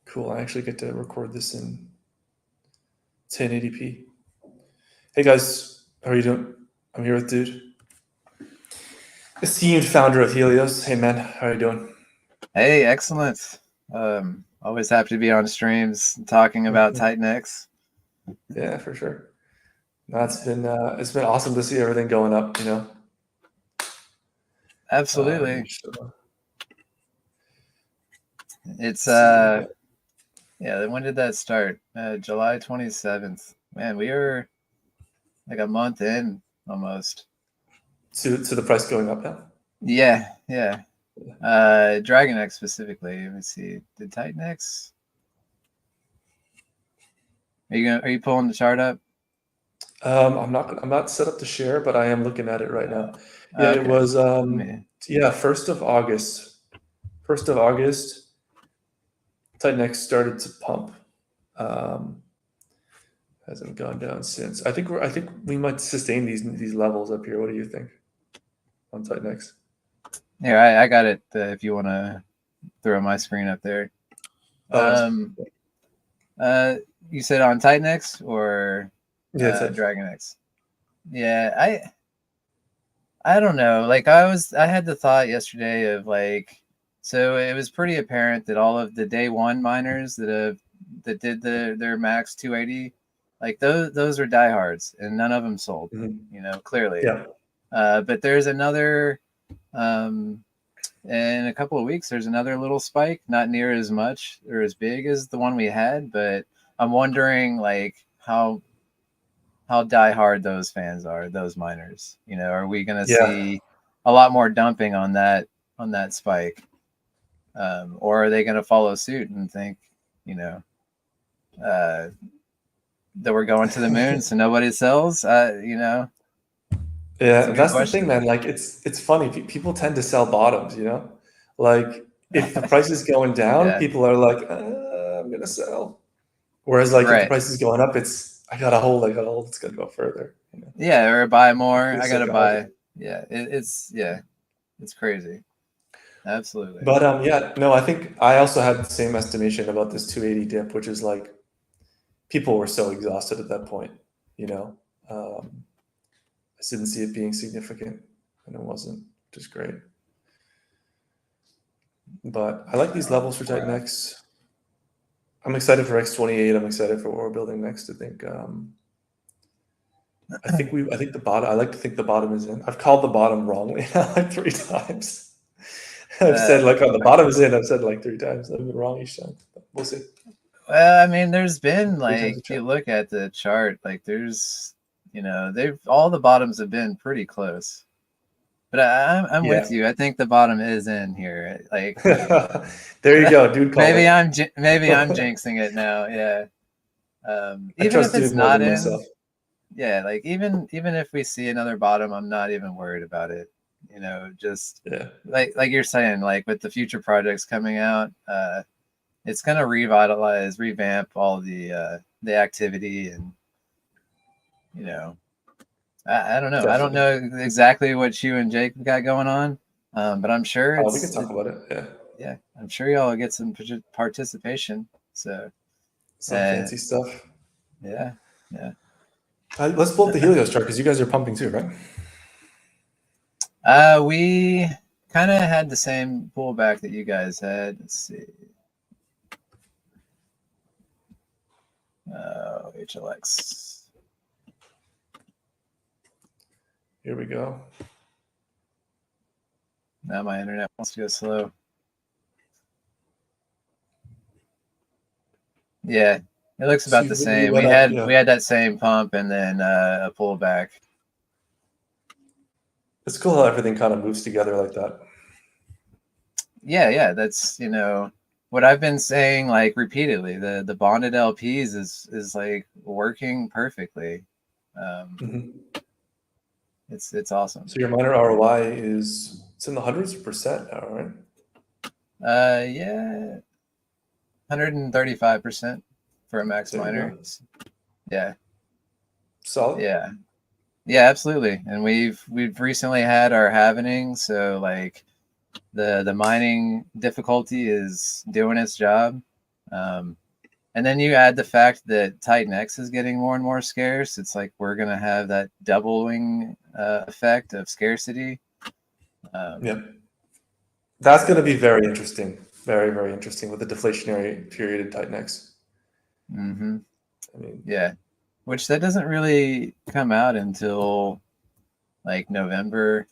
Cool. I actually get to record this in 1080p. Hey guys, how are you doing? I'm here with Dude, esteemed founder of Helios. Hey man, how are you doing? Hey, excellent. Always happy to be on streams talking about Titanx. Yeah, for sure. No, it's been awesome to see everything going up. Absolutely. So, It's let's see what we got. yeah, when did that start? July 27th. Man, we are like a month in almost. To the price going up now. Yeah, yeah. Dragonx specifically. Let me see. Did Titanx? Are you pulling the chart up? I'm not set up to share, but I am looking at it right now. Yeah, it Okay. was Let me, yeah, 1st of August. 1st of August, Titanx started to pump. Um, hasn't gone down since. I think we might sustain these levels up here. What do you think on Titanx? here, I got it if you want to throw my screen up there. Oh, nice. Um, you said on Titanx or Yeah, it's Dragonx? Yeah, I don't know. Like I had the thought yesterday of like, so it was pretty apparent that all of the day one miners that did their max 280, like those are diehards, and none of them sold. mhm. Clearly. Yeah, But there's another, um, in a couple of weeks, there's another little spike, not near as much or as big as the one we had, but I'm wondering like how diehard those fans are, those miners. Are we going to yeah, see a lot more dumping on that spike, or are they going to follow suit and think, you know, uh, that we're going to the moon, so nobody sells? It's yeah. a And good that's the thing, question. man. Like, it's funny. People tend to sell bottoms. Like if the price is going down, Yeah, people are like, I'm gonna sell. Whereas, like, if the right. price is going up, it's I gotta hold. I gotta hold. It's gonna go further. Yeah, or buy more. The I gotta psychology. buy. Yeah, it's crazy. Absolutely. But yeah, no, I think I also had the same estimation about this 280 dip, which is like people were so exhausted at that point. You know, um, I just didn't see it being significant, and it wasn't, which is great. But I like these levels for Titan Wow. X. I'm excited for X28. I'm excited for what we're building next. I think the bottom. I like to think the bottom is in. I've called the bottom wrongly now like 3 times. I've said like, oh, the bottom is in. I've said like 3 times. I've been wrong each time. But we'll see. Well, I mean, there's been 3 times like, a if you charm. look at the chart, like they've all the bottoms have been pretty close. But I'm Yeah. with you. I think the bottom is in here. Like There you go. Dude called maybe I'm it. jinxing it now. Yeah. I Even if trust it's dude more not than myself. in, yeah. Like even if we see another bottom, I'm not even worried about it. Just Yeah. like you're saying, like with the future projects coming out, it's gonna revamp all the activity, and you know, I don't know. I don't Definitely. know exactly what you and Jake got going on, but I'm sure We can it's talk about it. Yeah. yeah. I'm sure y'all get some participation. So Some uh, fancy stuff. yeah, yeah. Let's pull up the Helios chart because you guys are pumping too, right? We kind of had the same pullback that you guys had. Let's see. HLX. Here we go. Now my internet wants to go slow. Yeah, it looks So about the we same. We went up. had Yeah. we had that same pump and then a pullback. It's cool how everything kind of moves together like that. Yeah, yeah, that's what I've been saying like repeatedly. The bonded LPs is like working perfectly. Um, Hmm. it's awesome. So your miner ROI is it's in the hundreds of percent now, right? Yeah, 135% for a max There you miner. go. Yeah, Solid. yeah, yeah, absolutely. And we've recently had our halvening, so like the mining difficulty is doing its job. And then you add the fact that Titan X is getting more and more scarce. It's like we're going to have that doubling effect of scarcity. Yep. That's going to be very interesting. Very, very interesting with the deflationary period in Titan X. Mm-hmm. I mean, yeah. Which that doesn't really come out until like November.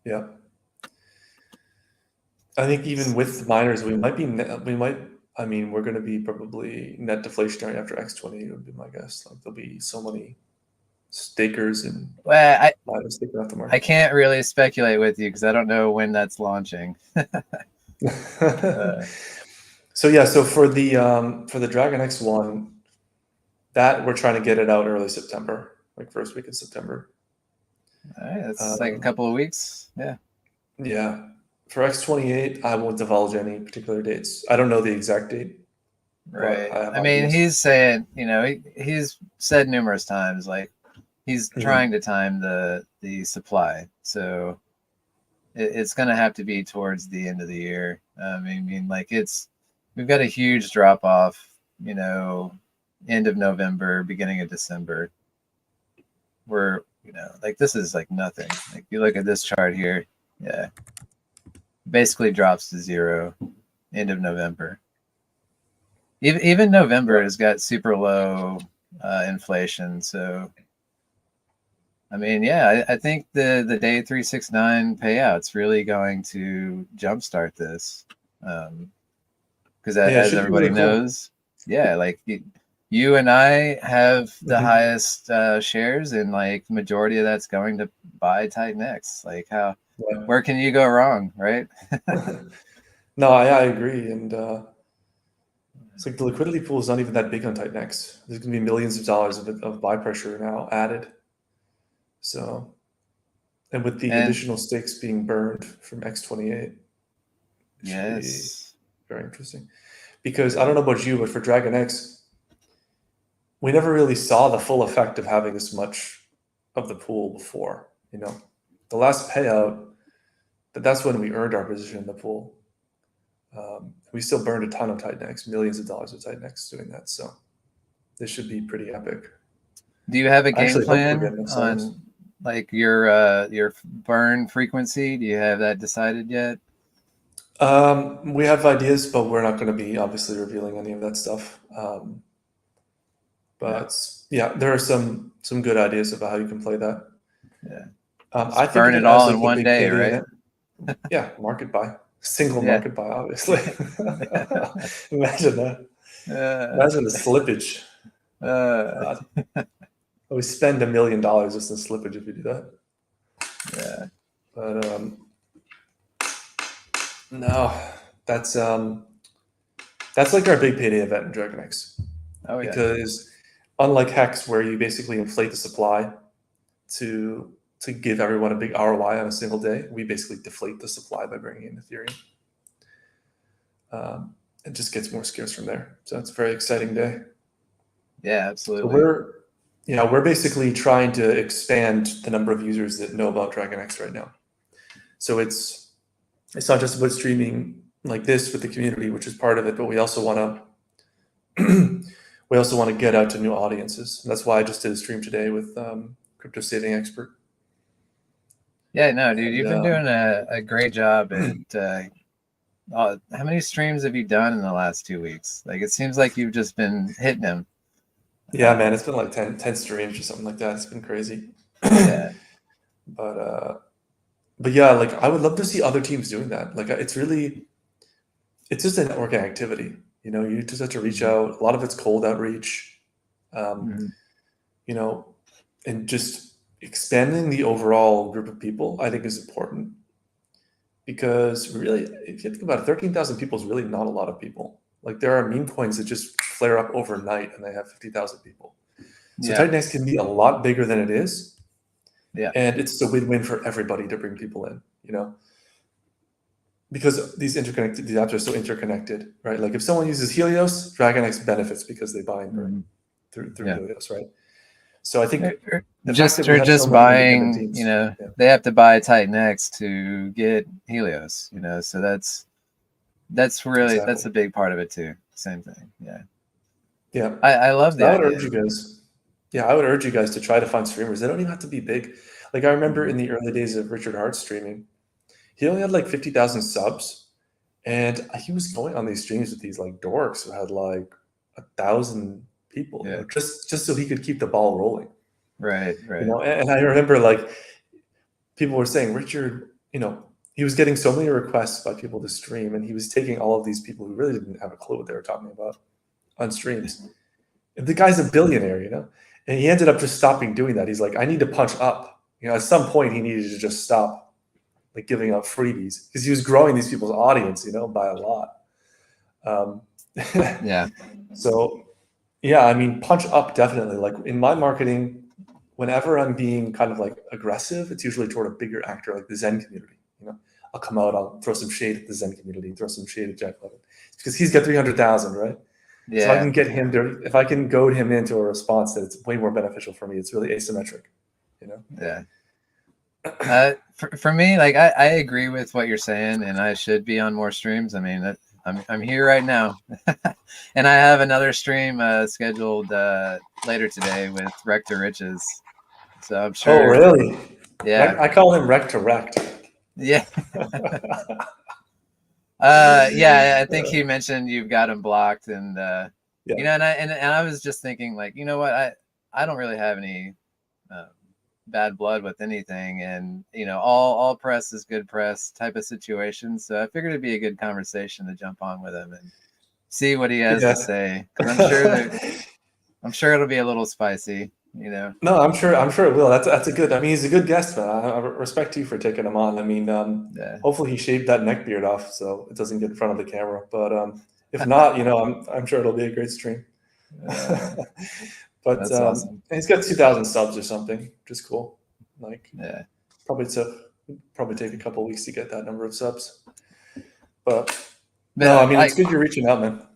yeah. I think even with miners, we're going to be probably net deflationary after X20 would be my guess. Like there'll be so many stakers and Well, miners taking off the I market. can't really speculate with you because I don't know when that's launching. So yeah, so for the Dragonx one, that we're trying to get it out early September, like first week in September. All right, that's like a couple of weeks. Yeah. Yeah. For X28, I won't divulge any particular dates. I don't know the exact date, but Right. I have I mean, ideas. he's saying, he's said numerous times, like he's trying to time the supply. So it's going to have to be towards the end of the year. I mean, like we've got a huge drop off, end of November, beginning of December. We're, like this is like nothing. Like you look at this chart here, yeah, basically drops to zero end of November. Even November has got super low inflation. So, I mean, yeah, I think the day 369 payout's really going to jumpstart this. Because Yeah, it as should be everybody really cool. knows, yeah, like you and I have the highest shares, and like majority of that's going to buy Titan X. Like where can you go wrong, right? No, I agree, and it's like the liquidity pool is not even that big on Titan X. There's going to be millions of dollars of buy pressure now added. So, and with the And additional stakes being burned from X28, it should be yes, very interesting. Because I don't know about you, but for Dragon X, we never really saw the full effect of having this much of the pool before. The last payout, that's when we earned our position in the pool. We still burned a ton of Titan X, millions of dollars of Titan X doing that. So this should be pretty epic. do you have a I game actually hope we're plan getting sellers. on like your burn frequency? Do you have that decided yet? We have ideas, but we're not going to be obviously revealing any of that stuff. But yeah, there are some good ideas about how you can play that. Yeah, I think burn of it it as all like in the one big day, payday right? event. Yeah, market buy, single Yeah. market buy, obviously. Imagine that. Uh, Imagine the slippage. uh, We spend $1 million just in slippage if you do that. yeah. But no, that's like our big payday event in Dragonx. Oh yeah. Because unlike Hex, where you basically inflate the supply to give everyone a big ROI on a single day, we basically deflate the supply by bringing in Ethereum. It just gets more scarce from there. So it's a very exciting day. Yeah, So absolutely. we're basically trying to expand the number of users that know about Dragonx right now. So it's not just about streaming like this with the community, which is part of it, but we also want to get out to new audiences. And that's why I just did a stream today with Crypto Saving Expert. Yeah, no, dude, And, you've been doing a great job at how many streams have you done in the last 2 weeks? Like it seems like you've just been hitting them. yeah, man, it's been like 10 streams or something like that. It's been crazy. Yeah. But yeah, like I would love to see other teams doing that. Like it's just a networking activity. You just have to reach out. A lot of it's cold outreach. Mhm. And just expanding the overall group of people, I think is important. Because really, if you think about it, 13,000 people is really not a lot of people. Like there are meme coins that just flare up overnight and they have 50,000 people. So Yeah. Titan X can be a lot bigger than it is. Yeah. And it's a win-win for everybody to bring people in, because these apps are so interconnected, right? Like if someone uses Helios, Dragonx benefits because they buy and burn through Yeah. Helios, right? So I think the fact Just that we have so just many independent buying, teams, they have to buy Titan X to get Helios, so that's really exactly. a big part of it too. same thing. Yeah. Yeah. I love So the I would idea. urge you guys. Yeah, I would urge you guys to try to find streamers. They don't even have to be big. Like I remember in the early days of Richard Hart streaming, he only had like 50,000 subs, and he was going on these streams with these like dorks who had like 1,000 people, Yeah. just so he could keep the ball rolling. Right. And I remember like people were saying, Richard, he was getting so many requests by people to stream, and he was taking all of these people who really didn't have a clue what they were talking about on streams. And the guy's a billionaire, and he ended up just stopping doing that. He's like, I need to punch up. At some point he needed to just stop like giving out freebies because he was growing these people's audience, by a lot. Yeah. So yeah, I mean, punch up definitely. Like in my marketing, whenever I'm being kind of like aggressive, it's usually toward a bigger actor like the Zen community. I'll come out, I'll throw some shade at the Zen community, throw some shade at Jack Levin because he's got 300,000, right? Yeah. So if I can get him to, if I can goad him into a response that's way more beneficial for me, it's really asymmetric, Yeah. For me, like I agree with what you're saying, and I should be on more streams. I mean, I'm here right now, and I have another stream scheduled later today with Rector Riches. So I'm sure. Oh, really? Yeah. I call him Rect to Rect. Yeah. Yeah. I think he mentioned you've got him blocked, and Yeah. and I was just thinking, like, you know what, I don't really have any bad blood with anything, and all press is good press type of situation. So I figured it'd be a good conversation to jump on with him and see what he has to say, because I'm sure it'll be a little spicy. No, I'm sure it will. That's a good. I mean, he's a good guest, man. I respect you for taking him on. I mean, Yeah. hopefully he shaved that neck beard off so it doesn't get in front of the camera. But if not, I'm sure it'll be a great stream. But That's awesome. he's got 2,000 subs or something, which is cool. Like, Yeah. probably take a couple weeks to get that number of subs. But no, I mean, it's good you're reaching out, man.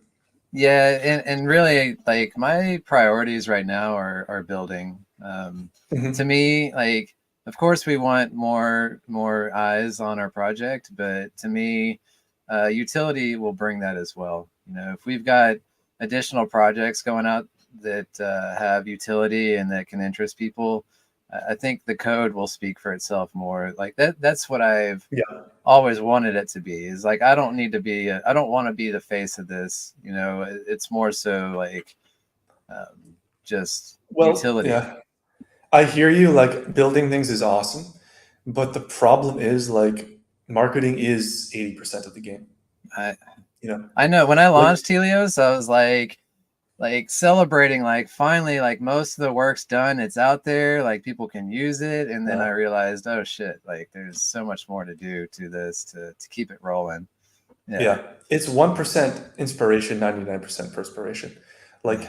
Yeah, and really, like, my priorities right now are building. To me, like, of course we want more eyes on our project, but to me, utility will bring that as well. If we've got additional projects going out that have utility and that can interest people, I think the code will speak for itself more. Like that's what I've always wanted it to be, is like, I don't want to be the face of this. It's more so like just utility. Yeah, I hear you. Like, building things is awesome, but the problem is like marketing is 80% of the game. I know when I launched Helios, I was like celebrating, like, finally, like, most of the work's done, it's out there, like, people can use it. And then I realized, oh shit, like, there's so much more to do to this to keep it rolling. Yeah, it's 1% inspiration, 99% perspiration. Like,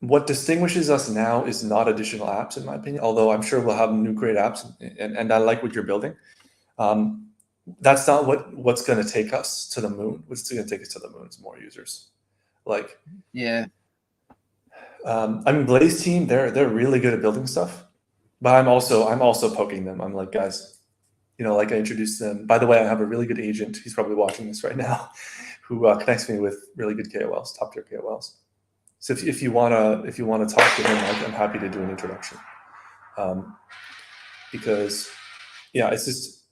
what distinguishes us now is not additional apps, in my opinion, although I'm sure we'll have new great apps, and I like what you're building. That's not what's going to take us to the moon. What's going to take us to the moon is more users. Like, yeah. I mean, Blaze team, they're really good at building stuff, but I'm also poking them. I'm like, guys, like, I introduced them. By the way, I have a really good agent. He's probably watching this right now, who connects me with really good KOLs, top tier KOLs. So if you wanna talk to him, I'm happy to do an introduction, because it's just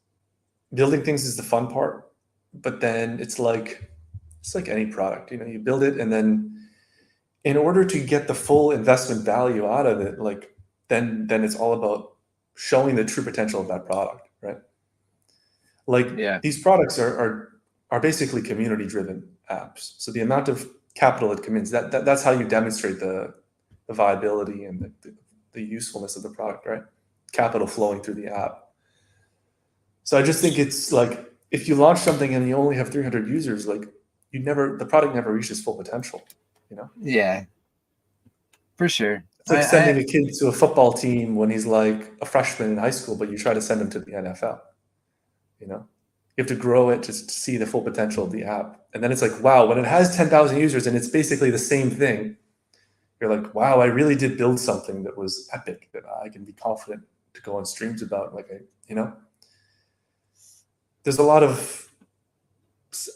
building things is the fun part, but then it's like any product. You build it, and then in order to get the full investment value out of it, like then it's all about showing the true potential of that product, right? Like, these products are basically community driven apps. So the amount of capital it commits, that's how you demonstrate the viability and the usefulness of the product, right? Capital flowing through the app. So I just think it's like, if you launch something and you only have 300 users, like, the product never reaches full potential. Yeah, for sure. It's like sending a kid to a football team when he's like a freshman in high school, but you try to send him to the NFL. You have to grow it to see the full potential of the app. And then it's like, wow, when it has 10,000 users and it's basically the same thing, you're like, wow, I really did build something that was epic, that I can be confident to go on streams about. Like, there's a lot of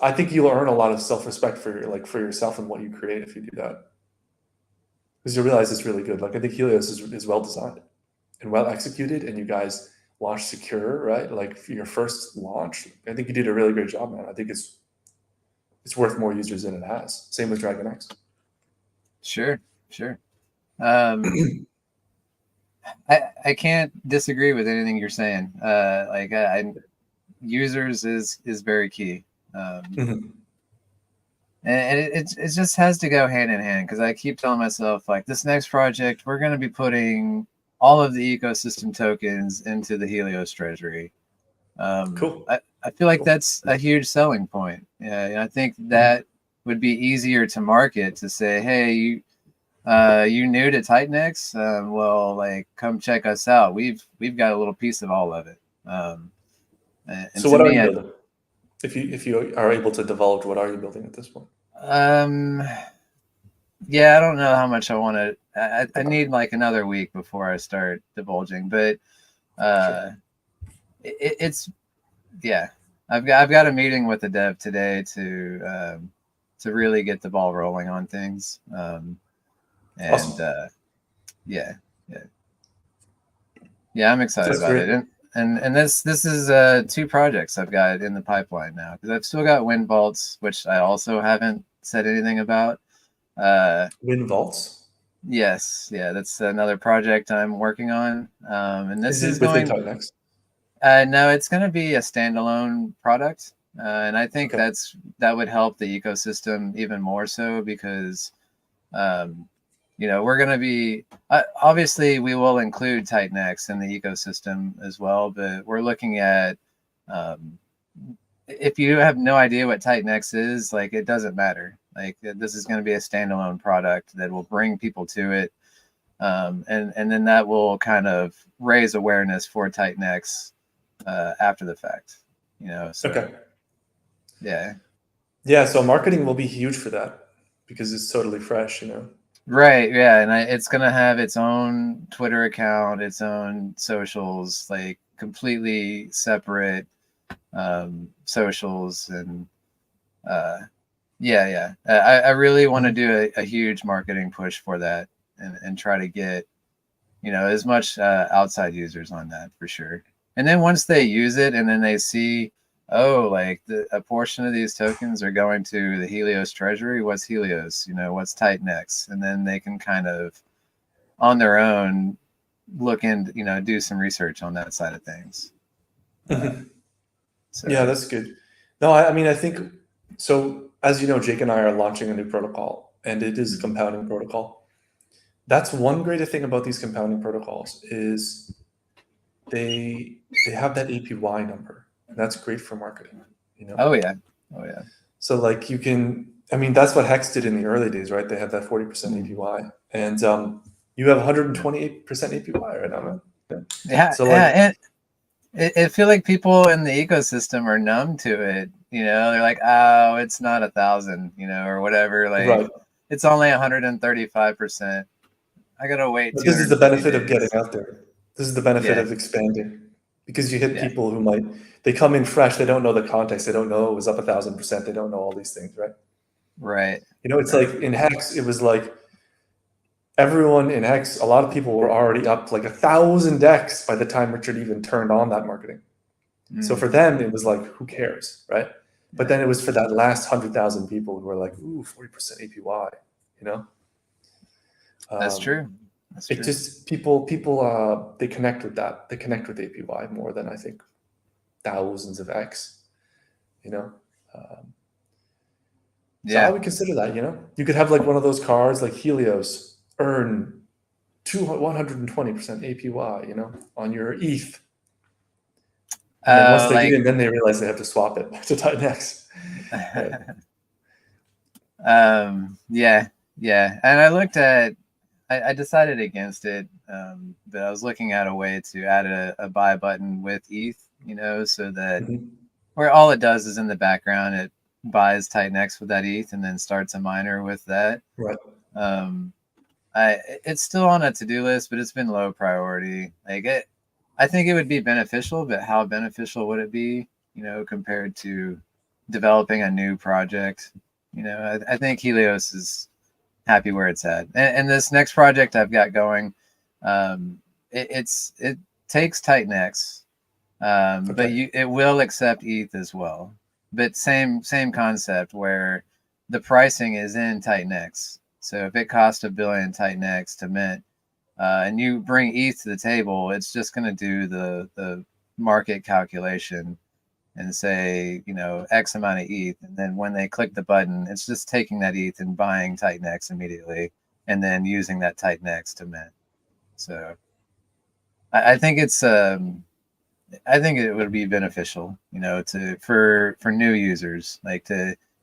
I think you'll earn a lot of self-respect for yourself and what you create if you do that, because you realize it's really good. Like I think Helios is well designed and well executed, and you guys launched secure, right? Like for your first launch, I think you did a really great job, man. I think it's worth more users than it has. Same with Dragonx. Sure. I can't disagree with anything you're saying. Like users is very key. Mhm. And it just has to go hand in hand, because I keep telling myself, like, this next project, we're going to be putting all of the ecosystem tokens into the Helios treasury. Cool. I feel like Cool. that's a huge selling point. Yeah, and I think Mhm. that would be easier to market, to say, hey, you new to Titanx? Well, like, come check us out. We've got a little piece of all of it. And So to what are me, you building? If you are able to divulge, what are you building at this point? yeah, I don't know how much I want to. I Okay. need like another week before I start divulging, but Sure. it's yeah. I've got a meeting with the dev today to really get the ball rolling on things. And Awesome. yeah, yeah, yeah, I'm excited That's about great. it. And this is 2 projects I've got in the pipeline now, because I've still got wind vaults, which I also haven't said anything about. Win vaults. Yes, yeah, that's another project I'm working on. And this Is is it within going. Titanx? No, it's going to be a standalone product, and I think Okay. that would help the ecosystem even more so, because um, we're going to be obviously we will include Titanx in the ecosystem as well, but we're looking at um, if you have no idea what Titanx is, like, it doesn't matter. Like, this is going to be a standalone product that will bring people to it, and then that will kind of raise awareness for Titanx after the fact. So Okay. yeah, Yeah. So marketing will be huge for that because it's totally fresh. right, yeah, and it's gonna have its own Twitter account, its own socials, like completely separate socials, and uh, yeah. I really want to Mhm. do a huge marketing push for that, and try to get as much outside users on that, for sure. And then once they Cool. use it, and then they see, oh, like a portion of these tokens are going to the Helios treasury. What's Helios? What's Titanx? And then they can kind of on their own look and do some research on that side of things. Uh, Mhm. Yeah, so that's good. No, I mean, I think so. As you know, Jake and I are launching a new protocol, and it is a mhm. compounding protocol. That's one great thing about these compounding protocols is they have that APY number. And that's great for marketing, you know? Oh yeah, oh yeah. So like you can, I mean, that's what Hex did in the early days, right? They have that 40% Mm. APY, and you have 128% APY right now, man. Yeah. Yeah, So like, yeah. I feel like people in the ecosystem are numb to it. They're like, oh, it's not 1,000, or whatever. Like, right. it's only 135%. I gotta wait But this is 250 the benefit of getting days. out there. This is the benefit Yeah, of expanding because you hit yeah, people who they come in fresh, they don't know the context, they don't know it was up 1,000%, they don't know all these things, right? right, It's like right. in Hex, it was like everyone in Hex, a lot of people were already up like 1,000x by the time Richard even turned on that marketing. So Mm, for them, it was like, who cares, right? But yeah, then it was for that last 100,000 people who were like, ooh, 40% APY, you know? that's Um, true. That's it true. just, people, they connect with that. They connect with APY more than I think thousands of X, you know? Um, so I Yeah. would consider that, You could have like one of those cards like Helios earn 120% APY, on your ETH. And then once they get Like, in, then they realize they have to swap it to Titanx. Right. yeah, yeah. And I decided against it, but I was looking at a way to add a buy button with ETH, so that Mhm. where all it does is in the background, it buys Titanx with that ETH and then starts a miner with that. Right. Um, it's still on a to-do list, but it's been low priority. I think it would be beneficial, but how beneficial would it be, compared to developing a new project. I think Helios is happy where it's at. And this next project I've got going, it takes Titanx, but Okay. it will accept ETH as well. But same concept where the pricing is in Titanx. So if it costs $1 billion Titanx to mint, and you bring ETH to the table, it's just going to do the market calculation and say, X amount of ETH. And then when they click the button, it's just taking that ETH and buying Titanx immediately and then using that Titanx to mint. So I think I think it would be beneficial, for new users,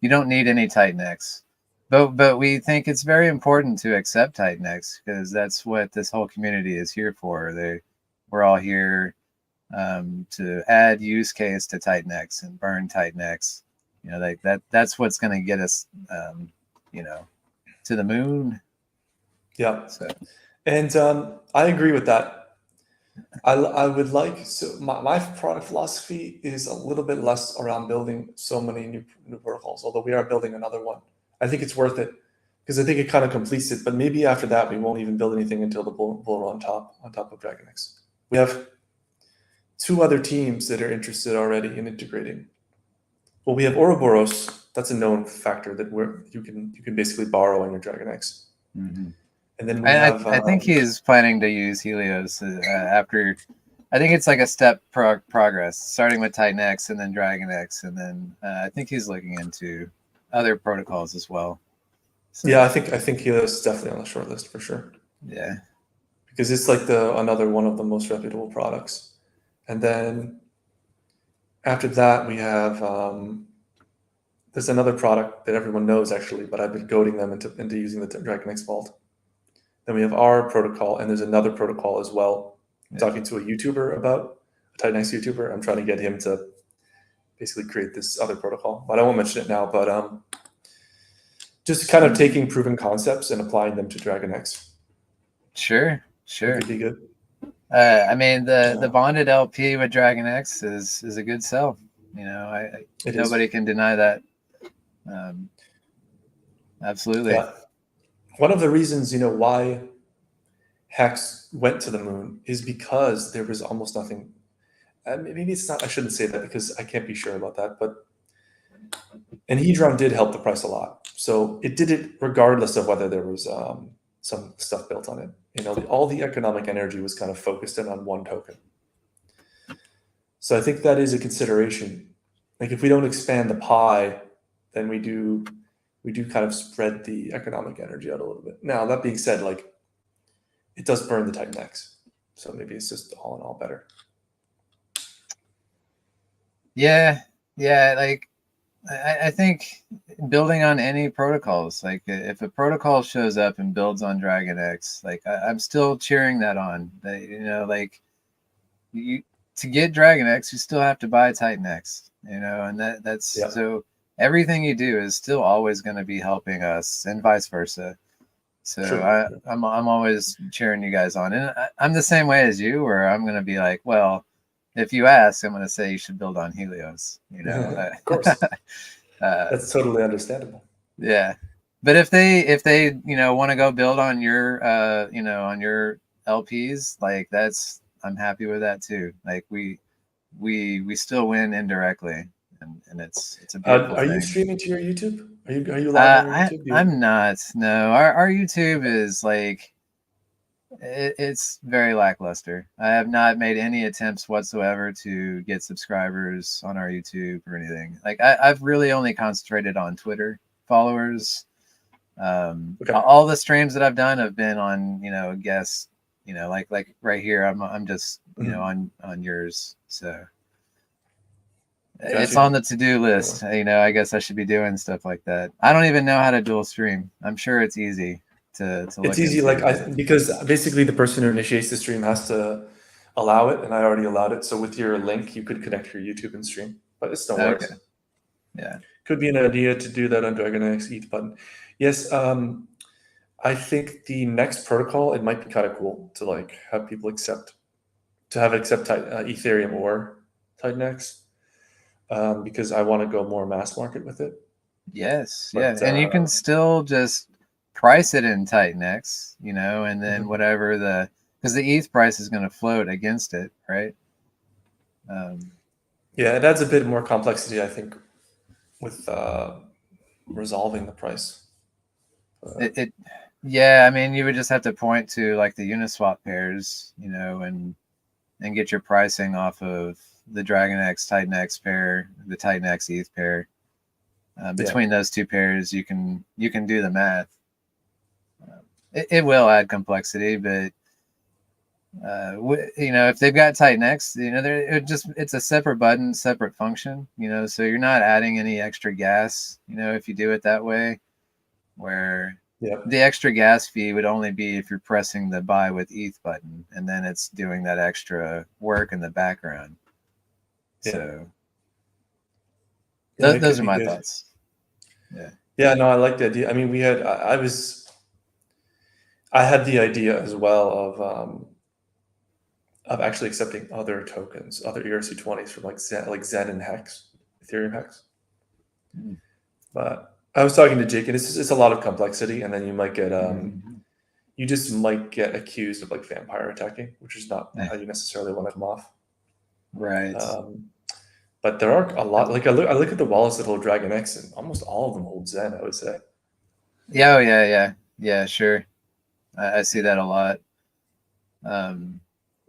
you don't need any Titanx. But we think it's very important to accept Titanx because that's what this whole community is here for. We're all here to add use case to Titanx and burn Titanx. That's what's going to get us, to the moon. Yeah. So And I agree with that. I would like, so my product philosophy is a little bit less around building so many new protocols, although we are building another one. I think it's worth it because I think it kind of completes it. But maybe after that, we won't even build anything until the bull run on top of Dragonx. We have 2 other teams that are interested already in integrating. Well, we have Ouroboros. That's a known factor that you can basically borrow on your Dragonx. mm-hmm. And then we have. I think he's planning to use Helios after. I think it's like a step progress, starting with Titanx and then Dragonx, and then I think he's looking into other protocols as well. So, yeah, I think Helios is definitely on the short list for sure. Yeah, because it's like another one of the most reputable products. And then after that, we have there's another product that everyone knows actually, but I've been goading them into using the Dragonx Vault. Then we have our protocol, and there's another protocol as well. I'm talking to a YouTuber about a Titanx YouTuber. I'm trying to get him to basically create this other protocol, but I won't mention it now. But just kind of taking proven concepts and applying them to Dragonx. Sure. It could be good. I mean, the bonded LP with Dragonx is a good sell. Nobody can deny that. Absolutely. Yeah. One of the reasons, why Hex went to the moon is because there was almost nothing. Maybe it's not. I shouldn't say that because I can't be sure about that. But Hedron did help the price a lot, so it did it regardless of whether there was some stuff built on it. All the economic energy was kind of focused in on one token. So I think that is a consideration. Like if we don't expand the pie, then we do kind of spread the economic energy out a little bit. Now, that being said, like it does burn the Titanx. So maybe it's just all in all better. Yeah. Like I think building on any protocols, like if a protocol shows up and builds on Dragonx, like I'm still cheering that on. Like to get Dragonx, you still have to buy Titanx, and that's Yeah. So everything you do is still always going to be helping us and vice versa. So Sure. I'm always cheering you guys on. And I'm the same way as you, where I'm going to be like, well, if you ask, I'm going to say you should build on Helios, Of course. That's totally understandable. Yeah. But if they want to go build on your on your LPs, like I'm happy with that too. Like we still win indirectly, and it's a beautiful Are you thing. streaming to your YouTube? Are you live on your YouTube? I'm not. No, our YouTube is like it's very lackluster. I have not made any attempts whatsoever to get subscribers on our YouTube or anything. Like I've really only concentrated on Twitter followers. Okay. All the streams that I've done have been on guests. Like right here, I'm just on yours. So it's Gotcha. on the to-do list. I guess I should be doing stuff like that. I don't even know how to dual stream. I'm sure it's easy to look It's easy, into. because basically the person who initiates the stream has to allow it, and I already allowed it. So with your link, you could connect your YouTube and stream, but it still works. Okay. Yeah. Could be an idea to do that on Dragonx ETH button. Yes, I think the next protocol, it might be kind of cool to have people accept Ethereum or Titanx. because I want to go more mass market with it. Yes, yeah, But and you can still just price it in Titanx, you know, and then whatever because the ETH price is going to float against it, right? yeah, it adds a bit more complexity, I think, with resolving the price. Yeah, I mean, you would just have to point to like the Uniswap pairs, you know, and get your pricing off of the Dragonx Titanx pair, the Titanx ETH pair. Between those two pairs, you can do the math. It will add complexity, but you know, if they've got Titanx, you know, it's a separate button, separate function, you know, so you're not adding any extra gas, you know, if you do it that way, where the extra gas fee would only be if you're pressing the buy with ETH button, and then it's doing that extra work in the background. So those are my thoughts. Yeah, no, I like the idea. I mean, I had the idea as well of actually accepting other tokens, other ERC20s from like Zen and Hex, Ethereum Hex. But I was talking to Jake, and it's a lot of complexity, and then you might get you just might get accused of like vampire attacking, which is not how you necessarily want to come off. Right. But there are a lot. Like I look at the wallets that hold Dragonx, and almost all of them hold Zen, I would say. Yeah, yeah, sure. I see that a lot.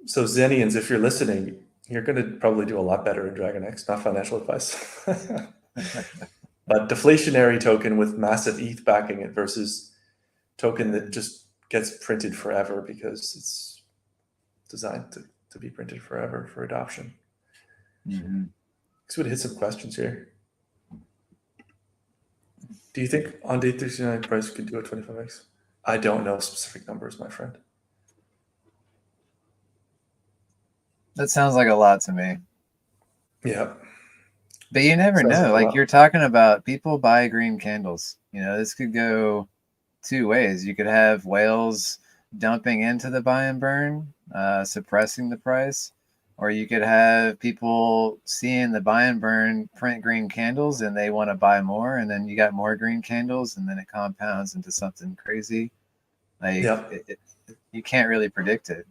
So Zenians, if you're listening, you're going to probably do a lot better in Dragonx. Not financial advice. But deflationary token with massive ETH backing it versus token that just gets printed forever because it's designed to be printed forever for adoption. So we'd hit some questions here. Do you think on day 39 price could do a 25x? I don't know specific numbers, my friend. That sounds like a lot to me. Yeah. But you never know. Like you're talking about people buy green candles. You know, this could go two ways. You could have whales dumping into the buy and burn, suppressing the price, or you could have people seeing the buy and burn print green candles and they want to buy more, and then you got more green candles, and then it compounds into something crazy. Like you can't really predict it.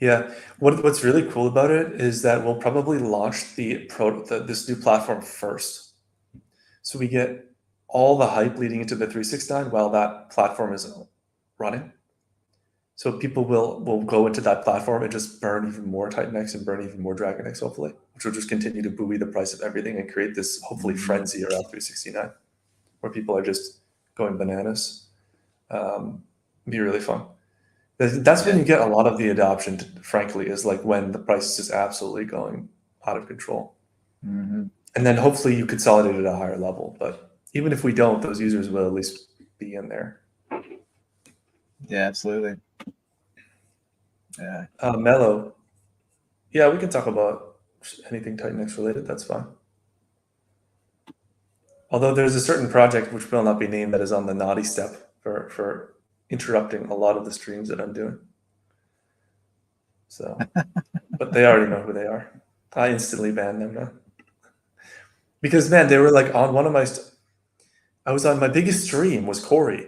Yeah, what's really cool about it is that we'll probably launch this new platform first, so we get all the hype leading into the 369 while that platform is running. So people will go into that platform and just burn even more Titanx and burn even more Dragonx, hopefully, which will just continue to buoy the price of everything and create this hopefully frenzy around 369, where people are just going bananas. Be really fun. That's when you get a lot of the adoption, frankly, is like when the price is just absolutely going out of control. And then hopefully you consolidate at a higher level. But even if we don't, those users will at least be in there. Yeah, absolutely. Yeah. Mellow. Yeah, we can talk about anything Titanx related. That's fine. Although there's a certain project which will not be named that is on the naughty step for interrupting a lot of the streams that I'm doing. So, but they already know who they are. I instantly banned them now. Because man, they were like on one of my. I was on my biggest stream was Corey,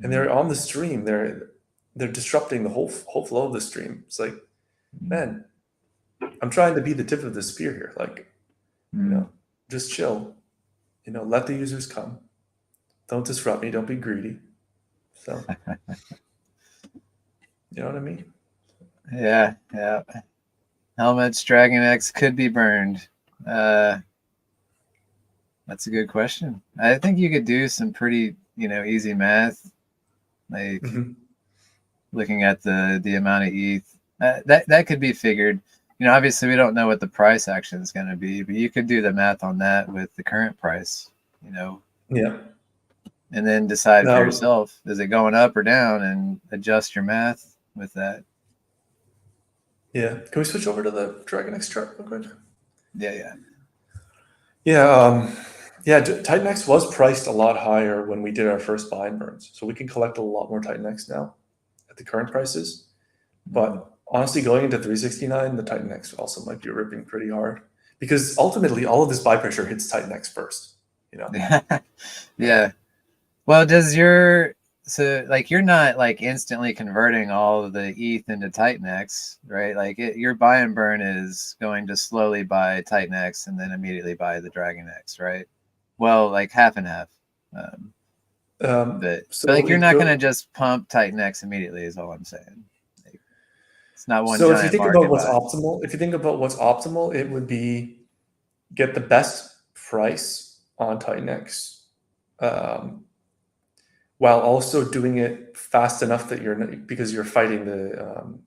and they're on the stream. They're disrupting the whole flow of the stream. It's like, man, I'm trying to be the tip of the spear here. Like, you know, just chill. You know, let the users come. Don't disrupt me. Don't be greedy. So, you know what I mean? Yeah. Helmets, Dragonx could be burned. That's a good question. I think you could do some pretty, easy math, like looking at the amount of ETH. That could be figured. Obviously we don't know what the price action is going to be, but you could do the math on that with the current price. Yeah. And then decide for yourself, is it going up or down, and adjust your math with that. Yeah. Can we switch over to the Dragonx chart real quick? Yeah. Titanx was priced a lot higher when we did our first buy and burns. So we can collect a lot more Titanx now at the current prices. But honestly, going into 369, the Titanx also might be ripping pretty hard because ultimately all of this buy pressure hits Titan X first. You know. Yeah. Well, does your so like you're not like instantly converting all of the ETH into Titan X, right? Like your buy and burn is going to slowly buy Titan X and then immediately buy the Dragonx, right? Well, like half and half. Um, but So like you're it not going to go. just pump Titan X immediately, is all I'm saying. Like, it's not one So if you giant think about market what's buy. optimal, it would be get the best price on Titan X, um, while also doing it fast enough that because you're fighting the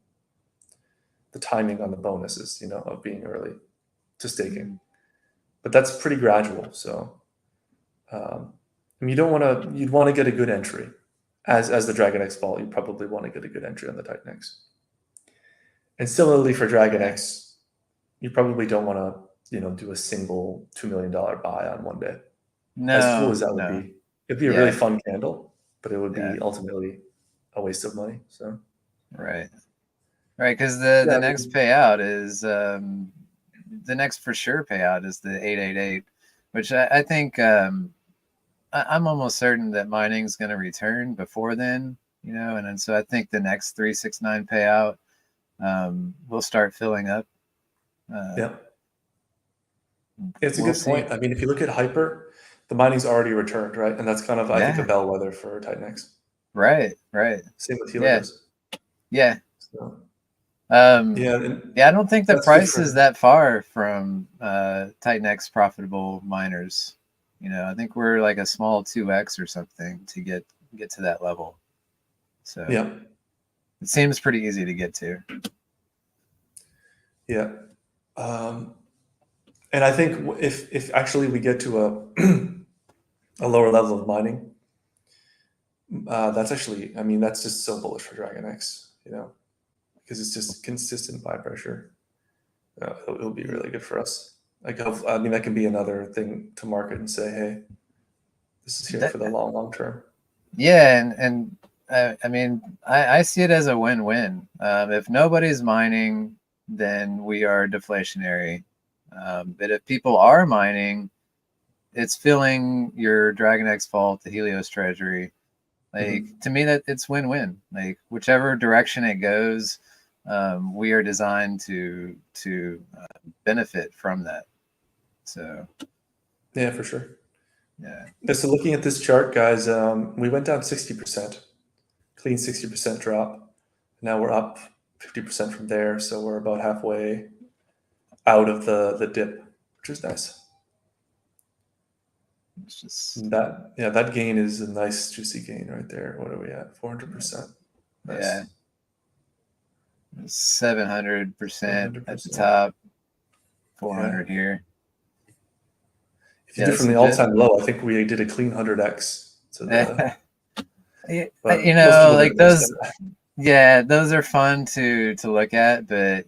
timing on the bonuses, you know, of being early to staking. Mm. But that's pretty gradual. So I mean, you'd want to get a good entry. As the Dragon X vault, you probably want to get a good entry on the Titan X. And similarly for Dragon Yeah. X, you probably don't want to, do a single $2 million buy on one day. As cool No, as that would no. be, it'd be a really Yeah. fun candle, but it would Yeah. be ultimately a waste of money. So Right. Right. Because the yeah, I next mean, payout is the next for sure payout is the 888, which I think I'm almost certain that mining's going to return before then, and so I think the next 369 payout will start filling up. Uh, yeah, it's a we'll good see. point. I mean, if you look at Hyper, the mining's already returned, right? And that's kind of, I think, a Yeah. bellwether for Titan X. Right. Right. Same with Yeah. Helios. Yeah. So Um, yeah, and yeah. I don't think the that's good price is for. that far from Titan X profitable miners. I think we're like a small 2x or something to get to that level. So Yeah, it seems pretty easy to get to. yeah. Um, and I think if actually we get to a lower level of mining, that's actually, I mean, that's just so bullish for Dragon X, because it's just consistent buy pressure. It'll be really good for us. Like, I mean, that can be another thing to market and say, hey, this is here That, for the long term. yeah, and I mean, I see it as a win-win. If nobody's mining, then we are deflationary. But if people are mining, it's filling your Dragon X vault, the Helios treasury. Like Hmm. to me, that it's win-win. Like whichever direction it goes, we are designed to benefit from that. So Yeah, for sure. yeah, Yeah, so looking at this chart, guys, we went down 60%, clean 60% drop. Now we're up 50% from there, so we're about halfway out of the dip, which is nice. it's just That gain is a nice juicy gain right there. What are we at? 400%. yeah, Nice. 700% at the 700%. top, Yeah. 400 here. If you Yeah, do that's from the legit. all-time low, I think we did a clean 100x to the, but most people Like didn't miss those, that. yeah, those are fun to look at, but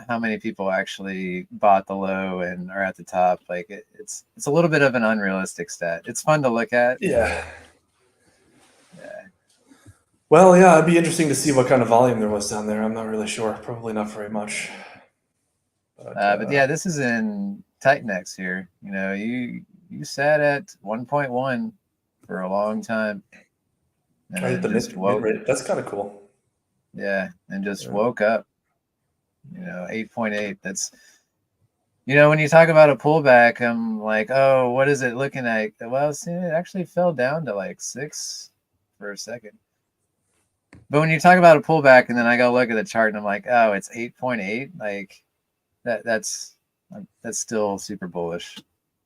how many people actually bought the low and are at the top? Like it's a little bit of an unrealistic stat. It's fun to look at, Yeah. but yeah. Well, yeah, it'd be interesting to see what kind of volume there was down there. I'm not really sure. Probably not very much. But But yeah, this is in Titan X here. You sat at 1.1 for a long time, and right at then the just mid woke, rate, that's kind of cool. yeah, and just Yeah. woke up. 8.8. That's when you talk about a pullback, I'm like, oh, what is it looking like? Well, see, it actually fell down to like 6 for a second. But when you talk about a pullback, and then I go look at the chart, and I'm like, oh, it's 8.8. Like that's still super bullish.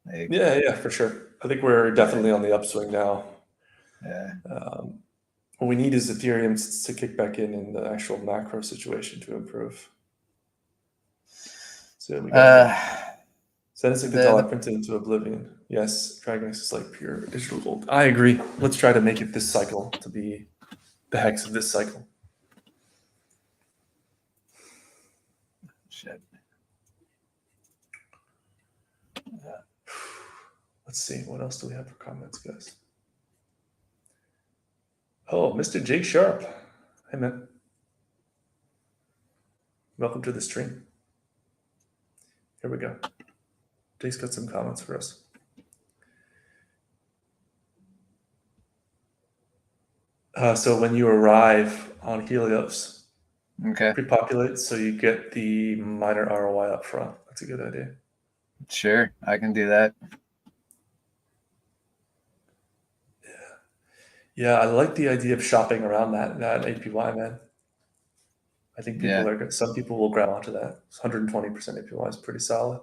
Like, Yeah, for sure. I think we're yeah, definitely on the upswing now. yeah. Um, what we need is Ethereum to kick back in the actual macro situation to improve. So what we got Uh, here. Senescent the Gonzalez the printed into oblivion. Yes, Dragonx is like pure digital gold. I agree. Let's try to make it this cycle to be the hex of this cycle. shit. Let's see. What else do we have for comments, guys? Oh, Mr. Jake Sharp. Hey, man. Welcome to the stream. Here we go. Jake's got some comments for us. So when you arrive on Helios, Okay. pre-populate so you get the miner ROI up front. That's a good idea. Sure, I can do that. Yeah, I like the idea of shopping around that APY, man. I think some people will grab onto that. 120% APY is pretty solid.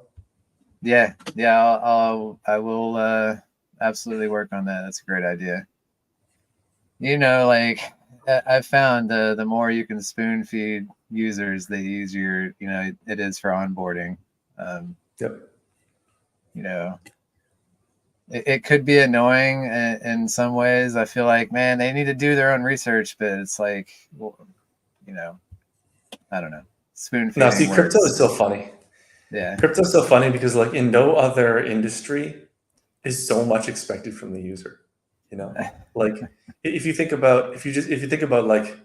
Yeah, I will absolutely work on that. That's a great idea. Like I've found the more you can spoon feed users, the easier it is for onboarding. Yep. It could be annoying in some ways. I feel like, man, they need to do their own research, but it's like, well, I don't know. Spoon feeding. Now, see, crypto is so funny. Yeah. Crypto's so funny because, like, in no other industry is so much expected from the user. Like if you think about like,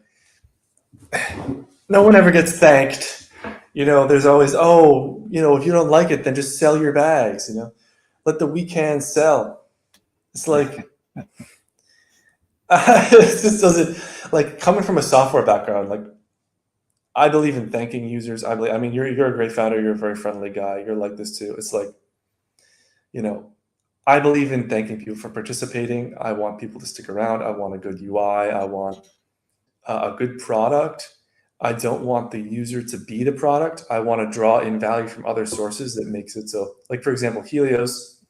no one ever gets thanked. There's always, if you don't like it, then just sell your bags. Let the weak hands sell. It's like it just doesn't, like, coming from a software background. Like, I believe in thanking users. I mean, you're a great founder. You're a very friendly guy. You're like this too. It's like, I believe in thanking people for participating. I want people to stick around. I want a good UI. I want a good product. I don't want the user to be the product. I want to draw in value from other sources that makes it so. Like, for example, Helios,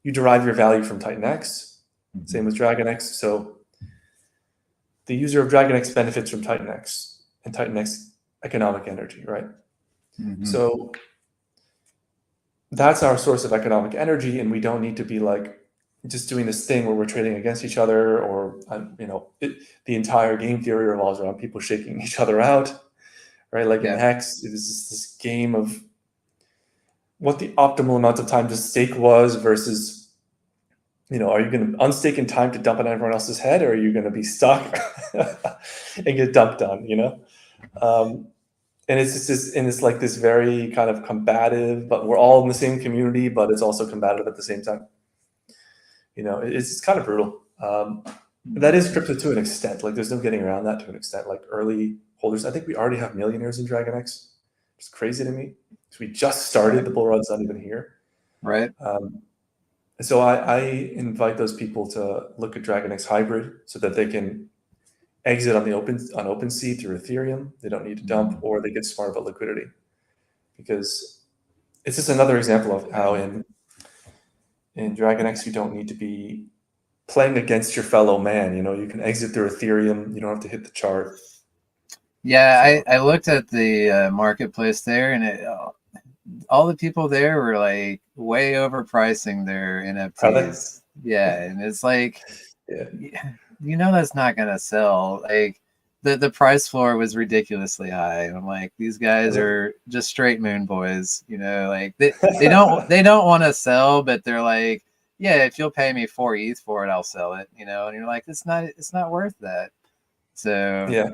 you derive your value from Titanx. Same with Dragonx. So the user of Dragonx benefits from Titanx and Titanx economic energy, right? Mm-hmm. So that's our source of economic energy, and we don't need to be like just doing this thing where we're trading against each other, or the entire game theory revolves around people shaking each other out, right? Like in Hex, it is just this game of what the optimal amount of time to stake was versus, are you going to unstake in time to dump on everyone else's head, or are you going to be stuck and get dumped on? And it's just and it's like this very kind of combative, but we're all in the same community, but it's also combative at the same time. It's kind of brutal. That is crypto to an extent. Like, there's no getting around that to an extent. Like, early holders, I think we already have millionaires in Dragonx. It's crazy to me. So we just started. The bull run's not even here. Right. So I invite those people to look at Dragonx Hybrid so that they can exit on OpenSea through Ethereum. They don't need to dump, or they get smart about liquidity, because it's just another example of how in Dragonx you don't need to be playing against your fellow man. You can exit through Ethereum. You don't have to hit the chart. Yeah, I looked at the marketplace there, and all the people there were like way overpricing their NFTs. Yeah, and it's like, that's not gonna sell. Like, the price floor was ridiculously high, and I'm like, these guys are just straight moon boys. Like they don't want to sell, but they're like, yeah, if you'll pay me 4 ETH for it, I'll sell it. And you're like, it's not worth that. So yeah.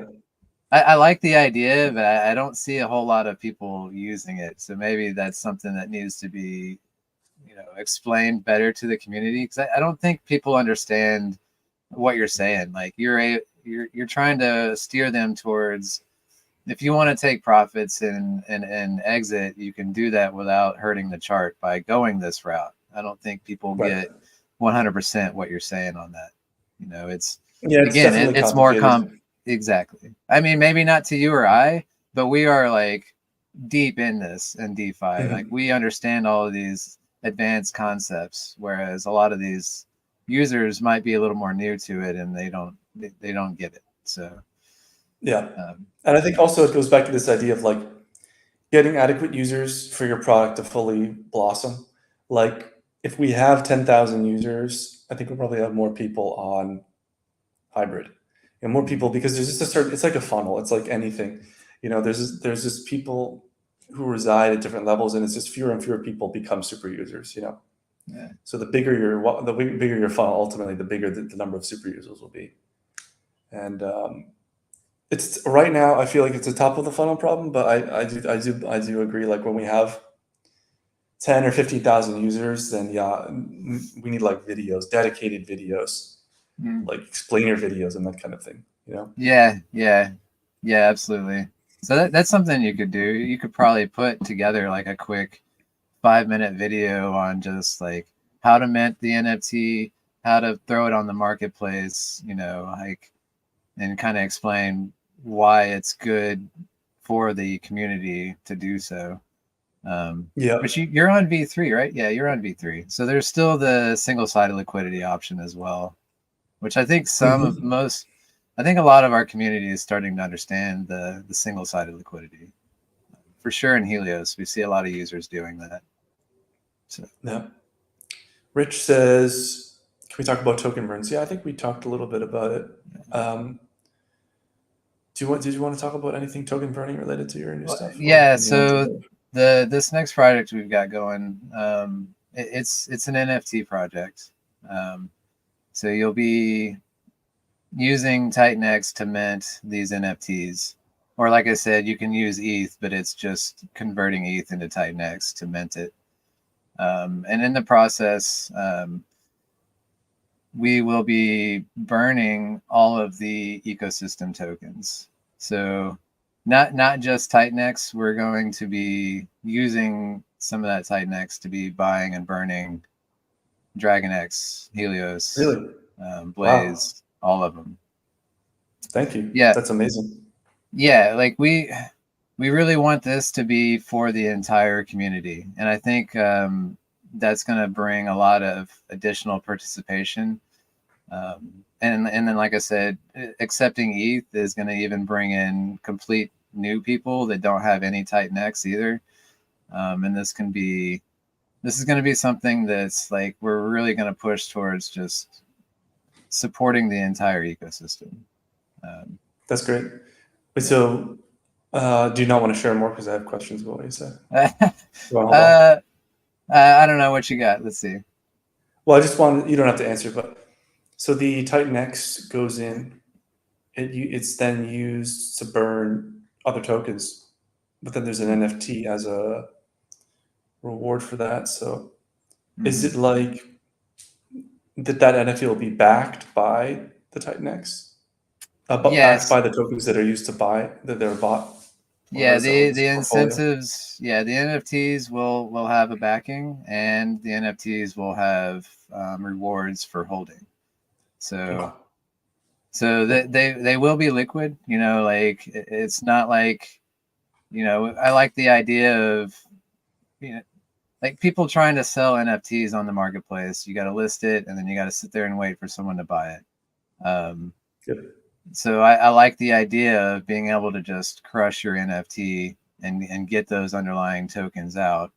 I like the idea, but I don't see a whole lot of people using it. So maybe that's something that needs to be, explained better to the community, because I don't think people understand what you're saying. Like, you're trying to steer them towards, if you want to take profits and exit, you can do that without hurting the chart by going this route. I don't think people get 100% what you're saying on that. It's more exactly. I mean, maybe not to you or I, but we are like deep in this in DeFi. Like, we understand all of these advanced concepts, whereas a lot of these users might be a little more new to it, and they don't get it. So and I think also it goes back to this idea of like getting adequate users for your product to fully blossom. Like, if we have 10,000 users, I think we'll probably have more people on Hybrid, and more people, because there's just a certain, it's like a funnel. It's like anything, there's just people who reside at different levels, and it's just fewer and fewer people become super users, So the bigger your funnel, ultimately, the bigger the number of super users will be. And it's right now, I feel like it's a top of the funnel problem, but I do agree. Like, when we have 10 or 15,000 users, then yeah, we need like videos, dedicated videos, like explainer videos and that kind of thing, you know? Yeah, absolutely. So that's something you could do. You could probably put together like a quick 5-minute video on just like how to mint the NFT, how to throw it on the marketplace, like, and kind of explain why it's good for the community to do so. Yeah. But you're on V3, right? Yeah, you're on V3. So there's still the single-sided liquidity option as well, which I think I think a lot of our community is starting to understand the single-sided liquidity. For sure in Helios, we see a lot of users doing that. So Yeah. Rich says, can we talk about token burns? Yeah, I think we talked a little bit about it. Did you want to talk about anything token burning related to your new stuff, or yeah, you want so to? this next project we've got going, it's an NFT project. So you'll be using Titanx to mint these NFTs. Or like I said, you can use ETH, but it's just converting ETH into Titanx to mint it. And in the process, we will be burning all of the ecosystem tokens. So not just Titanx, we're going to be using some of that Titanx to be buying and burning Dragonx, Helios, Really? Wow. Blaze, all of them. Thank you. Yeah, That's amazing. yeah. Like we really want this to be for the entire community, and I think that's going to bring a lot of additional participation. And then, like I said, accepting ETH is going to even bring in complete new people that don't have any Titanx either. And this is going to be something that's like we're really going to push towards just supporting the entire ecosystem. That's great. Wait, Yeah. so, do you not want to share more? Because I have questions about what you said. Well, hold on. uh, I don't know what you got. Let's see. Well, I just want, you don't have to answer, but so the Titan X goes in, it's then used to burn other tokens, but then there's an NFT as a reward for that. So is Mhm. it like that NFT will be backed by the Titan X? But backed Yes. by the tokens that are used to buy, that they're bought? Or how Yeah, does that work? It's the a portfolio. incentives, yeah, the NFTs will have a backing, and the NFTs will have rewards for holding. So Okay. they will be liquid. Like it's not like I like the idea of you know like people trying to sell NFTs on the marketplace. You got to list it, and then you got to sit there and wait for someone to buy it. Good. So I like the idea of being able to just crush your NFT and get those underlying tokens out.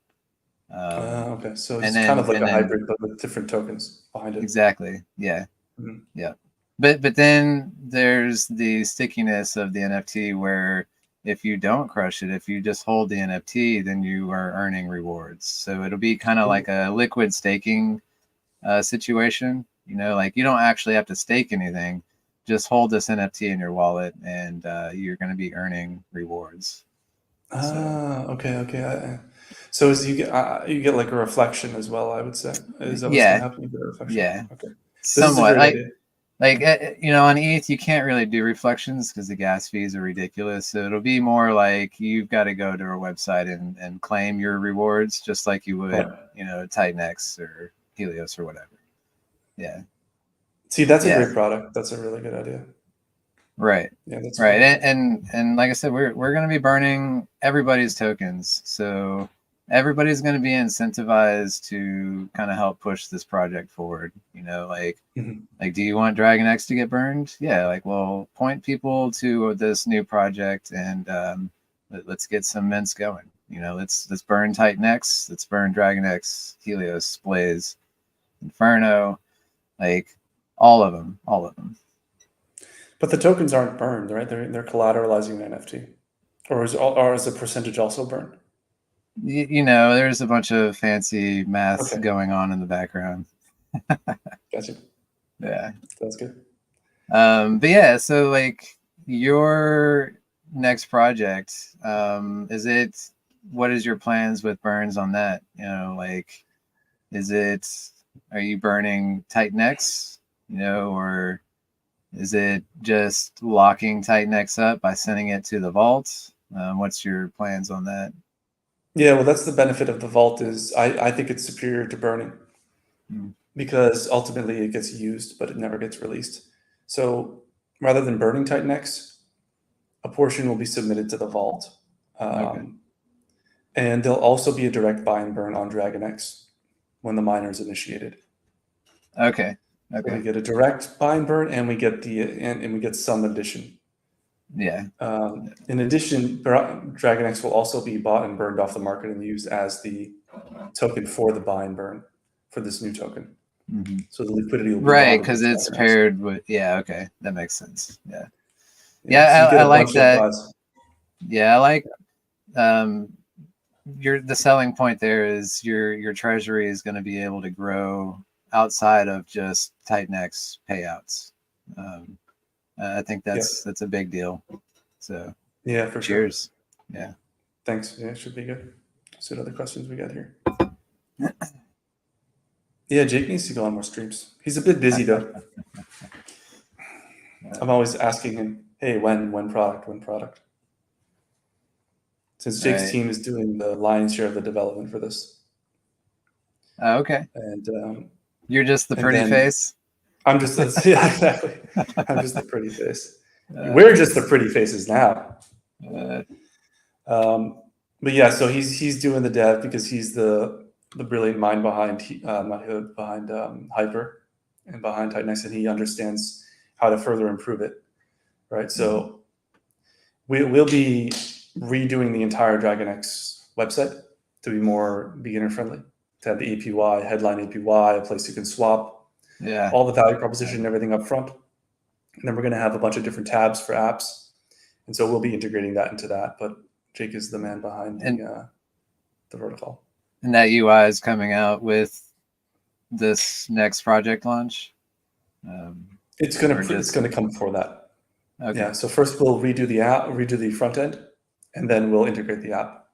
Okay. So And it's kind then of like a hybrid, but with different tokens behind it. exactly, yeah, Mhm. yeah. But then there's the stickiness of the NFT where if you don't crush it, if you just hold the NFT, then you are earning rewards. So it'll be kind of like Cool. a liquid staking situation. Like you don't actually have to stake anything. Just hold this NFT in your wallet, and you're going to be earning rewards. So Okay, okay. So as you get like a reflection as well, I would say. Is that what's going yeah, to happen? You get a reflection. yeah, Okay. This is a somewhat. great idea. On ETH you can't really do reflections because the gas fees are ridiculous. So it'll be more like you've got to go to our website and claim your rewards, just like you would, Right. Titanx or Helios or whatever. Yeah, See, that's a yeah. great product. That's a really good idea. Right. Yeah, that's Right. really good. And like I said, we're going to be burning everybody's tokens. So everybody's going to be incentivized to kind of help push this project forward. Mhm. Like, do you want Dragonx to get burned? Yeah. Like, well, point people to this new project and let's get some mints going. Let's burn Titanx. Let's burn Dragonx, Helios, Blaze, Inferno, like all of them. But the tokens aren't burned, right? They're collateralizing the NFT, or is the percentage also burned? There's a bunch of fancy math Okay, going on in the background. gotcha. Yeah. That's good. But yeah, so like your next project, is it what is your plans with burns on that? Like, are you burning Titan X, or is it just locking Titan X up by sending it to the vault? What's your plans on that? Yeah, well, that's the benefit of the vault is I think it's superior to burning because ultimately it gets used, but it never gets released. So rather than burning Titan X, a portion will be submitted to the vault. Okay. And there'll also be a direct buy and burn on Dragonx when the miner is initiated. Okay. So we Okay. get a direct buy and burn, and we get and we get some addition. Yeah. In addition, Dragonx will also be bought and burned off the market and used as the token for the buy and burn for this new token. Mm-hmm. So the liquidity will be Right, modeled because with it's Dragonx. paired with. Yeah. Okay, that makes sense. Yeah. Yeah, so you get I a like bunch that. of buys. Yeah, I like the selling point there is your treasury is going to be able to grow outside of just Titan X payouts. I think Yeah, that's a big deal. So yeah, for sure. cheers. Yeah. Thanks. Yeah, it should be good. Let's see what other questions we got here. Yeah, Jake needs to go on more streams. He's a bit busy though. I'm always asking him, hey, when product? Since Jake's Right. team is doing the lion's share of the development for this. Oh, okay. And You're just the and pretty then face. I'm just, yeah, exactly. I'm just the pretty face. We're just the pretty faces now. But yeah, so he's doing the dev because he's the brilliant mind behind Hyper and behind Titan X, and he understands how to further improve it, right? So we'll be redoing the entire Dragonx website to be more beginner friendly, to have the APY, headline APY, a place you can swap, Yeah. all the value proposition and everything up front. And then we're going to have a bunch of different tabs for apps. And so we'll be integrating that into that. But Jake is the man behind the protocol. And that UI is coming out with this next project launch. It's gonna come before that. Okay. Yeah. So first we'll redo the app, redo the front end, and then we'll integrate the app.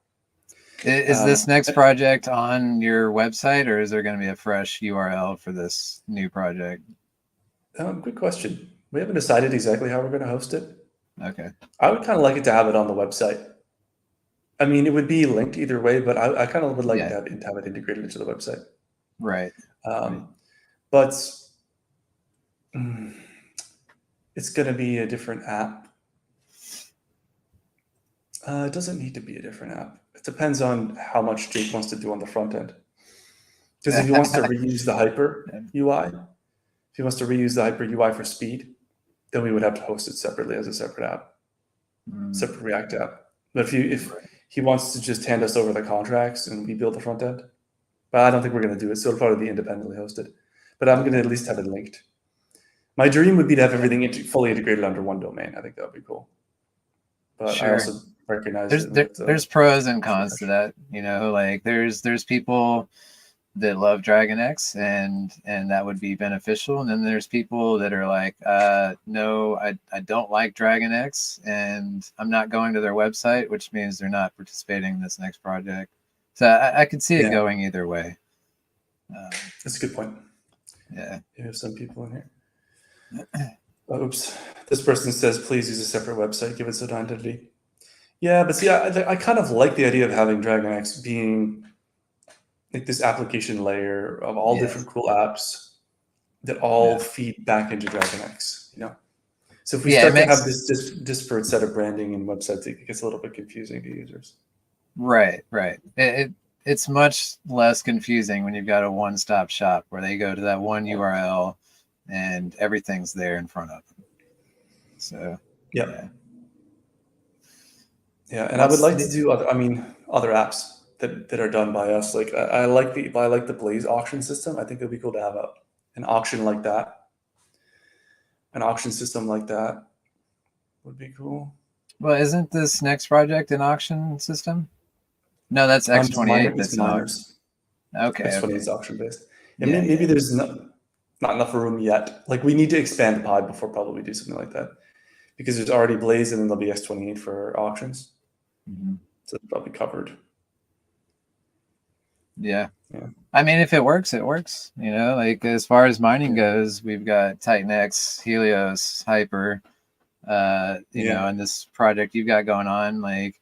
Is this next project on your website, or is there going to be a fresh URL for this new project? Good question. We haven't decided exactly how we're going to host it. Okay. I would kind of like it to have it on the website. I mean, it would be linked either way, but I kind of would like to have it integrated into the website. Right. But it's going to be a different app. It doesn't need to be a different app. It depends on how much Jake wants to do on the front end. Because if he wants to reuse the Hyper UI, if he wants to reuse the Hyper UI for speed, then we would have to host it separately as a separate app, separate React app. But if he wants to just hand us over the contracts and we build the front end, but I don't think we're going to do it. So it'll probably be independently hosted. But I'm going to at least have it linked. My dream would be to have everything fully integrated under one domain. I think that would be cool. But sure. I also recognize there's pros and cons to that. Like there's people that love Dragonx and that would be beneficial, and then there's people that are like, no, I don't like Dragonx and I'm not going to their website, which means they're not participating in this next project. So I could see it going either way. That's a good point. Yeah, you have some people in here. Oops, this person says please use a separate website, give it an identity. Yeah, but see, I kind of like the idea of having Dragonx being like this application layer of all different cool apps that all feed back into Dragonx, So if we start to have this disparate set of branding and websites, it gets a little bit confusing to users. Right. It's much less confusing when you've got a one-stop shop where they go to that one URL and everything's there in front of them. So yeah, and I would like to do other apps that are done by us. Like I like the Blaze auction system. I think it'd be cool to have an auction like that. An auction system like that would be cool. Well, isn't this next project an auction system? No, that's X28. That's miners. Okay. X28 is auction based. And maybe there's not enough room yet. Like we need to expand the pod before probably we do something like that, because there's already Blaze and then there'll be X28 for auctions. So it's probably covered. Yeah. Yeah. I mean, if it works, it works. You know, like as far as mining goes, we've got Titanx, Helios, Hyper, you know, Yeah. and this project you've got going on, like,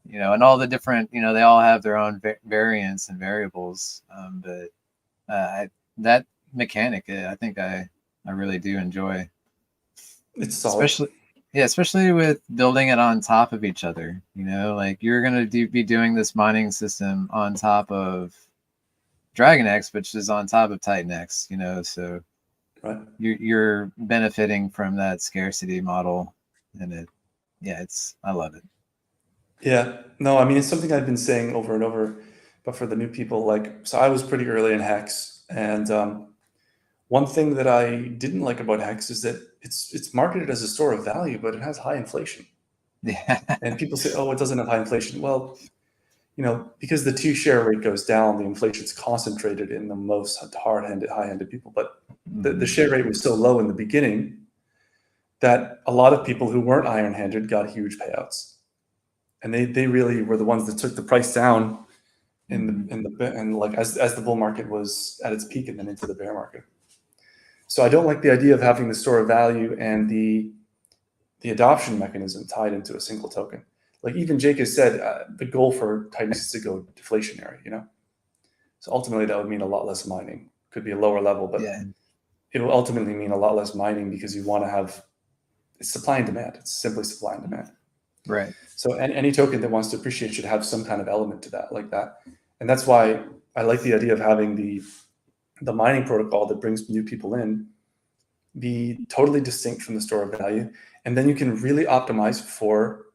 you know, and all the different, you know, they all have their own variants and variables. But that mechanic, I think I really do enjoy, It's solid. especially, yeah, especially with building it on top of each other. You know, like you're gonna be doing this mining system on top of Dragonx, which is on top of Titanx. You know, so Right. you're benefiting from that scarcity model, and yeah, I love it. Yeah. No, I mean, it's something I've been saying over and over, but for the new people, like, so I was pretty early in Hex, and one thing that I didn't like about Hex is that it's marketed as a store of value, but it has high inflation. Yeah. And people say, "Oh, it doesn't have high inflation." Well, you know, because the two share rate goes down, the inflation's concentrated in the most hard-handed, high-handed people. But the share rate was so low in the beginning that a lot of people who weren't iron-handed got huge payouts, and they really were the ones that took the price down and like as the bull market was at its peak and then into the bear market. So I don't like the idea of having the store of value and the adoption mechanism tied into a single token. Like even Jake has said, the goal for Titanx is to go deflationary, you know? So ultimately that would mean a lot less mining. Could be a lower level, but Yeah. it will ultimately mean a lot less mining because you want to have it's supply and demand. It's simply supply and demand. Right. So any token that wants to appreciate should have some kind of element to that, like that. And that's why I like the idea of having the mining protocol that brings new people in be totally distinct from the store of value. And then you can really optimize for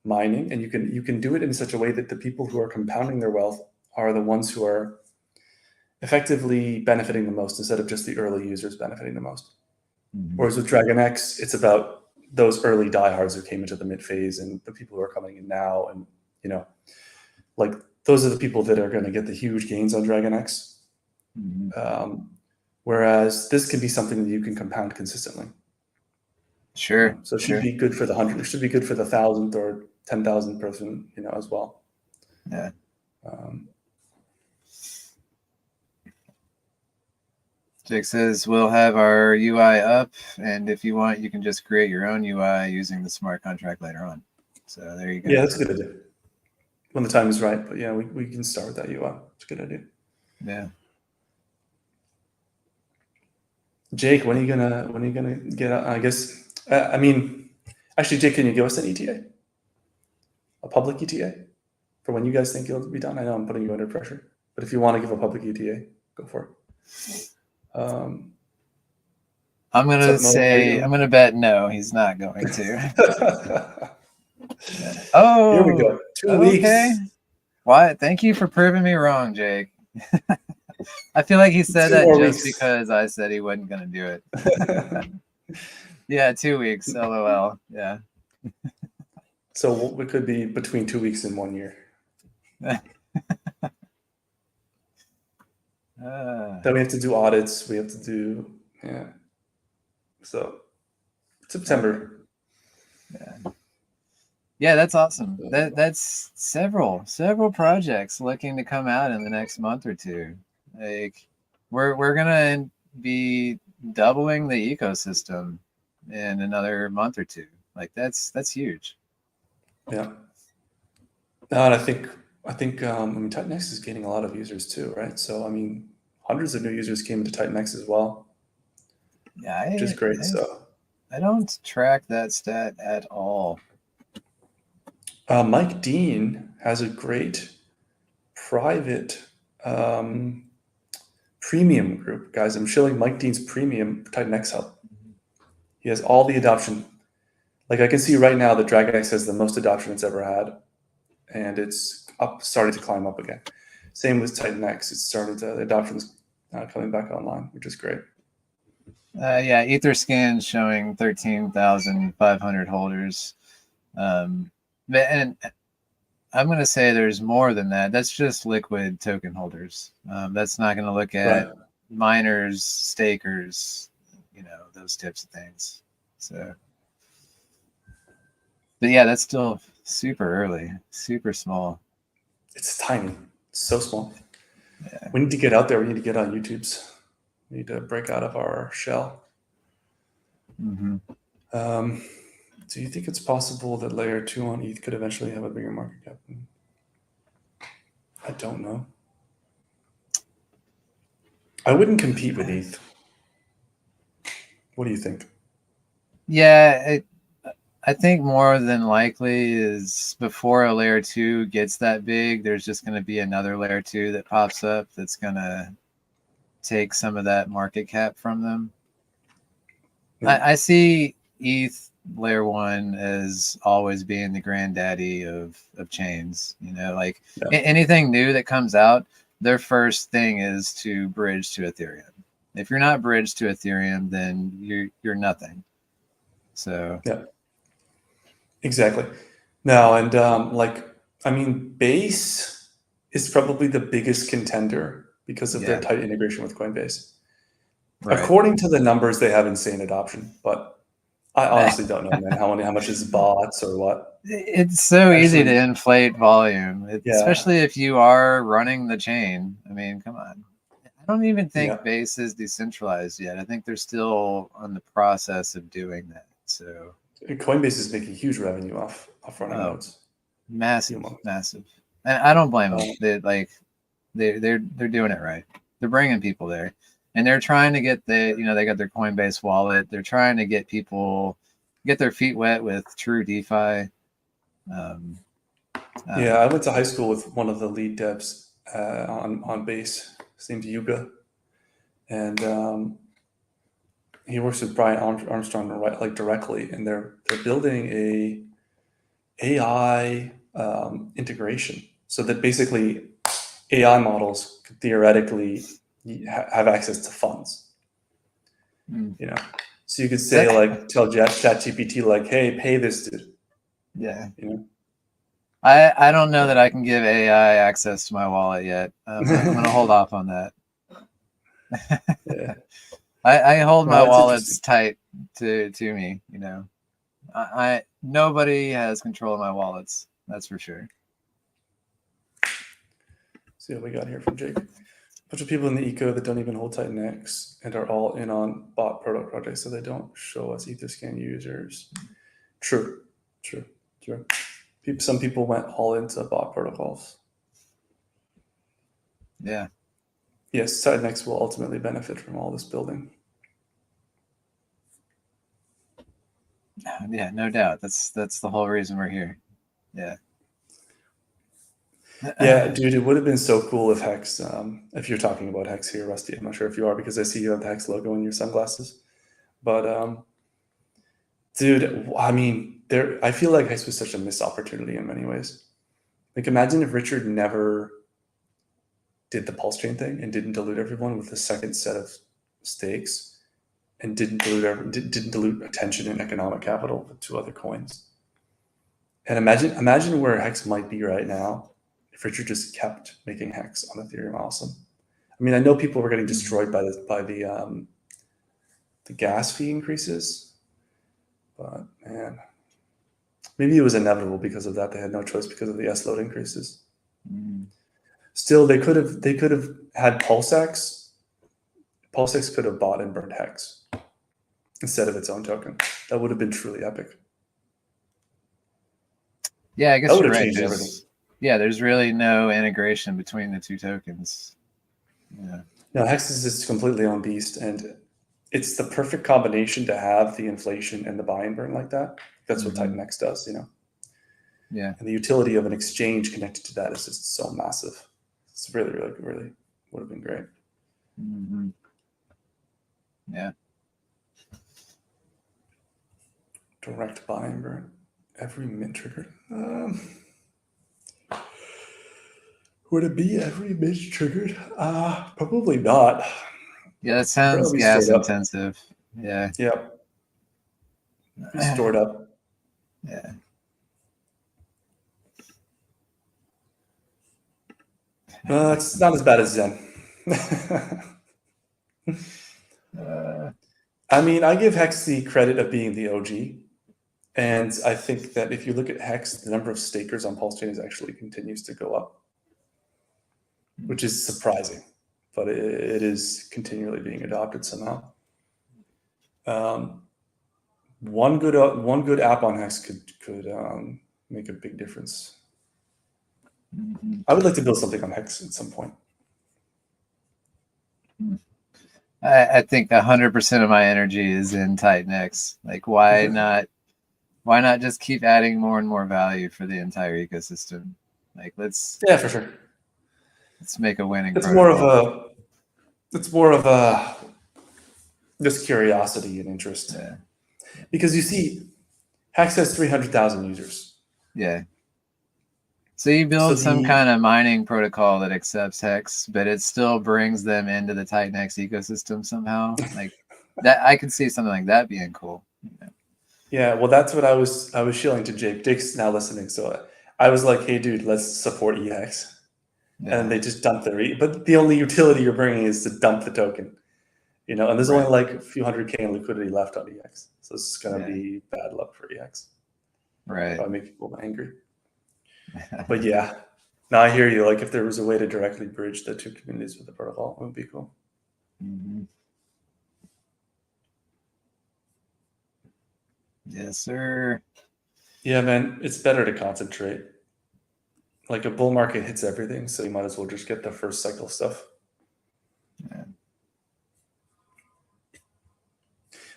mining, and you can do it in such a way that the people who are compounding their wealth are the ones who are effectively benefiting the most instead of just the early users benefiting the most. Whereas with Dragonx, it's about those early diehards who came into the mid phase and the people who are coming in now, and you know, like those are the people that are going to get the huge gains on Dragonx. Whereas this can be something that you can compound consistently. Sure. You know? So it should be good for the 100. It should be good for the 1,000th or 10,000 person, you know, as well. Yeah. Jake says we'll have our UI up, and if you want, you can just create your own UI using the smart contract later on. So there you go. Yeah, that's a good idea. When the time is right, but yeah, we can start with that UI. It's a good idea. Yeah. Jake, when are you gonna get? I guess. I mean, actually, Jake, can you give us an ETA? A public ETA for when you guys think it'll be done? I know I'm putting you under pressure, but if you want to give a public ETA, go for it. I'm gonna Mo, I'm gonna bet no, he's not going to. Yeah. Here we Oh, go. 2 okay. weeks. Why? Thank you for proving me wrong, Jake. I feel like he said 2 that more just weeks. because I said he wasn't gonna do it. Yeah, 2 weeks. LOL. Yeah. So we could be between 2 weeks and 1 year. Then we have to do audits. We have to do So September. Yeah, that's awesome. That's several projects looking to come out in the next month or two. Like we're gonna be doubling the ecosystem in another month or two. Like that's huge. Yeah. And I think I mean Titanx is gaining a lot of users too, right? So I mean hundreds of new users came into Titanx as well, Yeah, which is great. So I don't track that stat at all. Mike Dean has a great private premium group, guys. I'm showing Mike Dean's premium Titanx Hub. He has all the adoption. Like I can see right now that Dragonx has the most adoption it's ever had, and it's starting to climb up again. Same with Titanx. It's started to the adoption's coming back online, which is great. Yeah, Etherscan showing 13,500 holders. And I'm going to say there's more than that. That's just liquid token holders. That's not going to look at miners, stakers, you know, those types of things. So, but yeah, that's still super early, super small. It's tiny. So small. Yeah. We need to get out there. We need to get on YouTube's. We need to break out of our shell. Mm-hmm. Do you think it's possible that layer 2 on ETH could eventually have a bigger market cap? I don't know. I wouldn't compete with ETH. What do you think? Yeah, I think more than likely is before a layer 2 gets that big, there's just going to be another layer 2 that pops up that's going to take some of that market cap from them. Yeah. I see ETH layer 1 as always being the granddaddy of chains. You know, like anything new that comes out, their first thing is to bridge to Ethereum. If you're not bridged to Ethereum, then you're nothing. So yeah, exactly. Now, and I mean, Base is probably the biggest contender because of their tight integration with Coinbase. Right. According to the numbers, they have insane adoption, but I honestly don't know, man, how much is bots or what. It's so easy to inflate volume, especially if you are running the chain. I mean, come on. I don't even think Base is decentralized yet. I think they're still on the process of doing that. So Coinbase is making huge revenue off running nodes. Massive. And I don't blame them. They're doing it right. They're bringing people there, and they're trying to get they got their Coinbase wallet. They're trying to get people get their feet wet with true DeFi. I went to high school with one of the lead devs on Base. His name's Yuga, and he works with Brian Armstrong directly, and they're building a AI integration so that basically AI models could theoretically have access to funds. You know, so you could say tell ChatGPT like, hey, pay this dude. Yeah. You know. I don't know that I can give AI access to my wallet yet. I'm gonna hold off on that. Yeah. I hold my wallets tight to me. You know, I nobody has control of my wallets. That's for sure. See what we got here from Jake. A bunch of people in the eco that don't even hold Titanx and are all in on bot proto projects, so they don't show us Etherscan users. True. Some people went all into bot protocols. Yeah. Yes, Titanx will ultimately benefit from all this building. Yeah, no doubt. That's the whole reason we're here. Yeah. Yeah, dude, it would have been so cool if Hex, if you're talking about Hex here, Rusty, I'm not sure if you are because I see you have the Hex logo in your sunglasses. But, dude, I mean, I feel like Hex was such a missed opportunity in many ways. Like, imagine if Richard never did the pulse chain thing and didn't dilute everyone with a second set of stakes and didn't dilute attention and economic capital with two other coins. And imagine where Hex might be right now if Richard just kept making Hex on Ethereum. Awesome. I mean, I know people were getting destroyed by the gas fee increases, but man, maybe it was inevitable because of that. They had no choice because of the S load increases. Still, they could have had PulseX. PulseX could have bought and burned Hex instead of its own token. That would have been truly epic. Yeah, I guess that would you're have right. changed everything. Yeah, there's really no integration between the two tokens. Yeah. No, Hex is its completely own beast, and it's the perfect combination to have the inflation and the buy and burn like that. That's what Titanx does, you know. Yeah. And the utility of an exchange connected to that is just so massive. It's really would have been great. Yeah. Direct buy and burn. Every mint triggered. Would it be every mint triggered? Probably not. Yeah, that sounds gas intensive. Yeah. Yeah. Be stored up. Yeah. It's not as bad as Zen. I mean, I give Hex the credit of being the OG. And I think that if you look at Hex, the number of stakers on Pulse Chain actually continues to go up. which is surprising, but it is continually being adopted somehow. One good app on Hex could make a big difference. I would like to build something on Hex at some point. I think 100% of my energy is in Titanx. Like, why not? Why not just keep adding more and more value for the entire ecosystem? Like, yeah, for sure. Let's make a winning. It's more of a just curiosity and interest. Yeah. Because you see, Hex has 300,000 users. Yeah. So you build some kind of mining protocol that accepts Hex, but it still brings them into the Titanx ecosystem somehow. Like that, I could see something like that being cool. Yeah, well, that's what I was shilling to Jake. Jake's now listening, so I was like, "Hey, dude, let's support EX," and they just dump but the only utility you're bringing is to dump the token, and there's only like a few 100K in liquidity left on EX, so it's gonna be bad luck for EX. Right. Probably make people angry. But yeah, now I hear you. Like, if there was a way to directly bridge the two communities with the protocol, it would be cool. Mm-hmm. Yes, sir. Yeah, man, it's better to concentrate. Like, a bull market hits everything, so you might as well just get the first cycle stuff. Yeah.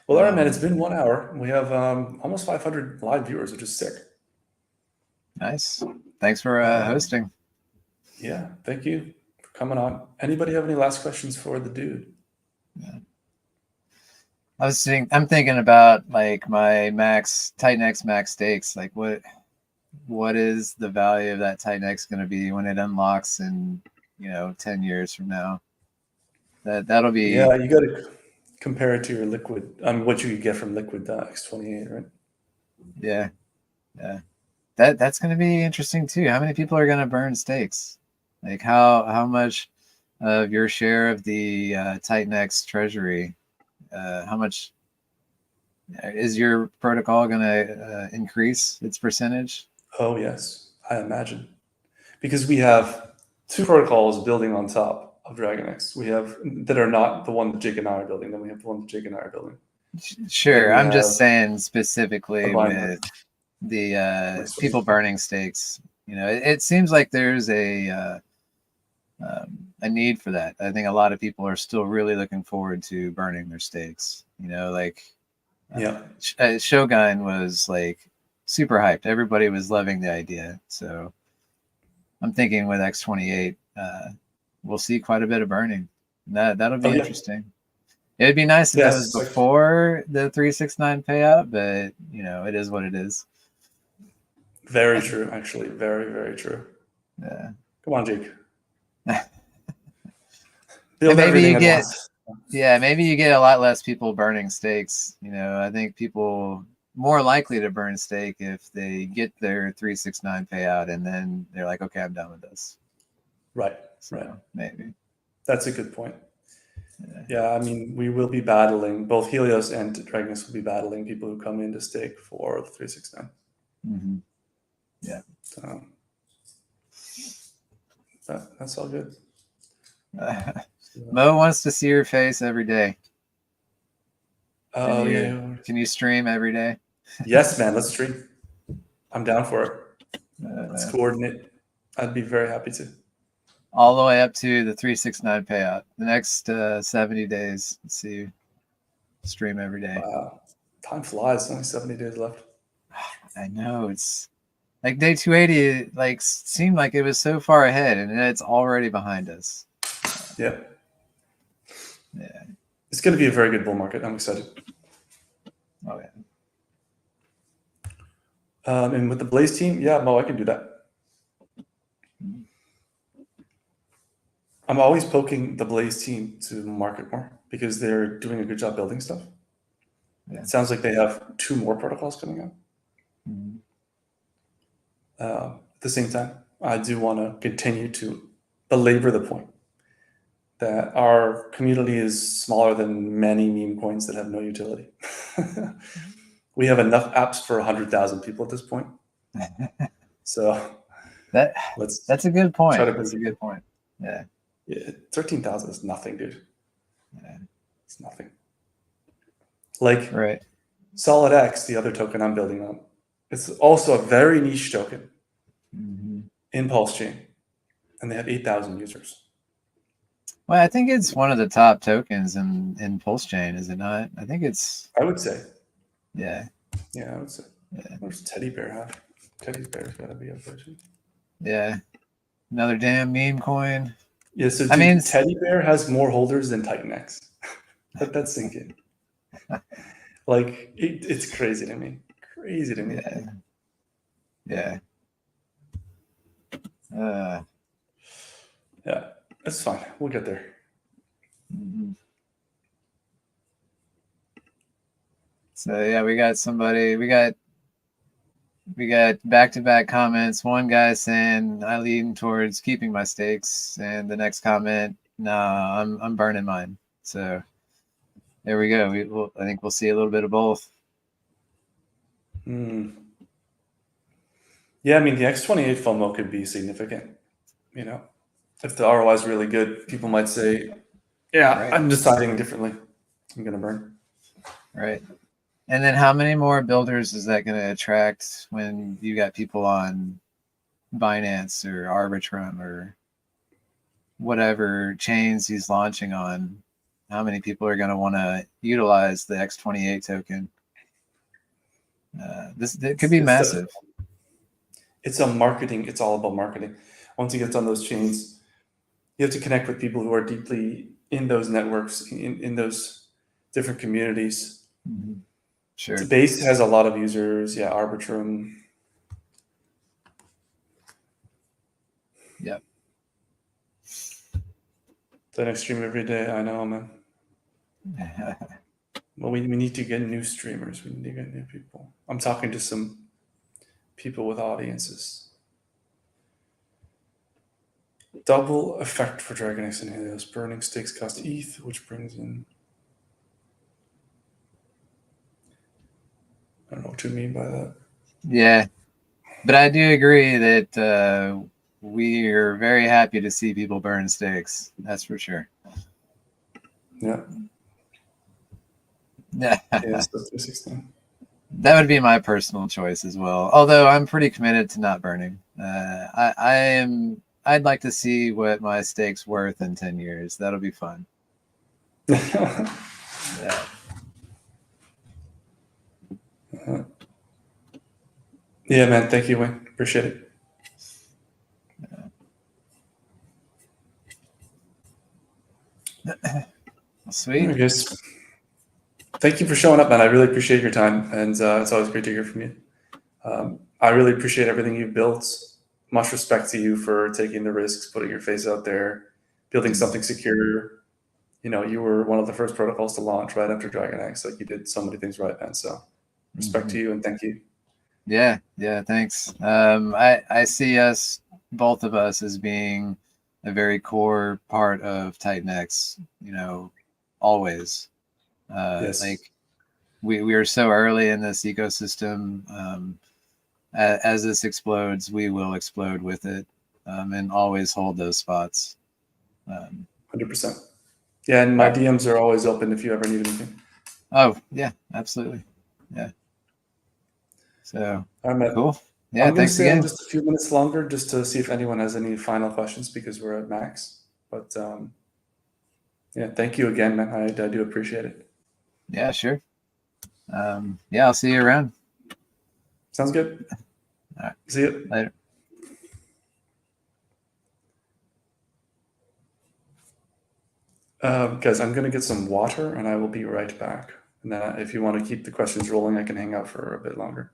Well, all right, man, it's been 1 hour. We have almost 500 live viewers, which is sick. Nice. Thanks for hosting. Yeah, thank you for coming on. Anybody have any last questions for the dude? Yeah. I'm thinking about like my Titanx max stakes. Like, what is the value of that Titanx going to be when it unlocks in 10 years from now? That'll be. Yeah, you got to compare it to your liquid. What you could get from liquid X28, right? Yeah. That's going to be interesting too. How many people are going to burn stakes? Like how much of your share of the Titanx treasury? How much is your protocol going to increase its percentage? Oh yes, I imagine, because we have two protocols building on top of Dragonx. We have that are not the one that Jake and I are building. Then we have the one that Jake and I are building. Sure, I'm just saying specifically with the people burning stakes. It seems like there's a need for that. I think a lot of people are still really looking forward to burning their stakes. Shogun was like super hyped. Everybody was loving the idea. So I'm thinking with X28, we'll see quite a bit of burning. That'll be interesting. It'd be nice if that was before the 369 payout, but it is what it is. Very true, actually. Very, very true. Yeah. Come on, Jake. Maybe you get a lot less people burning stakes. I think people more likely to burn stake if they get their 369 payout and then they're like, okay, I'm done with this. Right. So right. Maybe. That's a good point. Yeah, I mean, we will be battling, both Helios and Dragonx will be battling people who come in to stake for the 369. Mm-hmm. Yeah. That's all good. Mo wants to see your face every day. Yeah. Can you stream every day? Yes, man. Let's stream. I'm down for it. Let's coordinate. I'd be very happy to. All the way up to the 369 payout. The next 70 days. Let's see you stream every day. Wow. Time flies. Only 70 days left. I know. It's like day 280, like seemed like it was so far ahead and it's already behind us. Yeah. It's going to be a very good bull market. I'm excited. Oh, yeah. And with the Blaze team, yeah, Mo, I can do that. I'm always poking the Blaze team to market more because they're doing a good job building stuff. Yeah. It sounds like they have 2 more protocols coming out. Mm-hmm. At the same time, I do want to continue to belabor the point that our community is smaller than many meme coins that have no utility. We have enough apps for 100,000 people at this point. So that's a good point. That's a good point. Yeah. Yeah, 13,000 is nothing, dude. Yeah. It's nothing. Like Right. Solid X, the other token I'm building on, it's also a very niche token Mm-hmm. in Pulse Chain, and they have 8,000 users. Well, I think it's one of the top tokens in Pulse Chain, is it not? I think it's, I would say. yeah. Yeah, I would say. Yeah. Where's Teddy Bear at? Teddy Bear's got to be up there too. Yeah. Another damn meme coin. Yeah, so I mean, dude, Teddy Bear has more holders than Titan Let that sink in. Like, it's crazy to me. Crazy to me. yeah. Yeah. Uh, Yeah, it's fine. We'll get there. mhm. So yeah, we got back-to-back comments. One guy saying I lean towards keeping my stakes, and the next comment, nah, I'm burning mine. So there we go. I think we'll see a little bit of both. Yeah, I mean, the X28 FOMO could be significant. You know, if the ROI is really good, people might say, yeah, Right. I'm deciding differently. I'm going to burn. Right. And then how many more builders is that going to attract when you got people on Binance or Arbitrum or whatever chains he's launching on? How many people are going to want to utilize the X28 token? It could be massive. It's a marketing. It's all about marketing. Once he gets on those chains, you have to connect with people who are deeply in those networks, in those different communities. Mm-hmm. Sure. The base has a lot of users. Yeah, Arbitrum. Yep. The next stream every day. I know, man. Well, we need to get new streamers. We need to get new people. I'm talking to some people with audiences. Double effect for Dragonx and Helios. Burning stakes cost ETH, which brings in. I don't know what you mean by that. Yeah, but I do agree that we are very happy to see people burn stakes. That's for sure. Yeah. Yeah. Yeah, so 316. That would be my personal choice as well. Although I'm pretty committed to not burning. I am. I'd like to see what my stake's worth in 10 years. That'll be fun. Yeah. Yeah, man. Thank you, Wayne. Appreciate it. Sweet. I guess. Thank you for showing up, man. I really appreciate your time, and it's always great to hear from you. I really appreciate everything you've built. Much respect to you for taking the risks, putting your face out there, building something secure. You know, you were one of the first protocols to launch right after Dragonx. Like, you did so many things right, man. So respect to you and thank you. Yeah, thanks. I see us, both of us, as being a very core part of Titanx, always. Yes. Like we are so early in this ecosystem. As this explodes, we will explode with it, and always hold those spots. 100%. Yeah, and my DMs are always open if you ever need anything. Oh, yeah, absolutely. Yeah. So, All right, cool. Yeah, I'm going to thanks stay on again. just a few minutes longer just to see if anyone has any final questions because we're at max. But yeah, thank you again, man. I do appreciate it. Yeah, sure. Yeah, I'll see you around. Sounds good. All right. See you Later. Guys, I'm going to get some water and I will be right back. And then if you want to keep the questions rolling, I can hang out for a bit longer.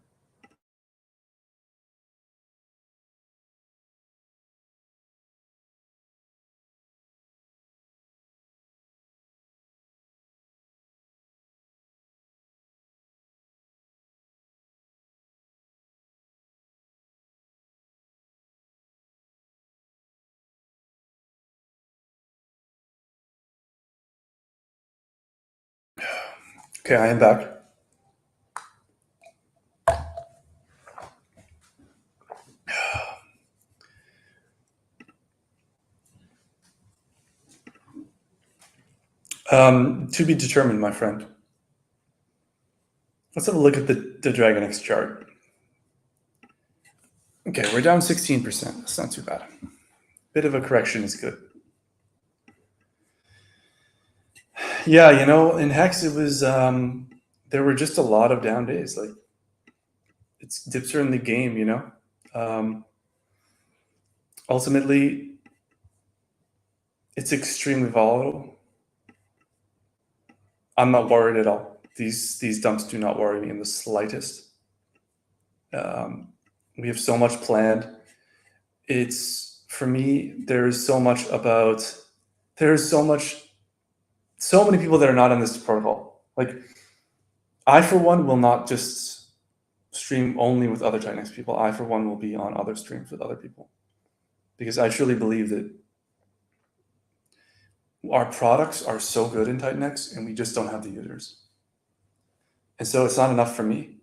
Okay, I am back. To be determined, my friend. Let's have a look at the Dragonx chart. Okay, we're down 16%. That's not too bad. Bit of a correction is good. Yeah, you know, in Hex, it was, there were just a lot of down days. Like, dips are in the game, you know? Ultimately, it's extremely volatile. I'm not worried at all. These dumps do not worry me in the slightest. We have so much planned. It's, for me, there is so much about, so many people that are not in this protocol. Like, I, for one, will not just stream only with other Dragonx people. I, for one, will be on other streams with other people. Because I truly believe that our products are so good in Titanx and we just don't have the users. And so it's not enough for me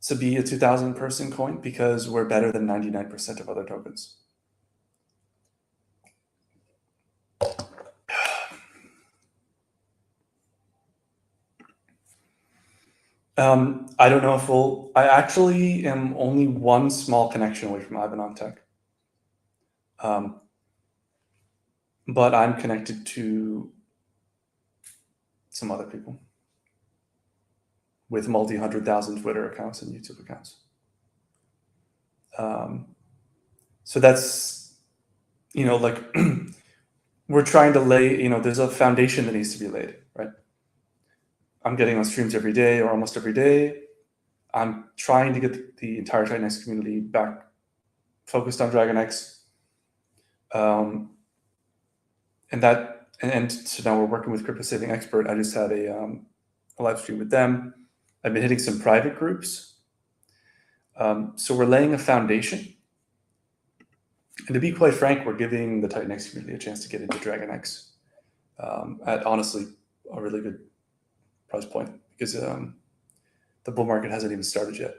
to be a 2,000 person coin because we're better than 99% of other tokens. I don't know if I actually am only one small connection away from Ivan on Tech. But I'm connected to some other people with multi-100,000 Twitter accounts and YouTube accounts. So that's, you know, like we're trying to lay, you know, there's a foundation that needs to be laid, right? I'm getting on streams every day or almost every day. I'm trying to get the entire Dragonx community back focused on Dragonx. And so now we're working with Crypto Saving Expert. I just had a live stream with them. I've been hitting some private groups. So we're laying a foundation. And to be quite frank, we're giving the Titanx community a chance to get into Dragonx at honestly a really good price point because the bull market hasn't even started yet.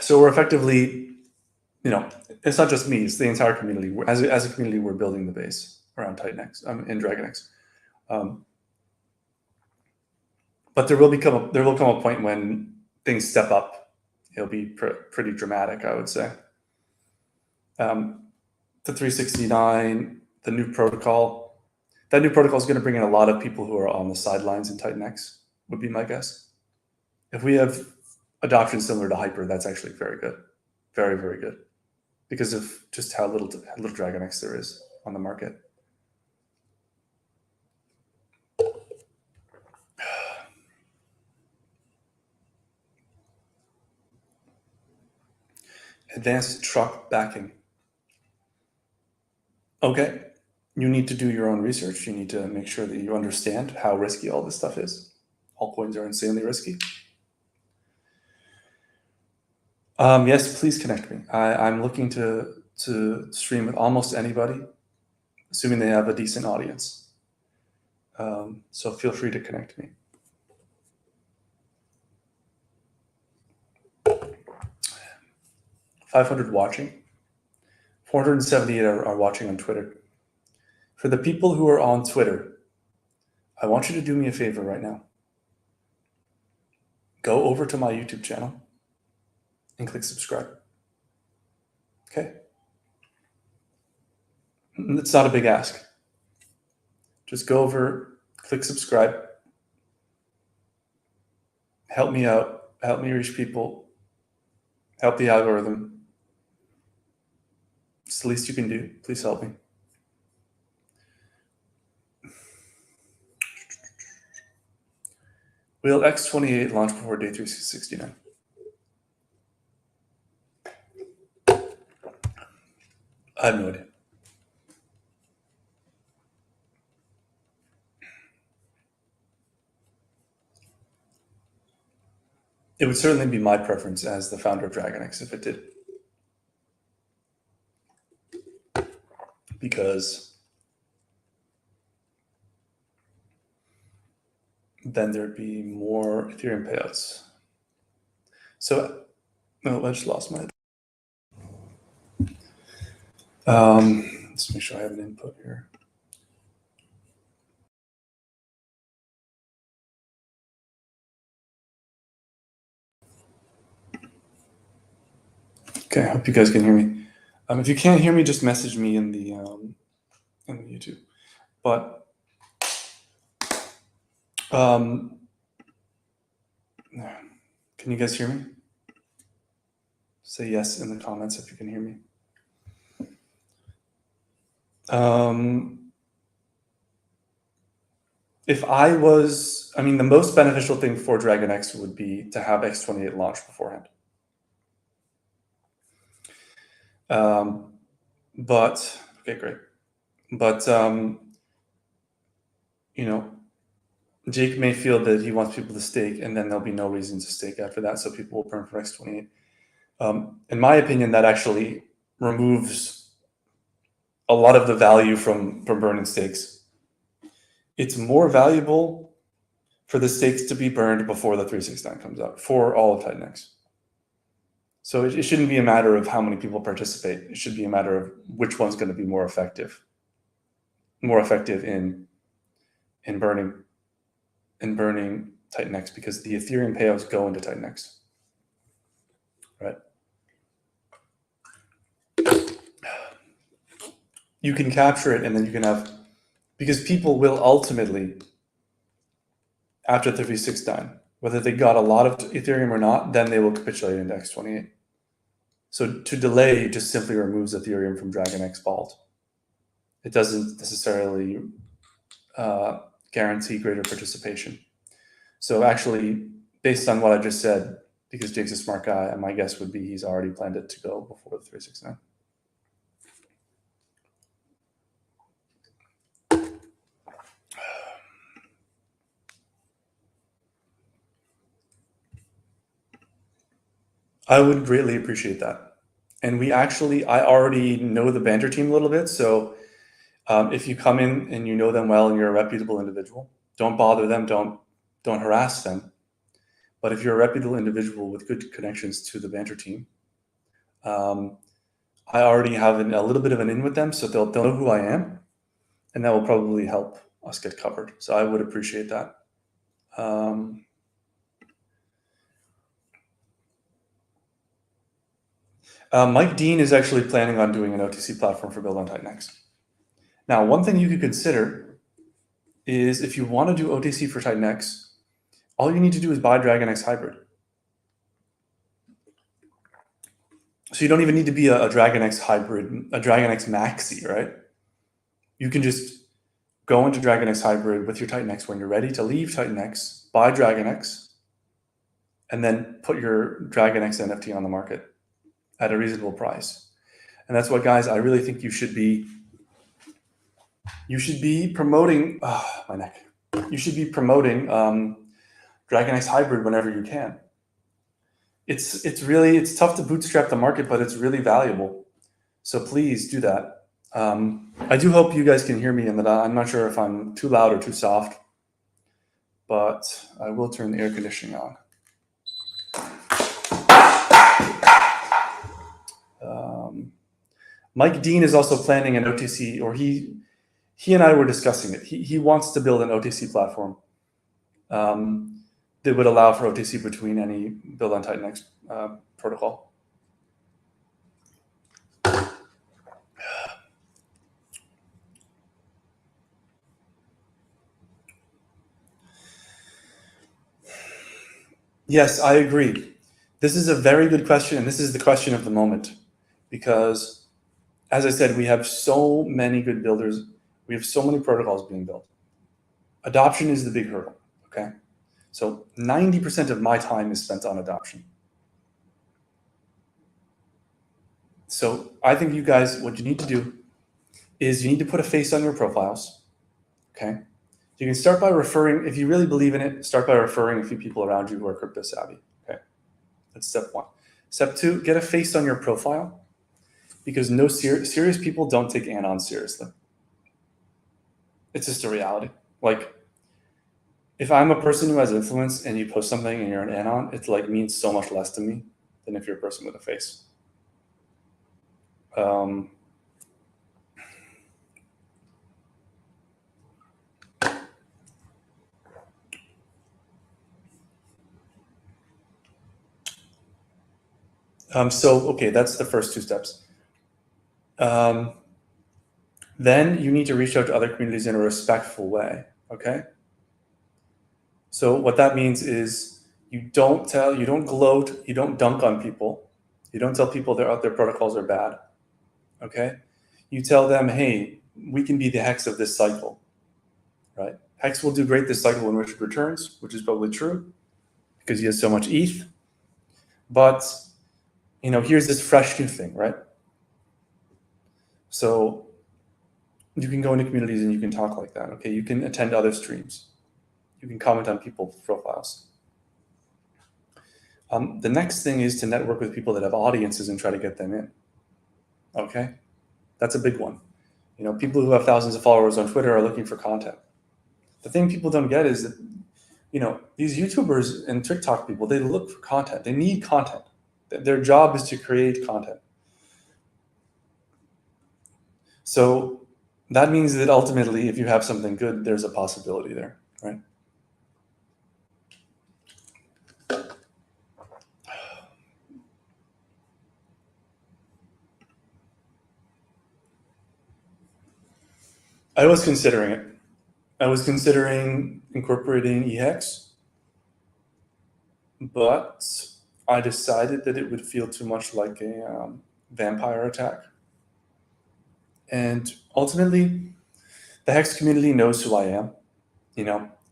So we're effectively, you know, it's not just me, it's the entire community. As a community, we're building the base around Titanx, in Dragonx. But there will come a point when things step up. It'll be pretty dramatic, I would say. The 369, the new protocol, that new protocol is going to bring in a lot of people who are on the sidelines in Titanx, would be my guess. If we have adoption similar to Hyper, that's actually very good. Very, very good. Because of just how little Dragonx there is on the market. Advanced truck backing. Okay, you need to do your own research. You need to make sure that you understand how risky all this stuff is. Altcoins are insanely risky. Yes, please connect me. I'm looking to stream with almost anybody, assuming they have a decent audience. So feel free to connect me. $500 watching. 478 are watching on Twitter. For the people who are on Twitter, I want you to do me a favor right now. Go over to my YouTube channel and click subscribe. Okay? It's not a big ask. Just go over, click subscribe. Help me out. Help me reach people. Help the algorithm. It's the least you can do. Please help me. Will X28 launch before day 369? I have no idea. It would certainly be my preference as the founder of Dragonx if it did. Because then there'd be more Ethereum payouts. So, no, I just lost my. Let's make sure I have an input here. Okay, I hope you guys can hear me. If you can't hear me, just message me in the YouTube. But can you guys hear me? Say yes in the comments if you can hear me. If I was, I mean, the most beneficial thing for Dragonx would be to have X28 launch beforehand. But okay, great. But you know, Jake may feel that he wants people to stake, and then there'll be no reason to stake after that, so people will burn for X28. In my opinion, that actually removes a lot of the value from burning stakes. It's more valuable for the stakes to be burned before the 369 comes out for all of Titanx. So it shouldn't be a matter of how many people participate. It should be a matter of which one's going to be more effective in burning Titanx, because the Ethereum payouts go into Titanx, right? You can capture it, and then you can have, because people will ultimately, after 369, whether they got a lot of Ethereum or not, then they will capitulate into X28. So to delay just simply removes Ethereum from Dragonx Vault. It doesn't necessarily guarantee greater participation. So actually, based on what I just said, because Jake's a smart guy, and my guess would be he's already planned it to go before the 369. I would greatly appreciate that. And I already know the banter team a little bit. So if you come in and you know them well and you're a reputable individual, don't bother them, don't harass them. But if you're a reputable individual with good connections to the banter team, I already have a little bit of an in with them, so they'll know who I am, and that will probably help us get covered. So I would appreciate that. Mike Dean is actually planning on doing an OTC platform for Build on Titanx. Now, one thing you could consider is if you want to do OTC for Titanx, all you need to do is buy Dragonx Hybrid. So you don't even need to be a Dragonx Hybrid, a Dragonx Maxi, right? You can just go into Dragonx Hybrid with your Titanx when you're ready to leave Titanx, buy Dragonx, and then put your Dragonx NFT on the market at a reasonable price. And that's what, guys, I really think you should be promoting, my neck. You should be promoting Dragonx Hybrid whenever you can. It's tough to bootstrap the market, but it's really valuable. So please do that. I do hope you guys can hear me, and that I'm not sure if I'm too loud or too soft, but I will turn the air conditioning on. Mike Dean is also planning an OTC, or he and I were discussing it. He wants to build an OTC platform that would allow for OTC between any Build on Titanx protocol. Yes, I agree. This is a very good question, and this is the question of the moment, because, as I said, we have so many good builders. We have so many protocols being built. Adoption is the big hurdle, okay? So 90% of my time is spent on adoption. So I think you guys, what you need to do is you need to put a face on your profiles, okay? You can start by referring, if you really believe in it, start by referring a few people around you who are crypto savvy, okay? That's step one. Step two, get a face on your profile, because no serious people don't take Anon seriously. It's just a reality. Like, if I'm a person who has influence and you post something and you're an Anon, it like means so much less to me than if you're a person with a face. Okay, that's the first two steps. Then you need to reach out to other communities in a respectful way, okay? So what that means is you don't gloat, you don't dunk on people, you don't tell people their protocols are bad, okay? You tell them, hey, we can be the Hex of this cycle, right? Hex will do great this cycle when Richard returns, which is probably true because he has so much ETH. But here's this fresh new thing, right? So you can go into communities and you can talk like that, okay? You can attend other streams. You can comment on people's profiles. The next thing is to network with people that have audiences and try to get them in, okay? That's a big one. People who have thousands of followers on Twitter are looking for content. The thing people don't get is that, these YouTubers and TikTok people, they look for content. They need content. Their job is to create content. So that means that ultimately, if you have something good, there's a possibility there, right? I was considering it. I was considering incorporating EHEX, but I decided that it would feel too much like a vampire attack. And ultimately, the Hex community knows who I am.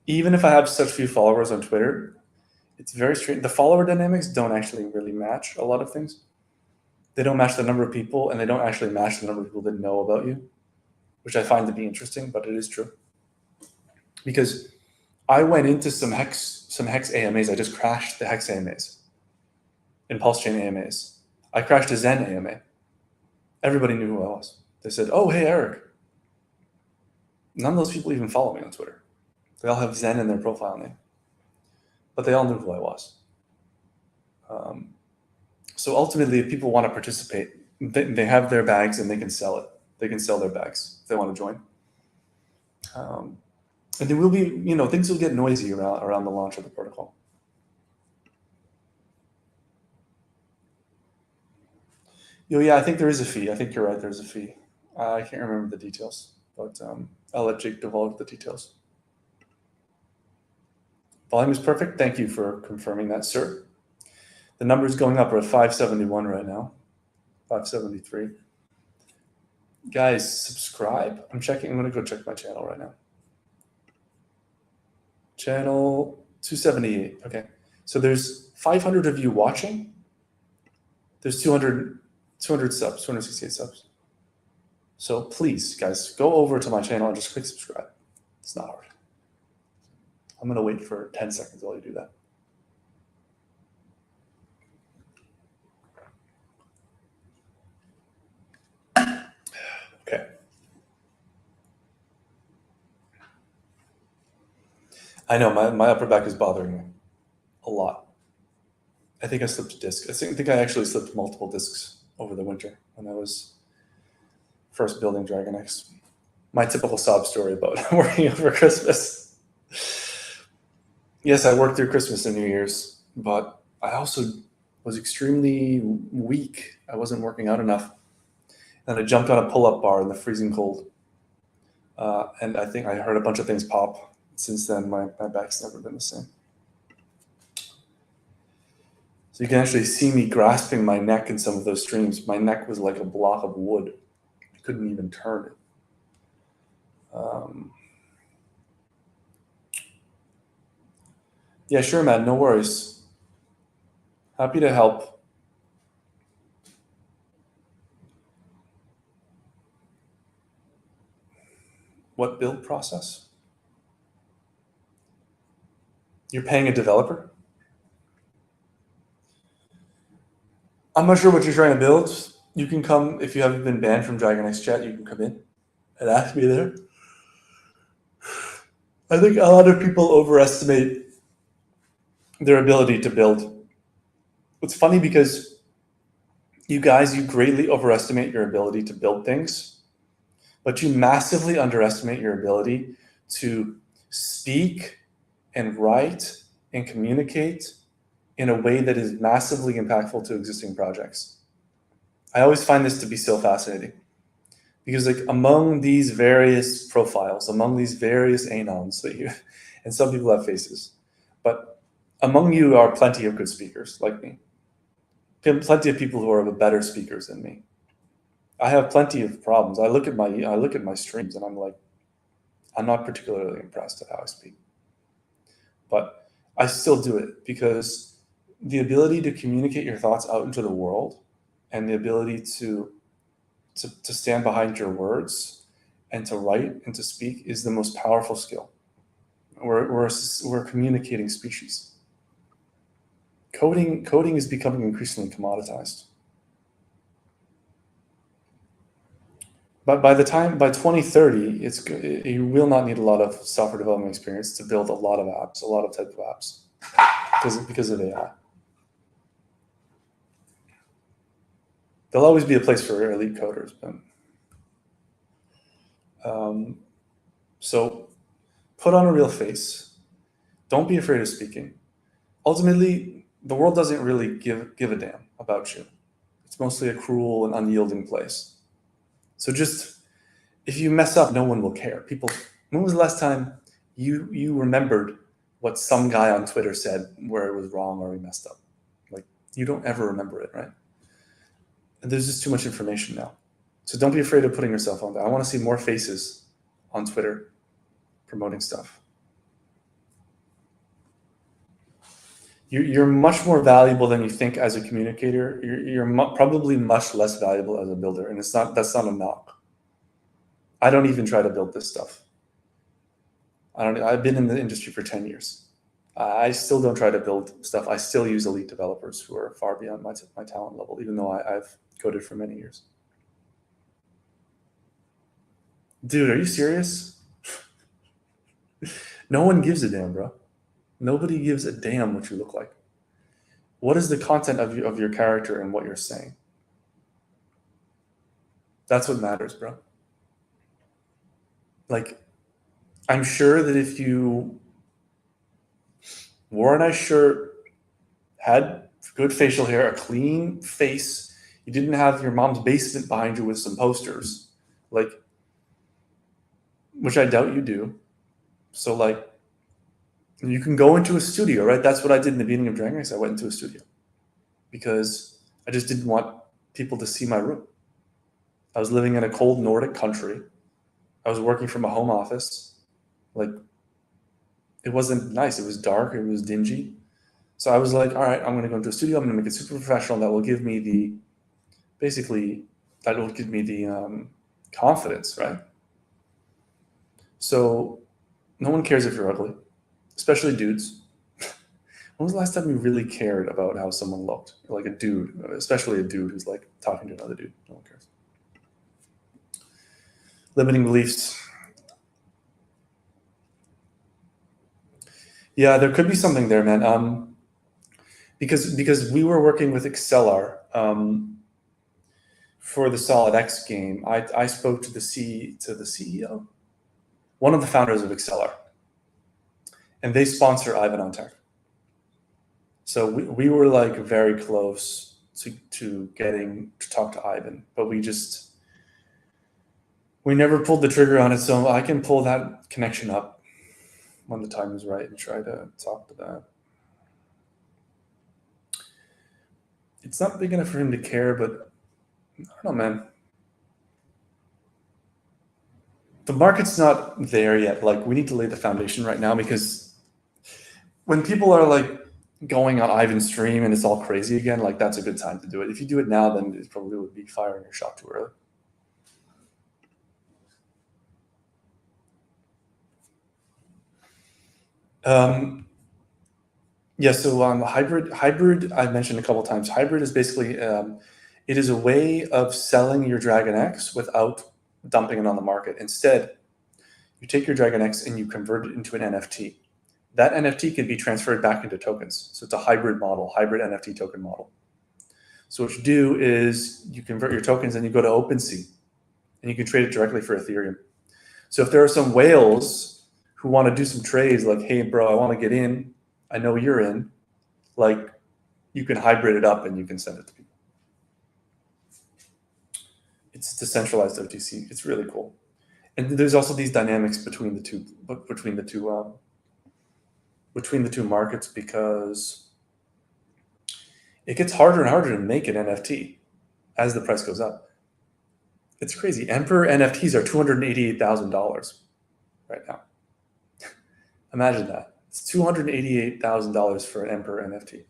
Even if I have such few followers on Twitter, it's very strange. The follower dynamics don't actually really match a lot of things. They don't match the number of people, and they don't actually match the number of people that know about you, which I find to be interesting, but it is true. Because I went into some Hex AMAs. I just crashed the Hex AMAs, Impulse Chain AMAs. I crashed a Zen AMA. Everybody knew who I was. They said, "Oh, hey, Eric." None of those people even follow me on Twitter. They all have Zen in their profile name, but they all knew who I was. So ultimately, if people want to participate, they have their bags and they can sell it. They can sell their bags if they want to join. And there will be, things will get noisy around the launch of the protocol. Yeah, I think there is a fee. I think you're right. There's a fee. I can't remember the details, but I'll let Jake divulge the details. Volume is perfect. Thank you for confirming that, sir. The number's going up. We're at 571 right now, 573. Guys, subscribe. I'm going to go check my channel right now. Channel 278. Okay. So there's 500 of you watching. There's 200 subs, 268 subs. So please, guys, go over to my channel and just click subscribe. It's not hard. I'm going to wait for 10 seconds while you do that. Okay. I know my upper back is bothering me a lot. I think I slipped a disc. I think I actually slipped multiple discs over the winter when I was first building Dragonx. My typical sob story about working over Christmas. Yes, I worked through Christmas and New Year's, but I also was extremely weak. I wasn't working out enough. And I jumped on a pull-up bar in the freezing cold. And I think I heard a bunch of things pop. Since then, my back's never been the same. So you can actually see me grasping my neck in some of those streams. My neck was like a block of wood. I couldn't even turn it. Yeah, sure, man. No worries. Happy to help. What build process? You're paying a developer? I'm not sure what you're trying to build. You can come, if you haven't been banned from Dragonx chat, you can come in and ask me there. I think a lot of people overestimate their ability to build. It's funny because you greatly overestimate your ability to build things, but you massively underestimate your ability to speak and write and communicate in a way that is massively impactful to existing projects. I always find this to be so fascinating because like among these various profiles, among these various anons that you, and some people have faces, but among you are plenty of good speakers like me. Plenty of people who are better speakers than me. I have plenty of problems. I look at my streams and I'm like, I'm not particularly impressed at how I speak. But I still do it because the ability to communicate your thoughts out into the world and the ability to stand behind your words and to write and to speak is the most powerful skill. We're a communicating species. Coding is becoming increasingly commoditized. But by 2030, you will not need a lot of software development experience to build a lot of apps, a lot of type of apps, because of AI. There'll always be a place for elite coders, but so put on a real face. Don't be afraid of speaking. Ultimately, the world doesn't really give a damn about you. It's mostly a cruel and unyielding place. So just, if you mess up, no one will care. People, when was the last time you remembered what some guy on Twitter said where it was wrong or he messed up? Like, you don't ever remember it, right? And there's just too much information now. So don't be afraid of putting yourself on there. I want to see more faces on Twitter promoting stuff. You're much more valuable than you think as a communicator. You're probably much less valuable as a builder, and that's not a knock. I don't even try to build this stuff. I've been in the industry for 10 years. I still don't try to build stuff. I still use elite developers who are far beyond my talent level, even though I've coded for many years. Dude, are you serious? No one gives a damn, bro. Nobody gives a damn what you look like. What is the content of your character and what you're saying? That's what matters, bro. Like, I'm sure that if you wore a nice shirt, had good facial hair, a clean face, you didn't have your mom's basement behind you with some posters, like, which I doubt you do. So like, you can go into a studio, right? That's what I did in the beginning of Dragonx. I went into a studio because I just didn't want people to see my room. I was living in a cold Nordic country. I was working from a home office. Like, it wasn't nice. It was dark. It was dingy. So I was like, all right, I'm going to go into a studio. I'm going to make it super professional. That will give me the confidence, right? So no one cares if you're ugly, especially dudes. When was the last time you really cared about how someone looked? Like a dude, especially a dude who's like talking to another dude. No one cares. Limiting beliefs. Yeah, there could be something there, man. Because we were working with Excelar for the Solid X game. I spoke to the CEO, one of the founders of Excelar, and they sponsor Ivan on Tech. So we were like very close to getting to talk to Ivan, but we never pulled the trigger on it. So I can pull that connection up when the time is right and try to talk to that. It's not big enough for him to care, but I don't know, man. The market's not there yet. Like, we need to lay the foundation right now, because when people are like going on Ivan's stream and it's all crazy again, like, that's a good time to do it. If you do it now, then it probably would be firing your shot too early. Yeah, so hybrid, I've mentioned a couple of times. Hybrid is basically, it is a way of selling your Dragonx without dumping it on the market. Instead, you take your Dragonx and you convert it into an NFT. That NFT can be transferred back into tokens. So it's a hybrid model, hybrid NFT token model. So what you do is you convert your tokens and you go to OpenSea and you can trade it directly for Ethereum. So if there are some whales who want to do some trades, like, hey, bro, I want to get in, I know you're in, like, you can hybrid it up and you can send it to people. It's decentralized OTC. It's really cool. And there's also these dynamics between the two markets, because it gets harder and harder to make an NFT as the price goes up. It's crazy. Emperor NFTs are $288,000 right now. Imagine that. It's $288,000 for an Emperor NFT.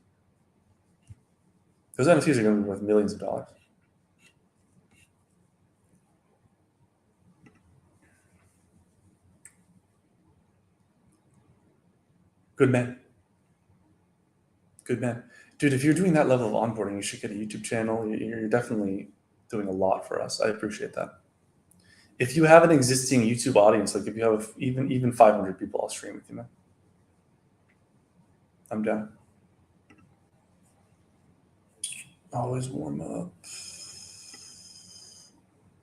Those NFTs are going to be worth millions of dollars. Good man. Good man. Dude, if you're doing that level of onboarding, you should get a YouTube channel. You're definitely doing a lot for us. I appreciate that. If you have an existing YouTube audience, like if you have even 500 people, I'll stream with you, man. I'm down. Always warm up.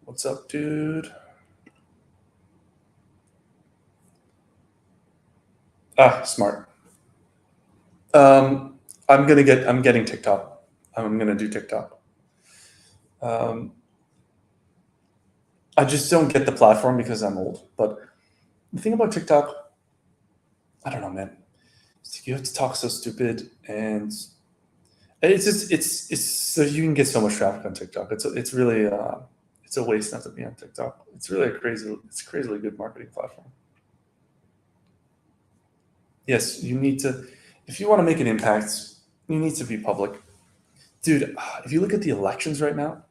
What's up, dude? Smart. I'm getting TikTok. I'm gonna do TikTok. I just don't get the platform because I'm old. But the thing about TikTok, I don't know, man. You have to talk so stupid, and it's so you can get so much traffic on TikTok. It's really it's a waste not to be on TikTok. It's really it's a crazily good marketing platform. Yes, you need to, if you want to make an impact, you need to be public. Dude, if you look at the elections right now,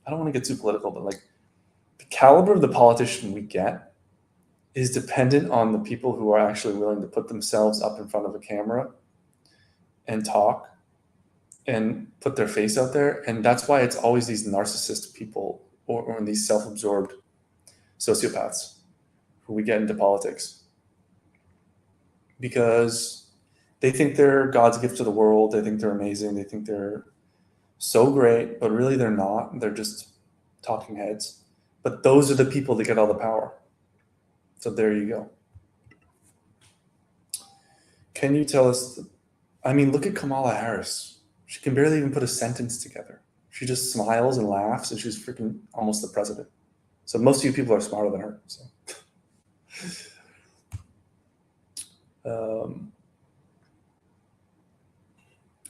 I don't want to get too political, but like the caliber of the politician we get is dependent on the people who are actually willing to put themselves up in front of a camera and talk and put their face out there. And that's why it's always these narcissist people or these self-absorbed sociopaths who we get into politics. Because they think they're God's gift to the world. They think they're amazing. They think they're so great, but really they're not. They're just talking heads. But those are the people that get all the power. So there you go. Can you tell us, look at Kamala Harris. She can barely even put a sentence together. She just smiles and laughs, and she's freaking almost the president. So most of you people are smarter than her. So.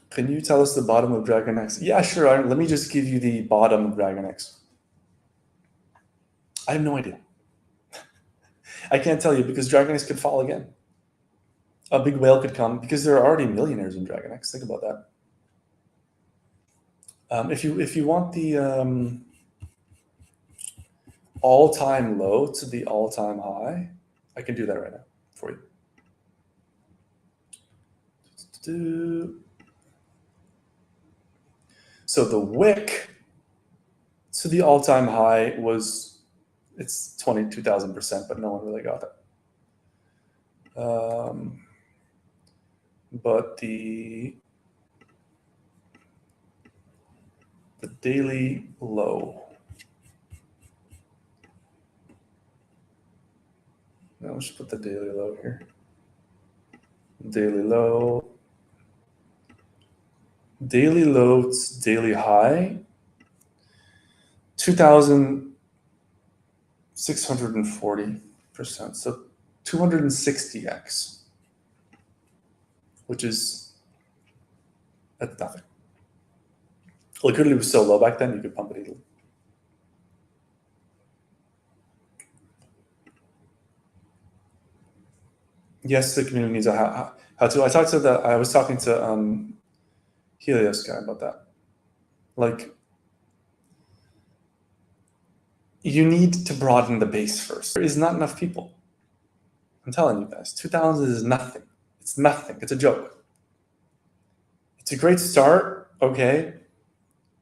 Can you tell us the bottom of Dragonx? Yeah, sure. Let me just give you the bottom of Dragonx. I have no idea. I can't tell you because Dragonx could fall again. A big whale could come because there are already millionaires in Dragonx. Think about that. If you want the all-time low to the all-time high, I can do that right now for you. So the wick to the all-time high it's 22,000%, but no one really got it. But the daily low. Now let's put the daily low here. Daily low. Daily low to daily high. 2,640%. So 260x, which is that's nothing. Liquidity was so low back then, you could pump it easily. Yes, the community needs a how to. I was talking to Helios guy about that. Like, you need to broaden the base first. There is not enough people. I'm telling you guys, 2,000 is nothing. It's nothing. It's a joke. It's a great start, okay,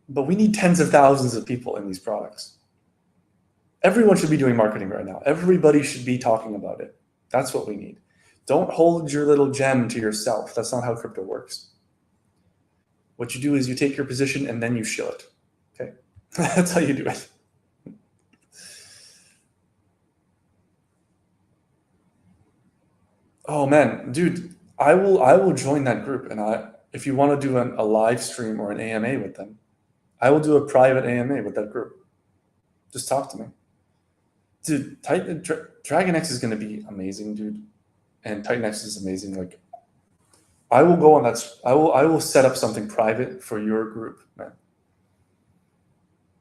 but we need tens of thousands of people in these products. Everyone should be doing marketing right now. Everybody should be talking about it. That's what we need. Don't hold your little gem to yourself. That's not how crypto works. What you do is you take your position and then you shill it. Okay, that's how you do it. Oh man, dude, I will join that group, and if you want to do a live stream or an AMA with them, I will do a private AMA with that group. Just talk to me. Dude, Dragonx is going to be amazing, dude. And Titanx is amazing. Like, I will go on that. I will set up something private for your group, man.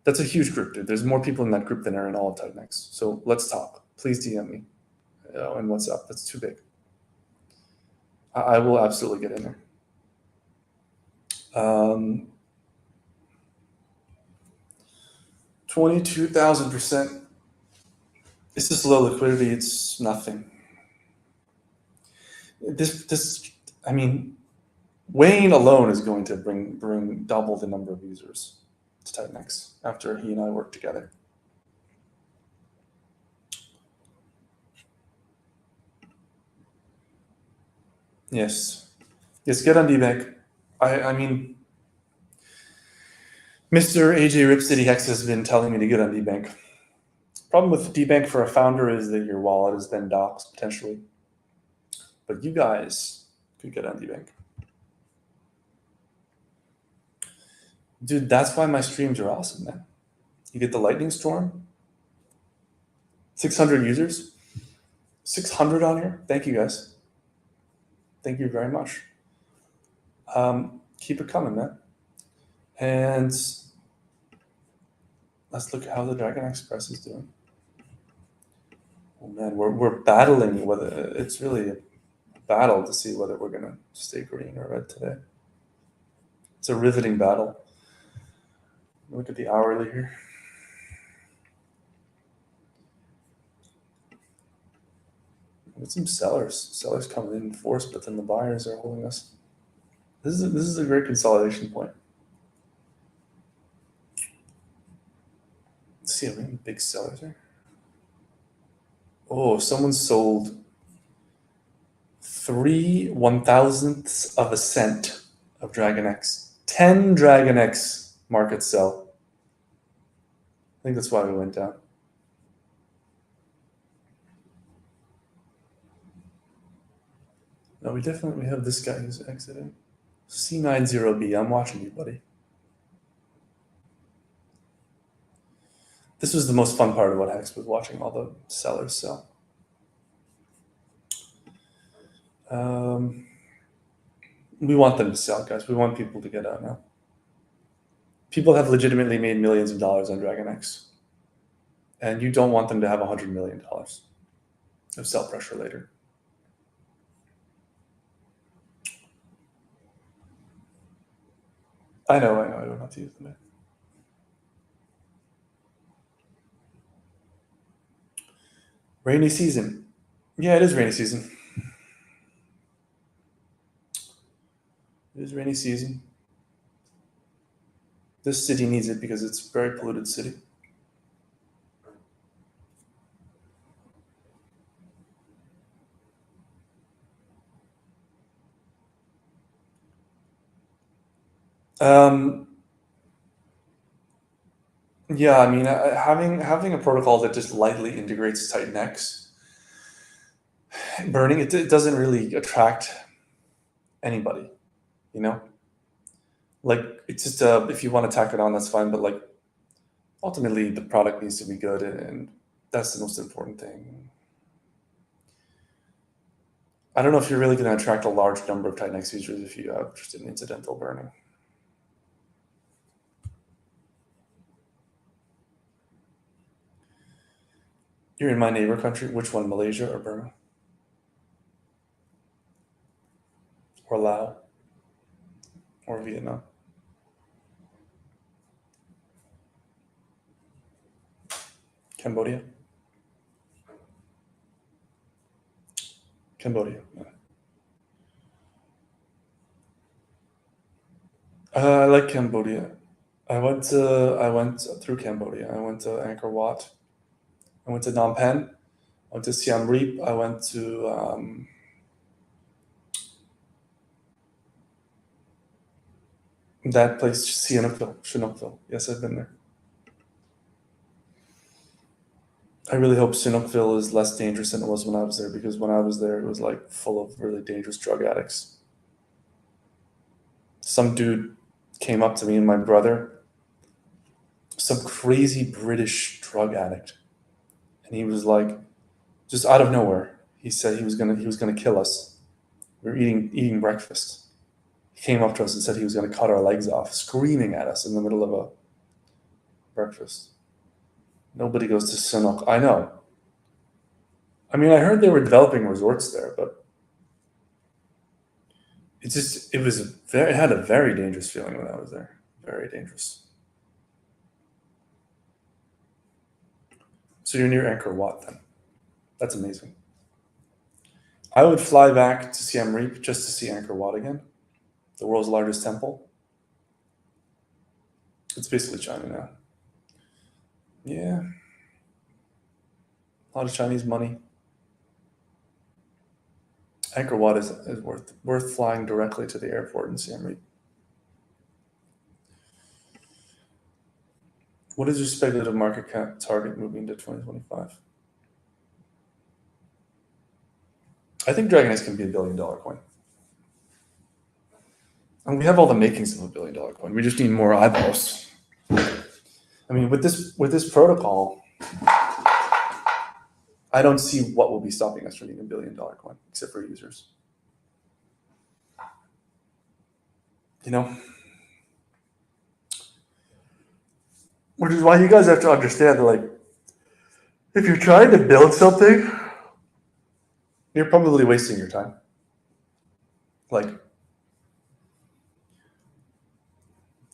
That's a huge group, dude. There's more people in that group than are in all of Titanx. So let's talk. Please DM me. And what's up? That's too big. I will absolutely get in there. 22,000%. It's just low liquidity. It's nothing. I mean, Wayne alone is going to bring double the number of users to Titanx after he and I work together. Yes, get on DBank. I mean, Mr. AJ Ripcity Hex has been telling me to get on DBank. Problem with DBank for a founder is that your wallet has been doxxed potentially. But you guys could get on DBank. Dude, that's why my streams are awesome, man. You get the lightning storm. 600 users. 600 on here. Thank you, guys. Thank you very much. Keep it coming, man. And let's look at how the Dragonx Press is doing. Oh man, we're battling whether it's really a battle to see whether we're gonna stay green or red today. It's a riveting battle. Look at the hourly here. With some sellers coming in force, but then the buyers are holding us. This is a great consolidation point. Let's see how many big sellers are. Oh, someone sold 3 1,000ths of a cent of Dragonx. 10 Dragonx market sell. I think that's why we went down. No, we definitely have this guy who's exiting. C90B, I'm watching you, buddy. This was the most fun part of what Hex was watching all the sellers sell. We want them to sell, guys. We want people to get out now. People have legitimately made millions of dollars on Dragonx. And you don't want them to have $100 million of sell pressure later. I know, I don't have to use them. Rainy season. Yeah, it is rainy season. It is rainy season. This city needs it because it's a very polluted city. Yeah, I mean, having a protocol that just lightly integrates Titanx, burning it doesn't really attract anybody, you know. Like, it's just if you want to tack it on, that's fine. But like, ultimately, the product needs to be good, and that's the most important thing. I don't know if you're really going to attract a large number of Titanx users if you have just an incidental burning. You're in my neighbor country. Which one, Malaysia or Burma? Or Laos? Or Vietnam? Cambodia? Cambodia. Yeah. I like Cambodia. I went through Cambodia. I went to Angkor Wat. I went to Phnom Penh. I went to Siem Reap. I went to that place, Chinookville. Yes, I've been there. I really hope Chinookville is less dangerous than it was when I was there, because when I was there, it was like full of really dangerous drug addicts. some dude came up to me and my brother, some crazy British drug addict, and he was like, just out of nowhere, he said he was gonna kill us. We were eating breakfast. He came up to us and said he was gonna cut our legs off, screaming at us in the middle of a breakfast. Nobody goes to Sinnock. I know. I mean, I heard they were developing resorts there, but it had a very dangerous feeling when I was there. Very dangerous. So you're near Angkor Wat then. That's amazing. I would fly back to Siem Reap just to see Angkor Wat again, the world's largest temple. It's basically China now. Yeah. A lot of Chinese money. Angkor Wat is worth flying directly to the airport in Siem Reap. What is your speculative market cap target moving to 2025? I think Dragonx can be $1 billion coin. And we have all the makings of $1 billion coin. We just need more eyeballs. I mean, with this protocol, I don't see what will be stopping us from being $1 billion coin, except for users. You know? Which is why you guys have to understand that, like, if you're trying to build something, you're probably wasting your time. Like,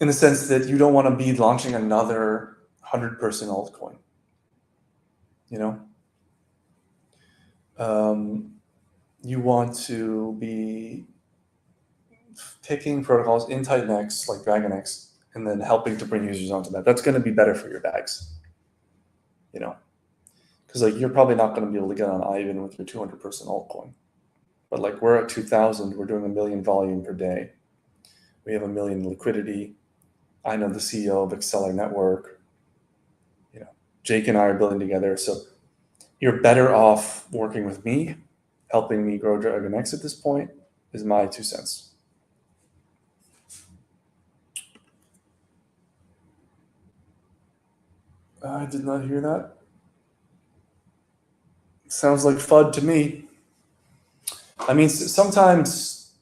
in the sense that you don't want to be launching another 100-person altcoin. You know? You want to be taking protocols in Titanx, like Dragonx, and then helping to bring users onto that. That's going to be better for your bags. You know? Because like you're probably not going to be able to get on Ivan with your 200-person altcoin. But like we're at 2,000, we're doing 1 million volume per day. We have 1 million liquidity. I know the CEO of Acceler Network. You know, Jake and I are building together. So you're better off working with me, helping me grow Dragonx at this point, is my 2 cents. I did not hear that. Sounds like FUD to me. I mean, sometimes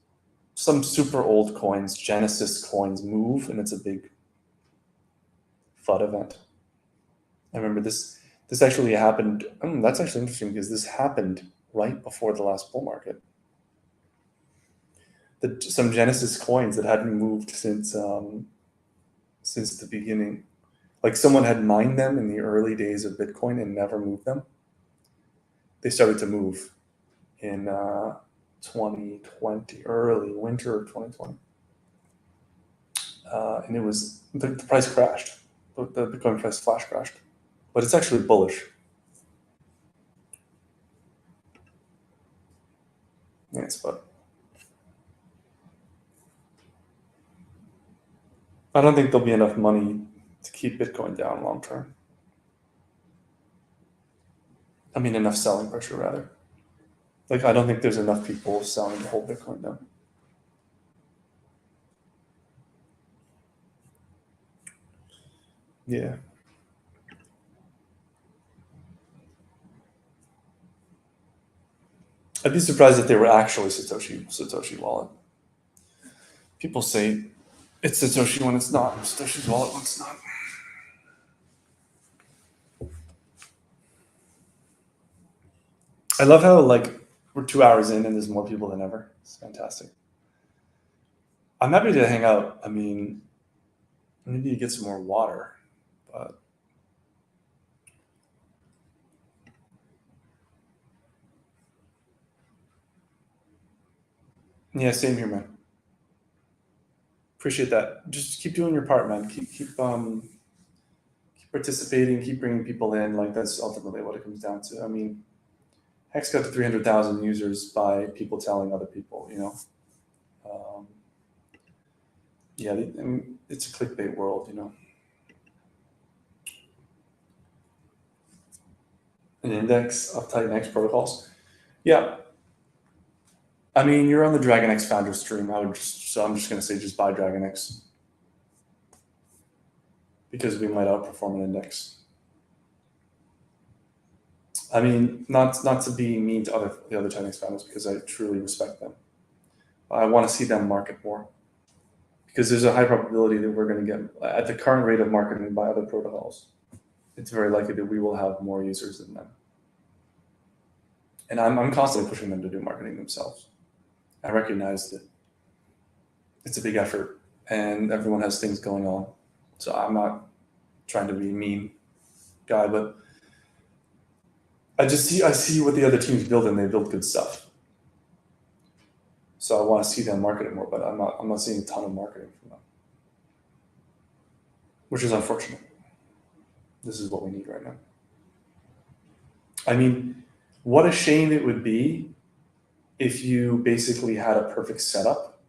some super old coins, Genesis coins, move, and it's a big FUD event. I remember this actually happened. That's actually interesting because this happened right before the last bull market. Some Genesis coins that hadn't moved since the beginning. Like someone had mined them in the early days of Bitcoin and never moved them. They started to move in 2020, early winter of 2020. And it was, the price crashed. The Bitcoin price flash crashed. But it's actually bullish. Yes, but I don't think there'll be enough money to keep Bitcoin down long term. I mean, enough selling pressure, rather. Like, I don't think there's enough people selling to hold Bitcoin down. Yeah. I'd be surprised if they were actually Satoshi wallet. People say it's Satoshi when it's not, Satoshi's wallet when it's not. I love how like we're 2 hours in and there's more people than ever. It's fantastic. I'm happy to hang out. I mean, I need to get some more water, but yeah, same here, man. Appreciate that. Just keep doing your part, man. Keep participating, keep bringing people in. Like that's ultimately what it comes down to. I mean, Hex got to 300,000 users by people telling other people. You know, yeah, I mean, it's a clickbait world. You know, an index of Titanx protocols. Yeah, I mean, you're on the Dragonx founder stream. I'm just going to say just buy Dragonx because we might outperform an index. I mean, not to be mean to the other Chinese founders because I truly respect them. I want to see them market more because there's a high probability that we're going to get at the current rate of marketing by other protocols. It's very likely that we will have more users than them. And I'm constantly pushing them to do marketing themselves. I recognize that it's a big effort and everyone has things going on. So I'm not trying to be a mean guy, but I see what the other teams build and they build good stuff. So I want to see them market it more, but I'm not seeing a ton of marketing from them, which is unfortunate. This is what we need right now. I mean, what a shame it would be if you basically had a perfect setup,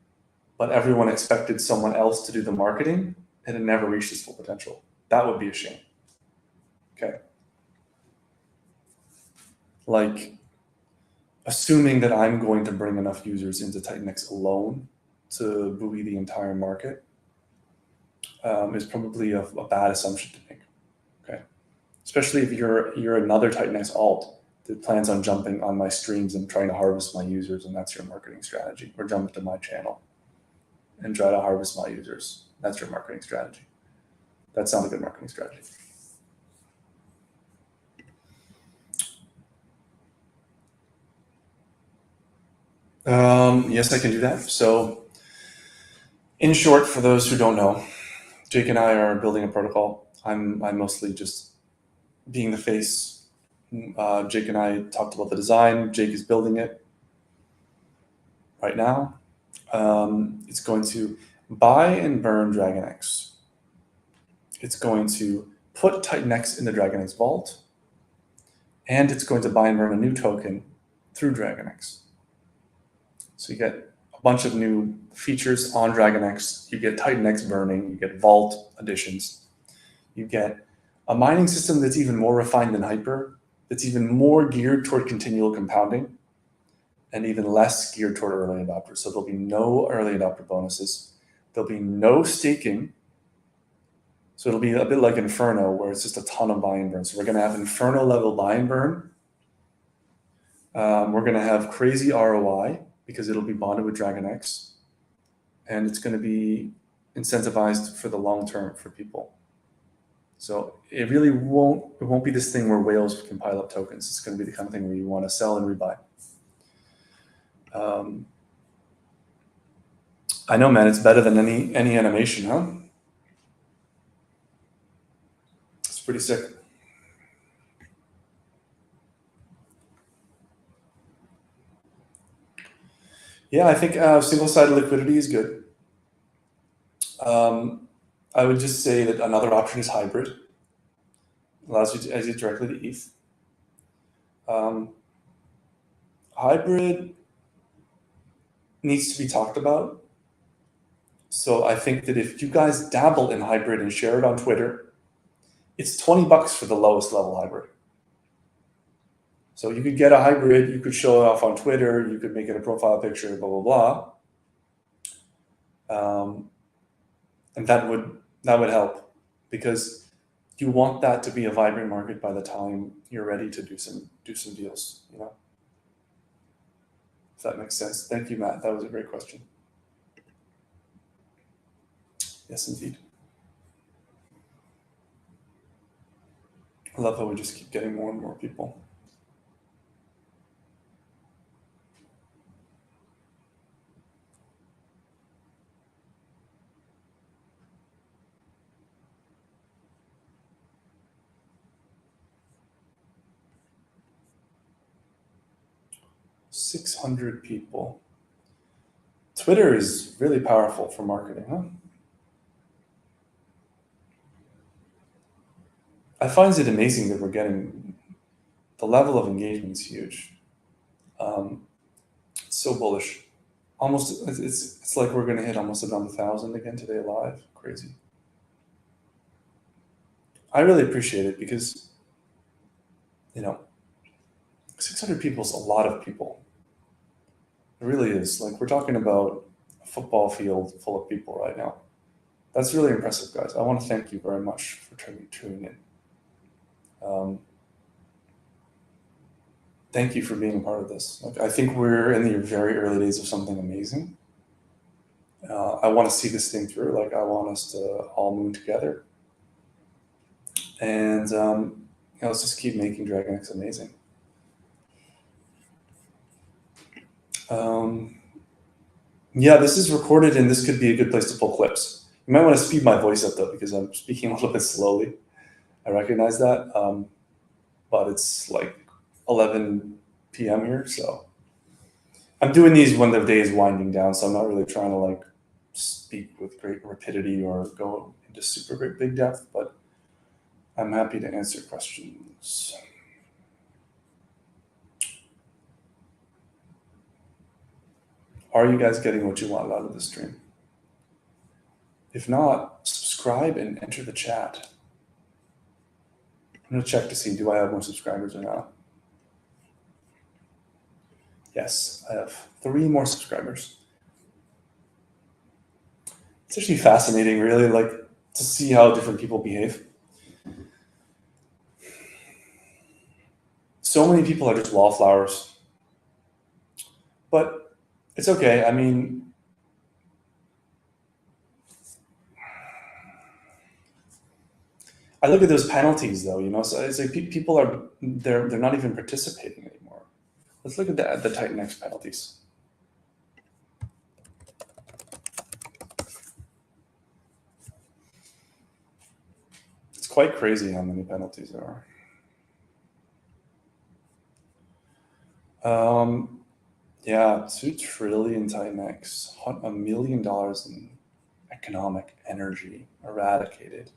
but everyone expected someone else to do the marketing and it never reached its full potential. That would be a shame. Okay. Like, assuming that I'm going to bring enough users into Titanx alone to buoy the entire market is probably a bad assumption to make. Okay, especially if you're another Titanx alt that plans on jumping on my streams and trying to harvest my users, and that's your marketing strategy, or jump to my channel and try to harvest my users. That's your marketing strategy. That's not a good marketing strategy. Yes, I can do that. So, in short, for those who don't know, Jake and I are building a protocol. I'm mostly just being the face. Jake and I talked about the design. Jake is building it right now. It's going to buy and burn Dragonx. It's going to put Titanx in the Dragonx vault, and it's going to buy and burn a new token through Dragonx. So you get a bunch of new features on Dragonx. You get Titanx burning. You get vault additions. You get a mining system that's even more refined than Hyper, that's even more geared toward continual compounding, and even less geared toward early adopters. So there'll be no early adopter bonuses. There'll be no staking. So it'll be a bit like Inferno, where it's just a ton of buy and burn. So we're going to have Inferno level buy and burn. We're going to have crazy ROI because it'll be bonded with Dragonx, and it's going to be incentivized for the long term for people. So it really won't be this thing where whales can pile up tokens. It's going to be the kind of thing where you want to sell and rebuy. I know, man, it's better than any animation, huh? It's pretty sick. Yeah, I think single-sided liquidity is good. I would just say that another option is hybrid. Allows you to exit directly to ETH. Hybrid needs to be talked about. So I think that if you guys dabble in hybrid and share it on Twitter, it's $20 for the lowest level hybrid. So you could get a hybrid, you could show it off on Twitter, you could make it a profile picture, blah, blah, blah. And that would help because you want that to be a vibrant market by the time you're ready to do some deals, you know? If that makes sense. Thank you, Matt. That was a great question. Yes, indeed. I love how we just keep getting more and more people. $600 people. Twitter is really powerful for marketing, huh? I find it amazing that we're getting the level of engagement is huge. It's so bullish. Almost, it's like we're going to hit almost around 1,000 again today live. Crazy. I really appreciate it because, 600 people is a lot of people. It really is. Like, we're talking about a football field full of people right now. That's really impressive, guys. I want to thank you very much for tuning in. Thank you for being a part of this. Like, I think we're in the very early days of something amazing. I want to see this thing through. Like, I want us to all move together. And let's just keep making Dragonx amazing. Yeah, this is recorded, and this could be a good place to pull clips. You might want to speed my voice up, though, because I'm speaking a little bit slowly. I recognize that. But it's like 11 p.m. here, so I'm doing these when the day is winding down, so I'm not really trying to like speak with great rapidity or go into super great big depth, but I'm happy to answer questions. Are you guys getting what you want out of the stream? If not, subscribe and enter the chat. I'm gonna check to see, do I have more subscribers or not? Yes, I have 3 more subscribers. It's actually fascinating, really, like to see how different people behave. So many people are just wallflowers, but it's okay. I mean, I look at those penalties, though. You know, so it's like people are they're not even participating anymore. Let's look at the Titanx penalties. It's quite crazy how many penalties there are. Yeah, 2 trillion Titanx, $1 million in economic energy eradicated.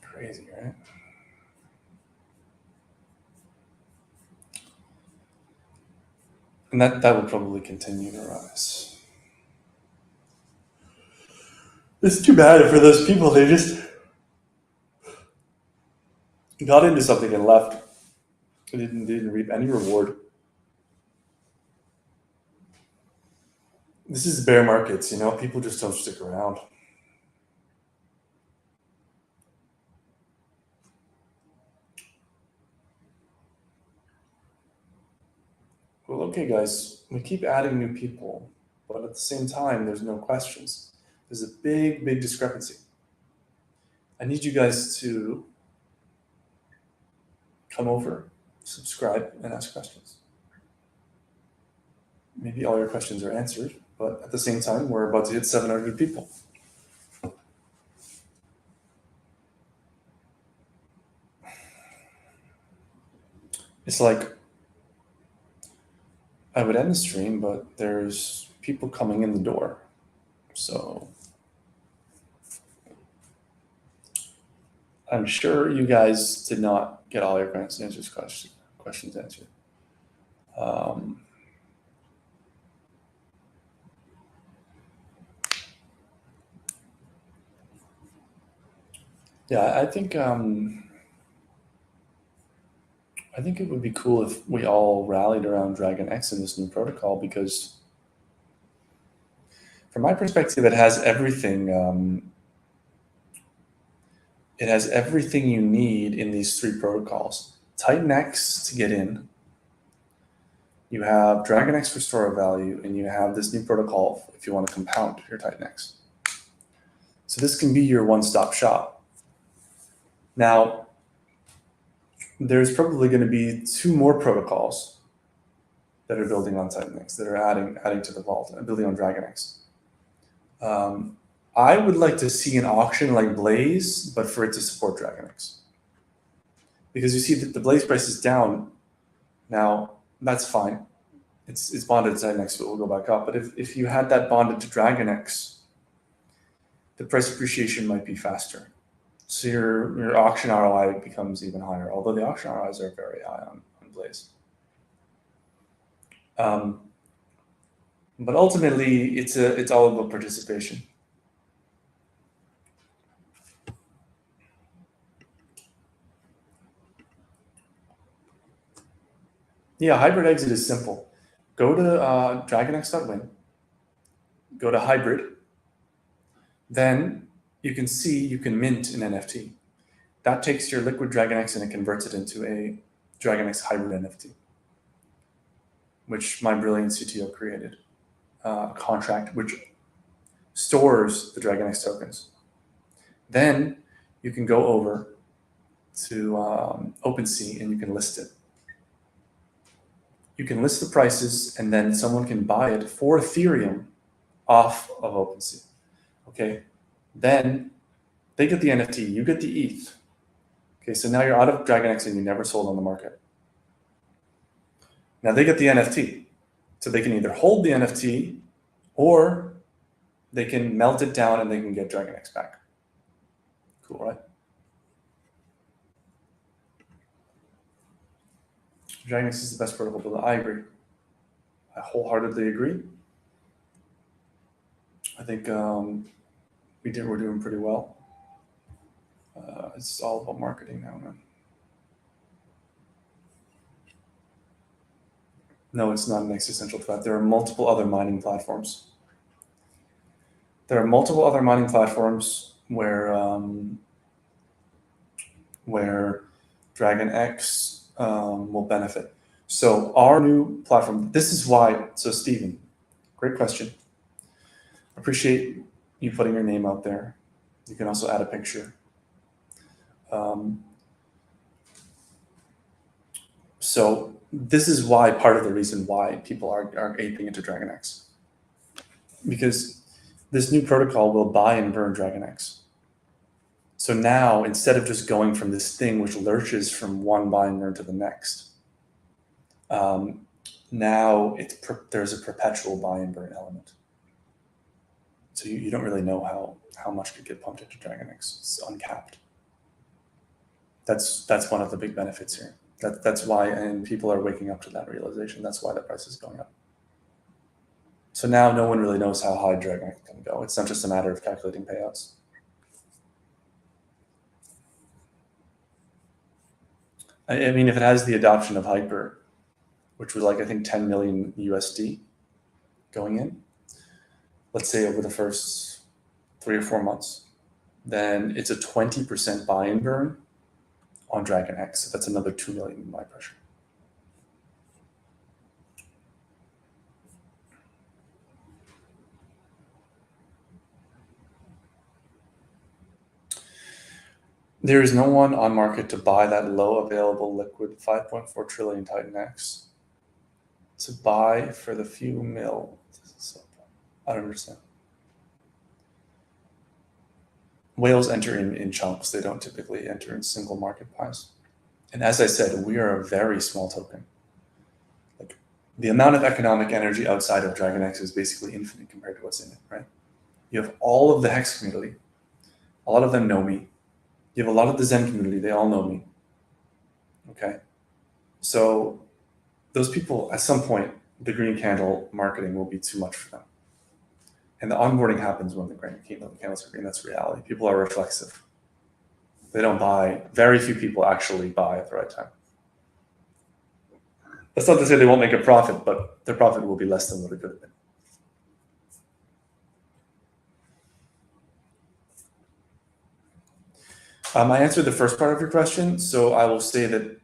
Crazy, right? And that will probably continue to rise. It's too bad for those people. They just got into something and left. They didn't reap any reward. This is bear markets, you know. People just don't stick around. Well, okay, guys, we keep adding new people, but at the same time, there's no questions. There's a big, big discrepancy. I need you guys to come over, subscribe, and ask questions. Maybe all your questions are answered, but at the same time, we're about to hit 700 people. It's like, I would end the stream, but there's people coming in the door. So I'm sure you guys did not get all your questions answered. Yeah, I think it would be cool if we all rallied around Dragonx in this new protocol, because from my perspective, it has everything. It has everything you need in these 3 protocols. Titanx to get in. You have Dragonx for store of value, and you have this new protocol if you want to compound your Titanx. So this can be your one-stop shop. Now, there's probably going to be 2 more protocols that are building on Titanx, that are adding to the vault and building on Dragonx. I would like to see an auction like Blaze, but for it to support Dragonx. Because you see that the Blaze price is down now. That's fine. It's bonded to Titanx, so it will go back up. But if you had that bonded to Dragonx, the price appreciation might be faster. So your auction ROI becomes even higher, although the auction ROIs are very high on Blaze. But ultimately, it's all about participation. Yeah, hybrid exit is simple. Go to dragonx.win, go to hybrid, then you can see you can mint an NFT. That takes your liquid Dragonx and it converts it into a Dragonx hybrid NFT, which my brilliant CTO created. A contract which stores the Dragonx tokens. Then you can go over to OpenSea and you can list it. You can list the prices and then someone can buy it for Ethereum off of OpenSea. Okay, then they get the NFT, you get the ETH. Okay, so now you're out of Dragonx and you never sold on the market. Now they get the NFT, so they can either hold the NFT or they can melt it down and they can get Dragonx back. Cool, right? Dragonx is the best protocol builder. I agree. I wholeheartedly agree. I think we're doing pretty well. It's all about marketing now, man. No, it's not an existential threat. There are multiple other mining platforms. There are multiple other mining platforms where Dragonx will benefit. So our new platform, this is why, so Stephen, great question. Appreciate you putting your name out there. You can also add a picture. So this is why, part of the reason why people are aping into Dragonx. Because this new protocol will buy and burn Dragonx. So now, instead of just going from this thing which lurches from one buy and burn to the next, now there's a perpetual buy and burn element. So you don't really know how much could get pumped into Dragonx. It's uncapped. That's one of the big benefits here. That's why, and people are waking up to that realization. That's why the price is going up. So now no one really knows how high Dragonx can go. It's not just a matter of calculating payouts. I mean, if it has the adoption of Hyper, which was like, I think 10 million USD going in, let's say over the first 3 or 4 months, then it's a 20% buy and burn on Dragonx. So that's another 2 million in buy pressure. There is no one on market to buy that low available liquid 5.4 trillion Titan X. To buy for the few mil. I don't understand. Whales enter in chunks. They don't typically enter in single market buys. And as I said, we are a very small token. Like, the amount of economic energy outside of Dragonx is basically infinite compared to what's in it, right? You have all of the Hex community. A lot of them know me. You have a lot of the Zen community. They all know me. Okay. So those people, at some point, the green candle marketing will be too much for them. And the onboarding happens when the candles are green. That's reality. People are reflexive. They don't buy. Very few people actually buy at the right time. That's not to say they won't make a profit, but their profit will be less than what it could have been. I answered the first part of your question, so I will say that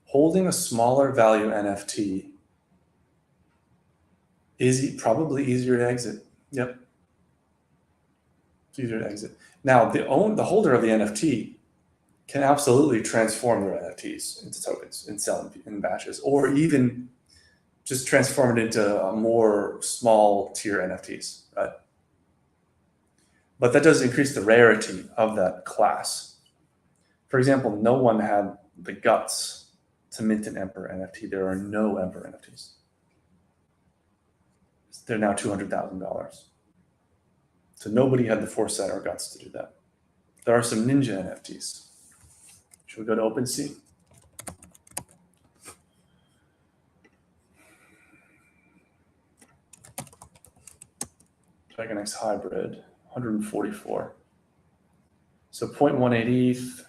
holding a smaller value NFT is probably easier to exit. Yep. It's easier to exit. Now, the holder of the NFT can absolutely transform their NFTs into tokens and sell them in batches, or even just transform it into more small tier NFTs, right? But that does increase the rarity of that class. For example, no one had the guts to mint an Emperor NFT. There are no Emperor NFTs. They're now $200,000. So nobody had the foresight or guts to do that. There are some Ninja NFTs. Should we go to OpenSea? Dragonx hybrid, 144. So 0.18 ETH,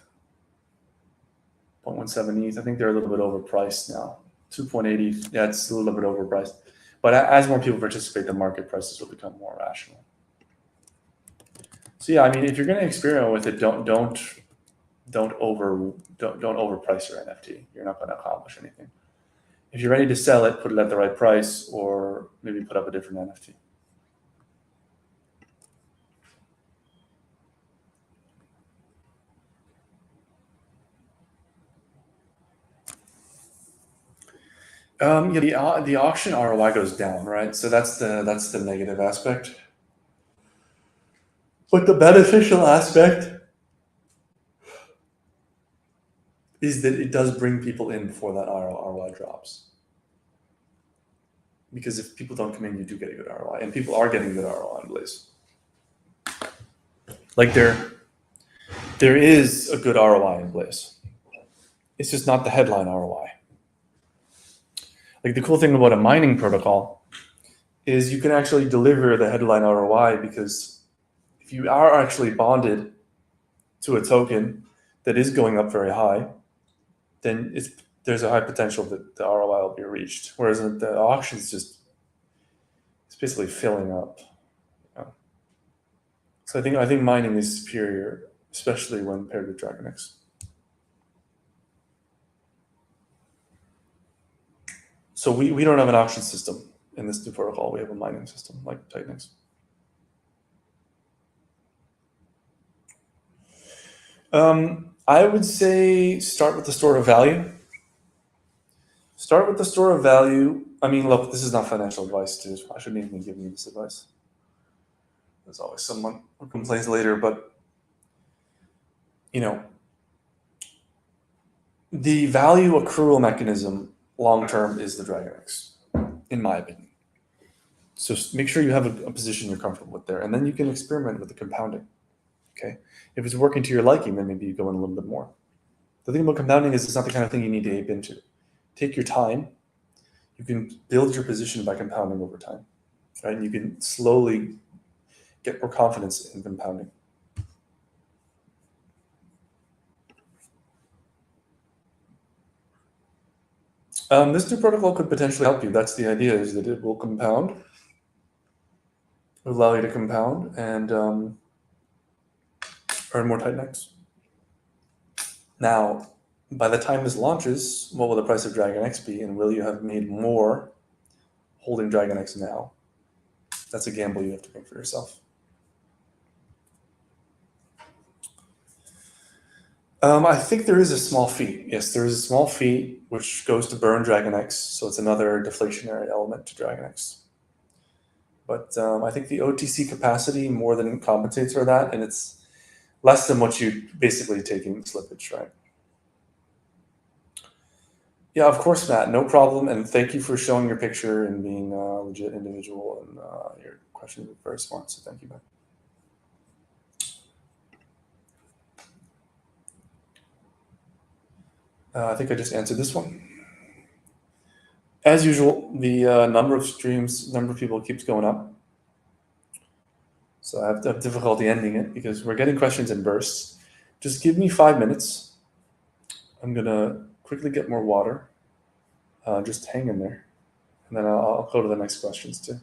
0.17 ETH. I think they're a little bit overpriced now. 2.80. Yeah, it's a little bit overpriced. But as more people participate, the market prices will become more rational. So yeah, I mean, if you're going to experiment with it, don't overprice your NFT. You're not going to accomplish anything. If you're ready to sell it, put it at the right price, or maybe put up a different NFT. Yeah, the auction ROI goes down, right? So that's the negative aspect. But the beneficial aspect is that it does bring people in before that ROI drops. Because if people don't come in, you do get a good ROI, and people are getting good ROI in Blaze. Like there is a good ROI in Blaze. It's just not the headline ROI. Like the cool thing about a mining protocol is you can actually deliver the headline ROI, because if you are actually bonded to a token that is going up very high, then there's a high potential that the ROI will be reached. Whereas the auction is just, it's basically filling up. So I think mining is superior, especially when paired with Dragonx. So we don't have an auction system in this new protocol. We have a mining system like Titanix. I would say start with the store of value. Start with the store of value. I mean, look, this is not financial advice, dude. I shouldn't even be giving you this advice. There's always someone who complains later, but you know, the value accrual mechanism long term is the Dragonx, in my opinion. So make sure you have a position you're comfortable with there, and then you can experiment with the compounding. Okay, if it's working to your liking, then maybe you go in a little bit more. The thing about compounding is it's not the kind of thing you need to ape into. Take your time. You can build your position by compounding over time, right? And you can slowly get more confidence in compounding. This new protocol could potentially help you. That's the idea, is that it will compound, allow you to compound and earn more Titanx. Now, by the time this launches, what will the price of Dragonx be, and will you have made more holding Dragonx now? That's a gamble you have to make for yourself. I think there is a small fee. Yes, there is a small fee which goes to burn Dragonx, so it's another deflationary element to Dragonx. But I think the OTC capacity more than compensates for that, and it's less than what you basically take in slippage, right? Yeah, of course, Matt, no problem, and thank you for showing your picture and being a legit individual, and your questions were very smart, so thank you, Matt. I think I just answered this one. As usual, the number of streams, number of people keeps going up. So I have difficulty ending it because we're getting questions in bursts. Just give me 5 minutes. I'm gonna quickly get more water. Just hang in there, and then I'll go to the next questions too.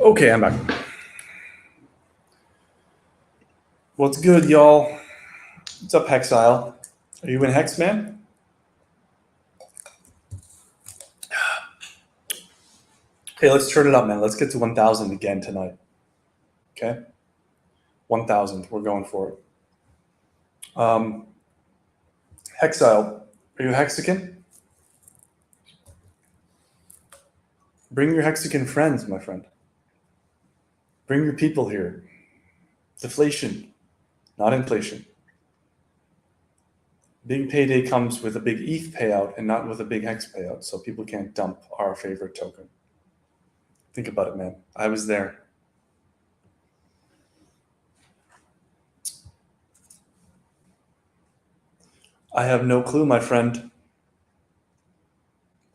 Okay, I'm back. What's good, y'all? What's up, Hexile? Are you in Hex, man? Okay, let's turn it up, man. Let's get to 1,000 again tonight. Okay? 1,000. We're going for it. Hexile, are you a Hexican? Bring your Hexican friends, my friend. Bring your people here. Deflation, not inflation. Big payday comes with a big ETH payout and not with a big Hex payout, so people can't dump our favorite token. Think about it, man. I was there. I have no clue, my friend.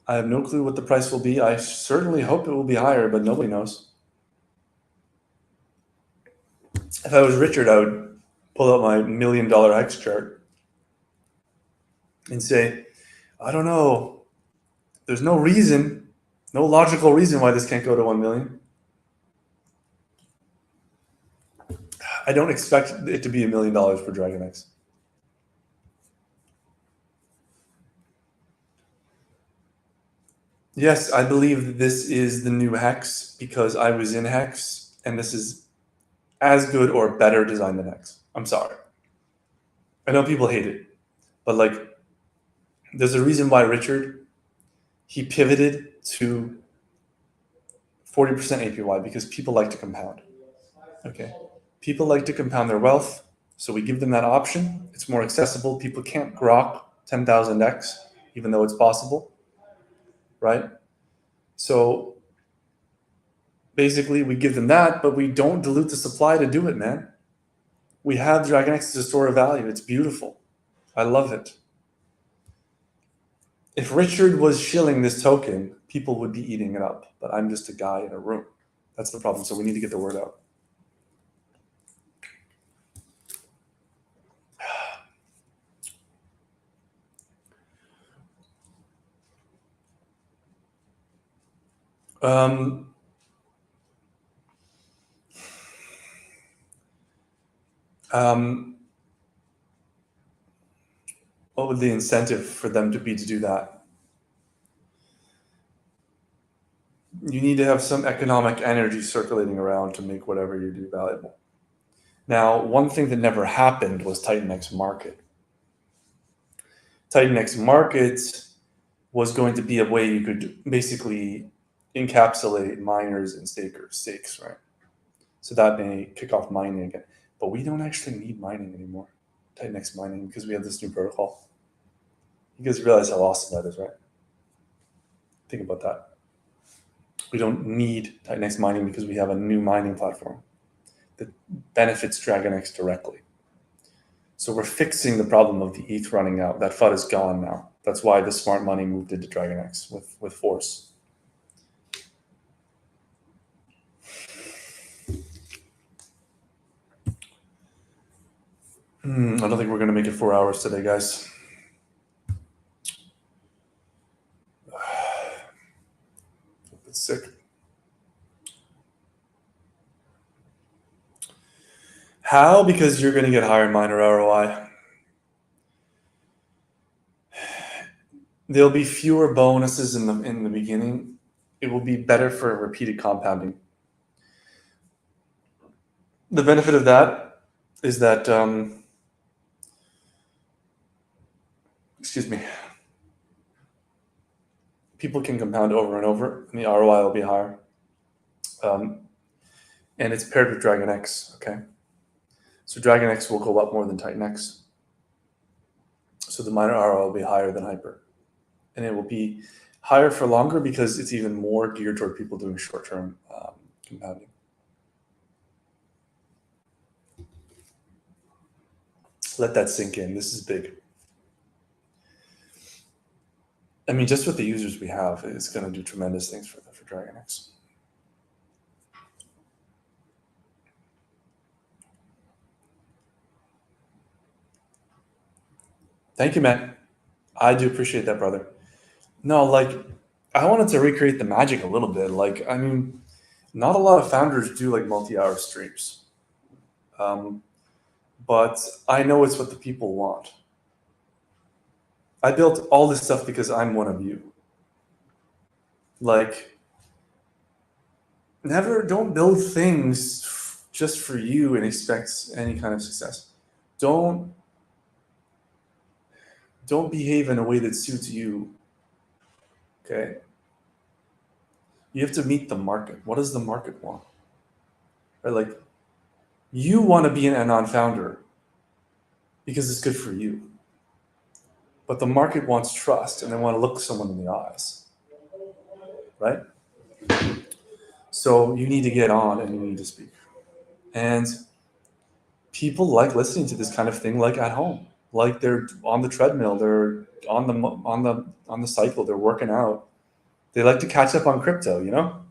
I have no clue what the price will be. I certainly hope it will be higher, but nobody knows. If I was Richard, I would pull out my $1 million Hex chart and say, I don't know. There's no reason, no logical reason why this can't go to 1 million. I don't expect it to be $1 million for Dragonx. Yes, I believe that this is the new Hex because I was in Hex, and this is as good or better design than Hex. I'm sorry. I know people hate it, but like, there's a reason why Richard, he pivoted to 40% APY because people like to compound. Okay. People like to compound their wealth, so we give them that option. It's more accessible. People can't grok 10,000x, even though it's possible, right? So basically, we give them that, but we don't dilute the supply to do it, man. We have Dragonx as a store of value. It's beautiful. I love it. If Richard was shilling this token, people would be eating it up, but I'm just a guy in a room. That's the problem. So we need to get the word out. What would the incentive for them to be to do that? You need to have some economic energy circulating around to make whatever you do valuable. Now, one thing that never happened was Titanx Market. Titanx Market was going to be a way you could basically encapsulate miners and stakes, right? So that may kick off mining again. But we don't actually need mining anymore, Titanx mining, because we have this new protocol. You guys realize how awesome that is, right? Think about that. We don't need Titanx mining because we have a new mining platform that benefits Dragonx directly. So we're fixing the problem of the ETH running out. That FUD is gone now. That's why the smart money moved into Dragonx with force. I don't think we're going to make it 4 hours today, guys. It's sick. How? Because you're going to get higher miner ROI. There'll be fewer bonuses in the beginning. It will be better for repeated compounding. The benefit of that is that, excuse me, people can compound over and over, and the ROI will be higher. And it's paired with Dragonx, okay? So Dragonx will go up more than Titanx. So the miner ROI will be higher than Hyper. And it will be higher for longer because it's even more geared toward people doing short-term compounding. Let that sink in. This is big. I mean, just with the users we have, it's going to do tremendous things for Dragonx. Thank you, man. I do appreciate that, brother. No, like, I wanted to recreate the magic a little bit. Like, I mean, not a lot of founders do like multi-hour streams. But I know it's what the people want. I built all this stuff because I'm one of you. Like, don't build things just for you and expect any kind of success. Don't behave in a way that suits you. Okay? You have to meet the market. What does the market want? Right? Like, you want to be an Anon founder because it's good for you. But the market wants trust and they want to look someone in the eyes. Right? So you need to get on and you need to speak. And people like listening to this kind of thing, like at home, like they're on the treadmill, they're on the cycle, they're working out. They like to catch up on crypto, you know.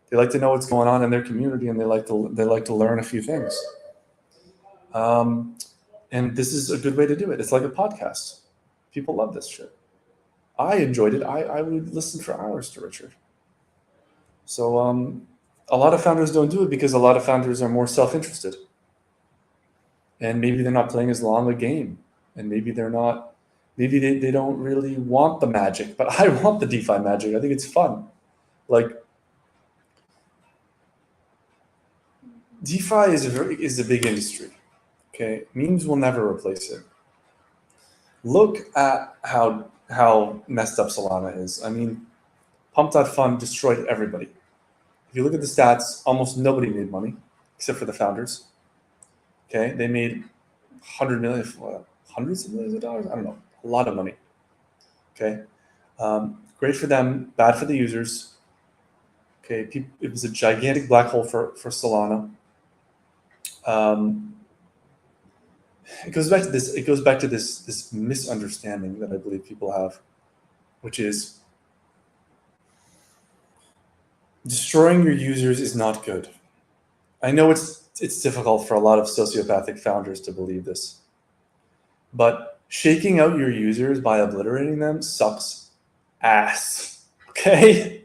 They like to know what's going on in their community, and they like to learn a few things. And this is a good way to do it. It's like a podcast. People love this shit. I enjoyed it. I would listen for hours to Richard. So a lot of founders don't do it because a lot of founders are more self-interested. And maybe they're not playing as long a game. And maybe they don't really want the magic. But I want the DeFi magic. I think it's fun. Like, DeFi is a big industry. Okay, memes will never replace it. Look at how messed up Solana is. I mean, Pump.fund destroyed everybody. If you look at the stats, almost nobody made money except for the founders. Okay, they made hundreds of millions of dollars. I don't know, a lot of money. Okay, great for them, bad for the users. Okay, it was a gigantic black hole for Solana. It goes back to this. It goes back to this misunderstanding that I believe people have, which is destroying your users is not good. I know it's difficult for a lot of sociopathic founders to believe this, but shaking out your users by obliterating them sucks ass. Okay,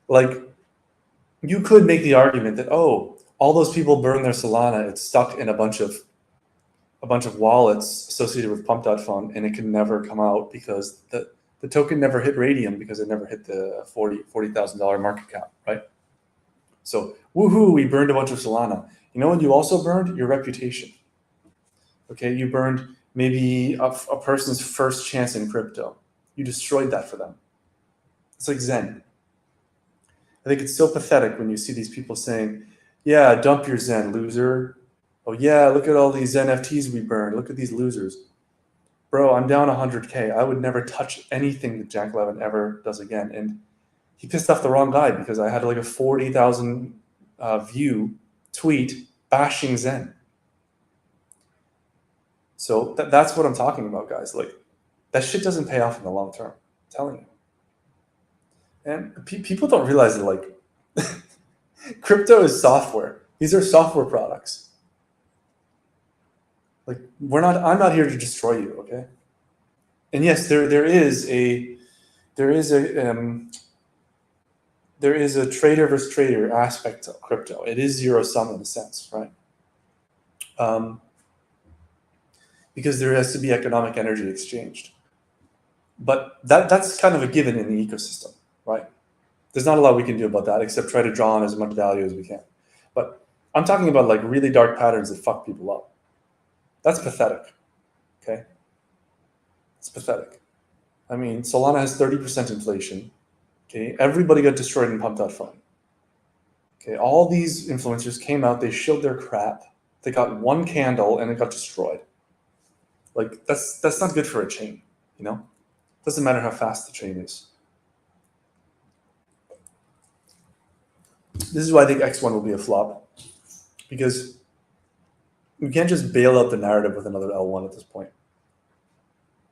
like you could make the argument that all those people burned their Solana. It's stuck in a bunch of wallets associated with Pump.fund, and it can never come out because the token never hit Radium because it never hit the $40,000 market cap, right? So woohoo, we burned a bunch of Solana. You know what you also burned? Your reputation. Okay, you burned maybe a person's first chance in crypto. You destroyed that for them. It's like Zen. I think it's so pathetic when you see these people saying, yeah, dump your Zen, loser. Oh yeah, look at all these NFTs we burned. Look at these losers. Bro, I'm down 100K. I would never touch anything that Jack Levin ever does again. And he pissed off the wrong guy because I had like a 40,000 view tweet bashing Zen. So that's what I'm talking about, guys. Like, that shit doesn't pay off in the long term. I'm telling you. And people don't realize that, like, crypto is software. These are software products. Like, I'm not here to destroy you, okay? And yes, there is a trader versus trader aspect to crypto. It is zero sum in a sense, right? Because there has to be economic energy exchanged. But that's kind of a given in the ecosystem, right? There's not a lot we can do about that except try to draw on as much value as we can. But I'm talking about like really dark patterns that fuck people up. That's pathetic, okay? It's pathetic. I mean, Solana has 30% inflation, okay? Everybody got destroyed in Pump.fund. Okay, all these influencers came out, they showed their crap. They got one candle and it got destroyed. Like, that's not good for a chain, you know? Doesn't matter how fast the chain is. This is why I think X1 will be a flop, because you can't just bail out the narrative with another L1 at this point.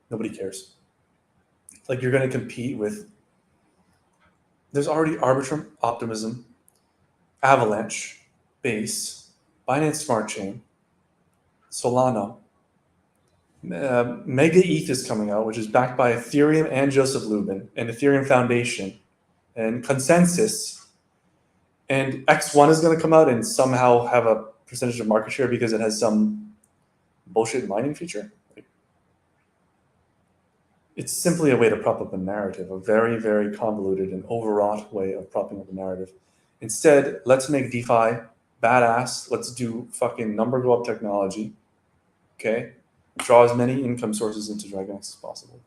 Nobody cares. Like, you're going to compete with, there's already Arbitrum, Optimism, Avalanche, Base, Binance Smart Chain, Solana, Mega ETH is coming out, which is backed by Ethereum and Joseph Lubin and Ethereum Foundation and Consensus. and X1 is going to come out and somehow have a percentage of market share because it has some bullshit mining feature. Like, it's simply a way to prop up a narrative, a very, very convoluted and overwrought way of propping up a narrative. Instead, let's make DeFi badass. Let's do fucking number go up technology. Okay? Draw as many income sources into Dragonx as possible.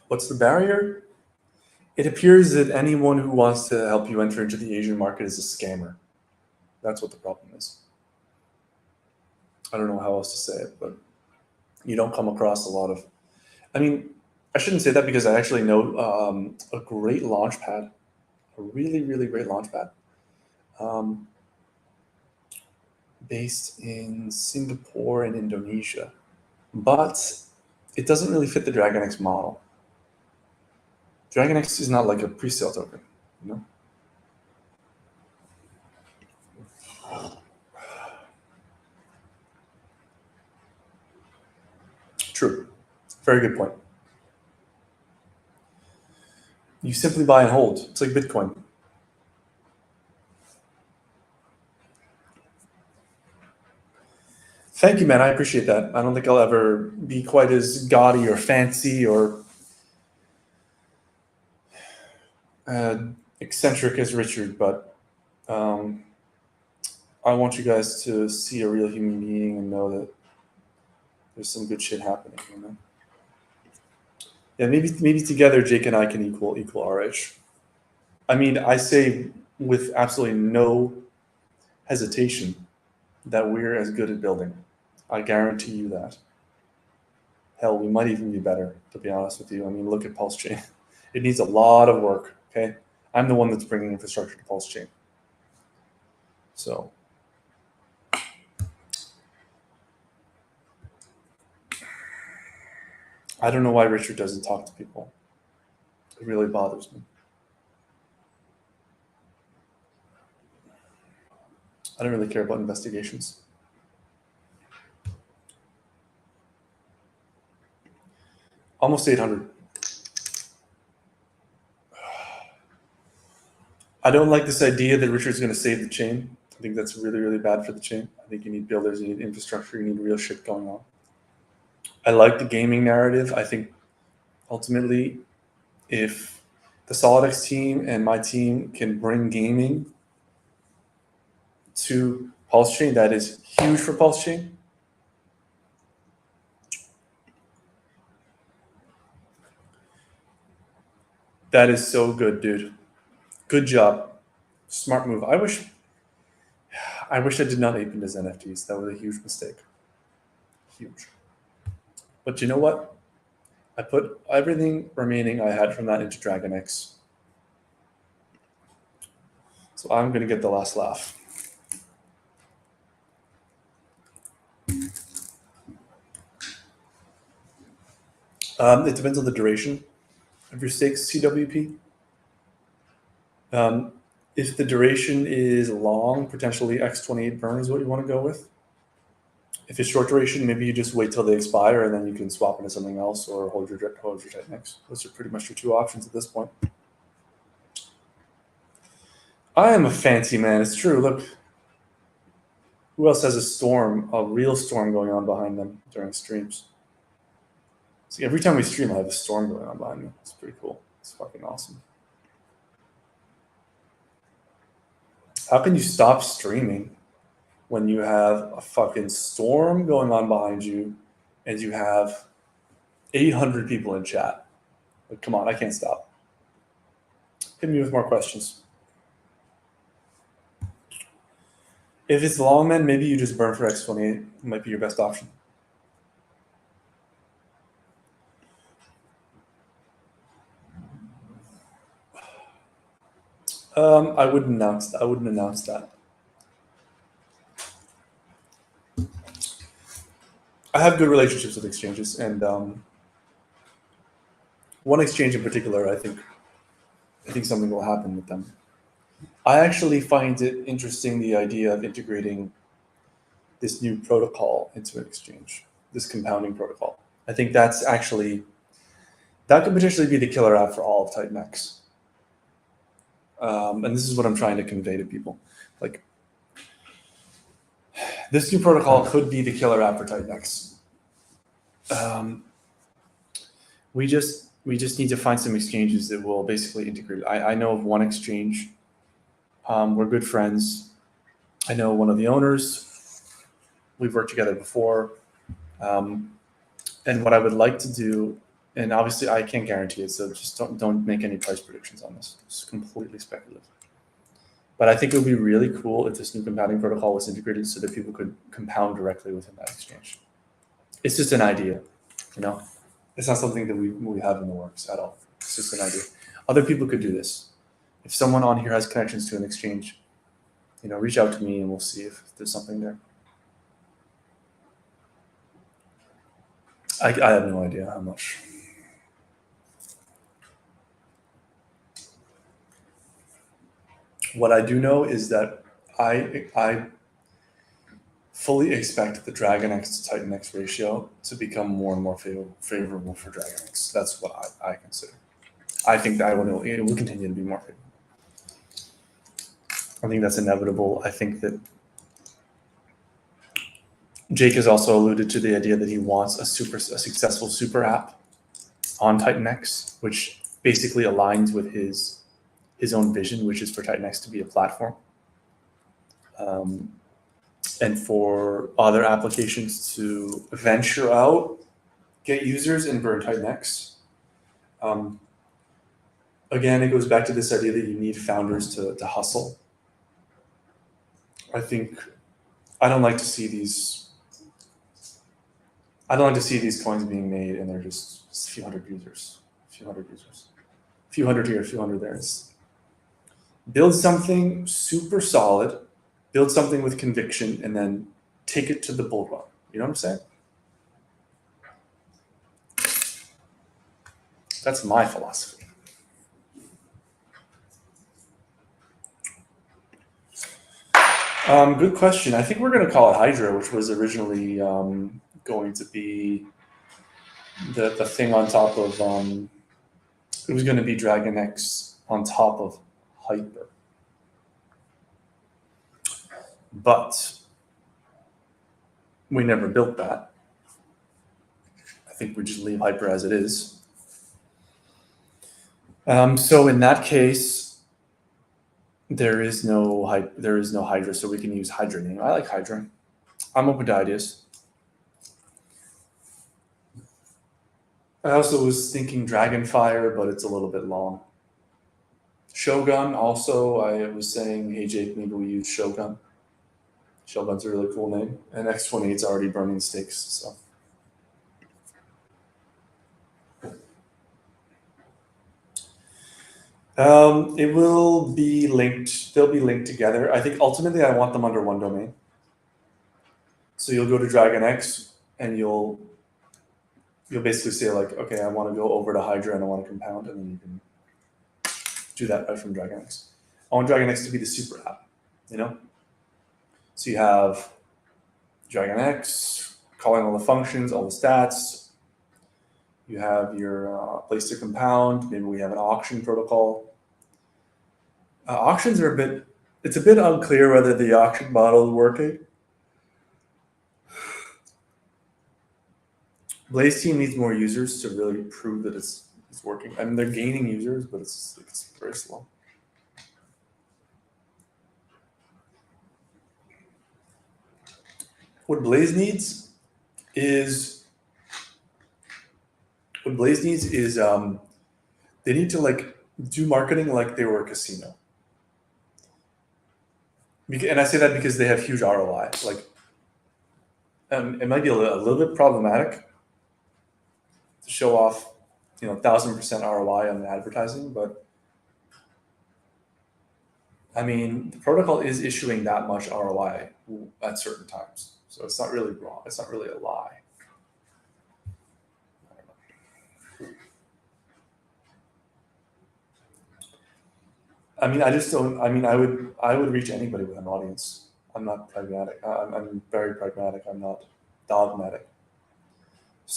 What's the barrier? It appears that anyone who wants to help you enter into the Asian market is a scammer. That's what the problem is. I don't know how else to say it, but you don't come across a lot of. I mean, I shouldn't say that because I actually know a great launch pad, a really, really great launch pad, based in Singapore and Indonesia. But it doesn't really fit the Dragonx model. Dragonx is not like a pre-sale token, you know? True. Very good point. You simply buy and hold. It's like Bitcoin. Thank you, man. I appreciate that. I don't think I'll ever be quite as gaudy or fancy or eccentric as Richard, but I want you guys to see a real human being and know that there's some good shit happening, you know? Yeah, maybe together Jake and I can equal RH. I mean, I say with absolutely no hesitation that we're as good at building. I guarantee you that. Hell, we might even be better, to be honest with you. I mean, look at Pulse Chain. It needs a lot of work, okay? I'm the one that's bringing infrastructure to Pulse Chain. So, I don't know why Richard doesn't talk to people. It really bothers me. I don't really care about investigations. Almost 800. I don't like this idea that Richard's going to save the chain. I think that's really, really bad for the chain. I think you need builders, you need infrastructure, you need real shit going on. I like the gaming narrative. I think ultimately, if the SolidX team and my team can bring gaming to Pulse Chain, that is huge for Pulse Chain. That is so good, dude. Good job. Smart move. I wish I did not ape into his NFTs. That was a huge mistake. Huge. But you know what? I put everything remaining I had from that into Dragonx. So I'm going to get the last laugh. It depends on the duration of your stakes CWP. If the duration is long, potentially X28 burn is what you want to go with. If it's short duration, maybe you just wait till they expire and then you can swap into something else or hold your Dragonx. Those are pretty much your two options at this point. I am a fancy man. It's true. Look, who else has a storm, a real storm going on behind them during streams? See, every time we stream, I have a storm going on behind me. It's pretty cool. It's fucking awesome. How can you stop streaming when you have a fucking storm going on behind you and you have 800 people in chat? Like, come on, I can't stop. Hit me with more questions. If it's long, man, maybe you just burn for X28. It might be your best option. I wouldn't announce that. I have good relationships with exchanges, and one exchange in particular, I think something will happen with them. I actually find it interesting, the idea of integrating this new protocol into an exchange, this compounding protocol. I think that's actually, that could potentially be the killer app for all of Titanx. And this is what I'm trying to convey to people. Like, this new protocol could be the killer app for Titanx. We just need to find some exchanges that will basically integrate. I know of one exchange. We're good friends. I know one of the owners. We've worked together before. And what I would like to do, and obviously I can't guarantee it, so just don't make any price predictions on this. It's completely speculative. But I think it would be really cool if this new compounding protocol was integrated so that people could compound directly within that exchange. It's just an idea, you know? It's not something that we have in the works at all. It's just an idea. Other people could do this. If someone on here has connections to an exchange, you know, reach out to me and we'll see if there's something there. I have no idea how much. What I do know is that I fully expect the Dragonx to Titanx ratio to become more and more favorable for Dragonx. That's what I consider. I think that it will continue to be more favorable. I think that's inevitable. I think that Jake has also alluded to the idea that he wants a successful super app on Titanx, which basically aligns with his own vision, which is for Titanx to be a platform. And for other applications to venture out, get users, and burn Titanx. Again, it goes back to this idea that you need founders to hustle. I don't like to see these coins being made and they're just a few hundred users, a few hundred here, a few hundred there. Build something super solid, build something with conviction, and then take it to the bull run. You know what I'm saying? That's my philosophy. Good question. I think we're going to call it Hydra, which was originally going to be the thing on top of, it was going to be Dragonx on top of Hyper. But we never built that. I think we just leave Hyper as it is. So in that case, there is no Hydra, so we can use Hydra name. I like Hydra. I'm open to ideas. I also was thinking Dragonfire, but it's a little bit long. Shogun also, I was saying, hey Jake, maybe we use Shogun. Shogun's a really cool name. And X28 is already burning stakes, so. It will be linked. They'll be linked together. I think ultimately I want them under one domain. So you'll go to Dragonx and you'll basically say like, okay, I want to go over to Hydra and I want to compound, and then you can do that right from Dragonx. I want Dragonx to be the super app, you know? So you have Dragonx calling all the functions, all the stats. You have your place to compound. Maybe we have an auction protocol. Auctions are it's a bit unclear whether the auction model is working. Blaze team needs more users to really prove that it's working. I mean, they're gaining users, but it's very slow. What Blaze needs is they need to like do marketing like they were a casino. And I say that because they have huge ROI. Like, it might be a little bit problematic to show off, 1,000% ROI on advertising, but I mean, the protocol is issuing that much ROI at certain times, so it's not really wrong. It's not really a lie. I mean, I just don't. I mean, I would reach anybody with an audience. I'm not pragmatic. I'm very pragmatic. I'm not dogmatic.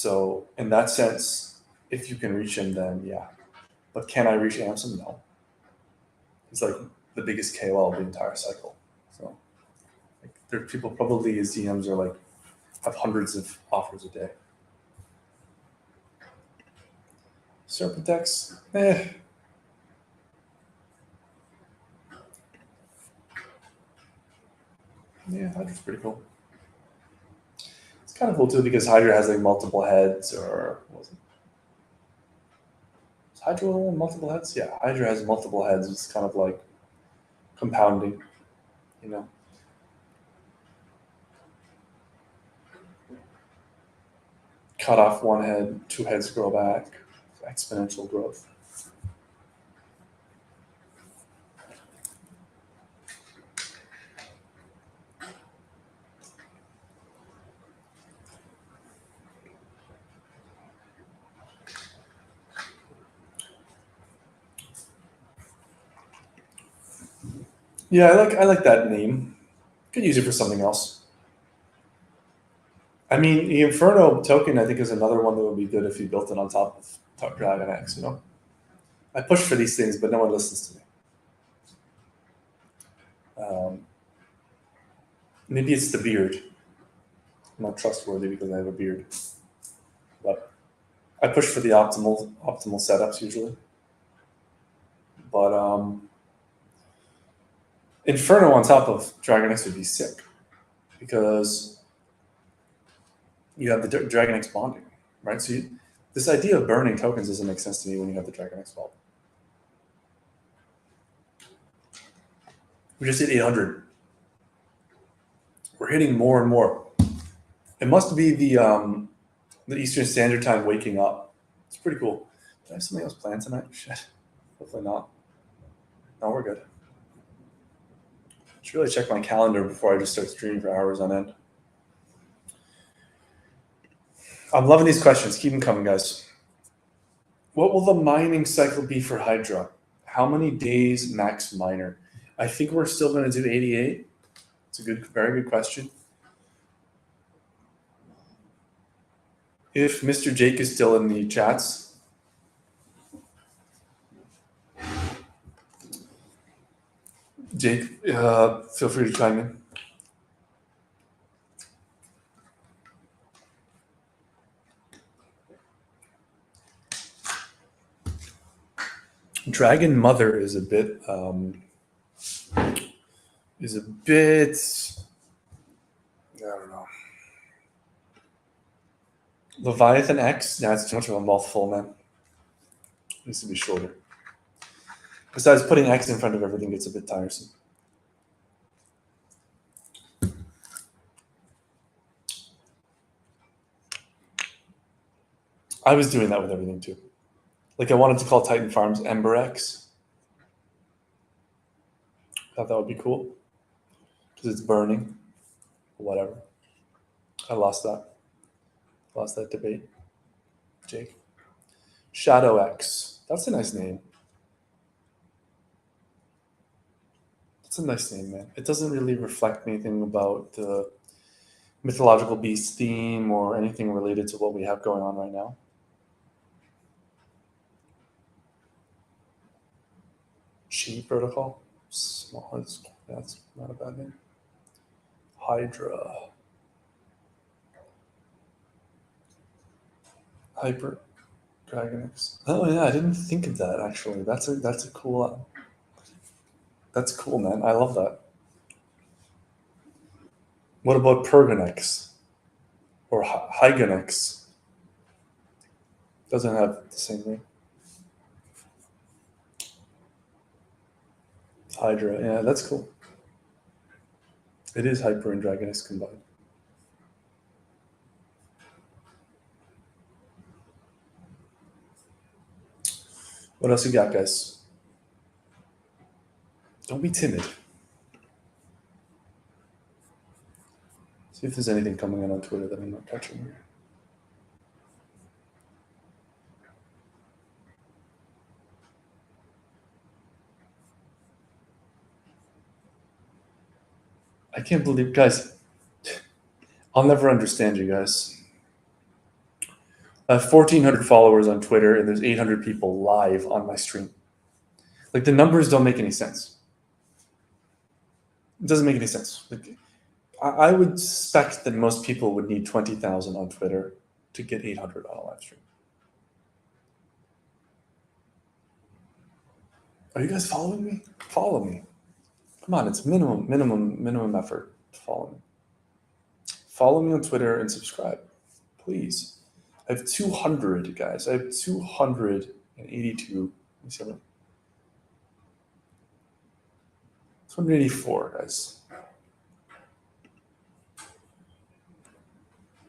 So in that sense, if you can reach him, then yeah. But can I reach Amson? No. He's like the biggest KOL of the entire cycle. So like, there are people probably his DMs are like have hundreds of offers a day. Serpentex, yeah, Hydra's pretty cool. It's kind of cool too because Hydra has like multiple heads, or what was it? Is Hydra multiple heads? Yeah, Hydra has multiple heads. It's kind of like compounding, you know. Cut off one head, two heads grow back, exponential growth. Yeah, I like that name. Could use it for something else. I mean, the Inferno token, I think, is another one that would be good if you built it on top of Dragonx. You know, I push for these things, but no one listens to me. Maybe it's the beard. I'm not trustworthy because I have a beard, but I push for the optimal setups usually. But Inferno on top of Dragonx would be sick because you have the Dragonx bonding, right? So this idea of burning tokens doesn't make sense to me when you have the Dragonx vault. We just hit 800. We're hitting more and more. It must be the Eastern Standard Time waking up. It's pretty cool. Did I have something else planned tonight? Shit. Hopefully not. No, we're good. Should really check my calendar before I just start streaming for hours on end. I'm loving these questions. Keep them coming, guys. What will the mining cycle be for Hydra? How many days max miner? I think we're still going to do 88. It's a very good question. If Mr. Jake is still in the chats, Jake, feel free to chime in. Dragon Mother is a bit I don't know. Leviathan X, that's too much of a mouthful, man. It needs to be shorter. Besides, putting X in front of everything gets a bit tiresome. I was doing that with everything too. Like I wanted to call Titan Farms Ember X. Thought that would be cool because it's burning. Whatever. I lost that. Lost that debate. Jake. Shadow X. That's a nice name. It's a nice name, man. It doesn't really reflect anything about the mythological beast theme or anything related to what we have going on right now. Chi protocol. Small. That's not a bad name. Hydra. Hyper Dragonx. Oh yeah, I didn't think of that actually. That's a cool. That's cool, man. I love that. What about Perganex or Hyganex? Doesn't have the same name. Hydra. Yeah, that's cool. It is Hyper and Dragonx combined. What else you got, guys? Don't be timid. See if there's anything coming in on Twitter that I'm not catching here. I can't believe, guys. I'll never understand you guys. I have 1,400 followers on Twitter, and there's 800 people live on my stream. Like, the numbers don't make any sense. It doesn't make any sense. Like, I would suspect that most people would need 20,000 on Twitter to get 800 on a live stream. Are you guys following me? Follow me. Come on, it's minimum effort to follow me. Follow me on Twitter and subscribe, please. I have 200, guys. I have 282. Let me see. 284, guys.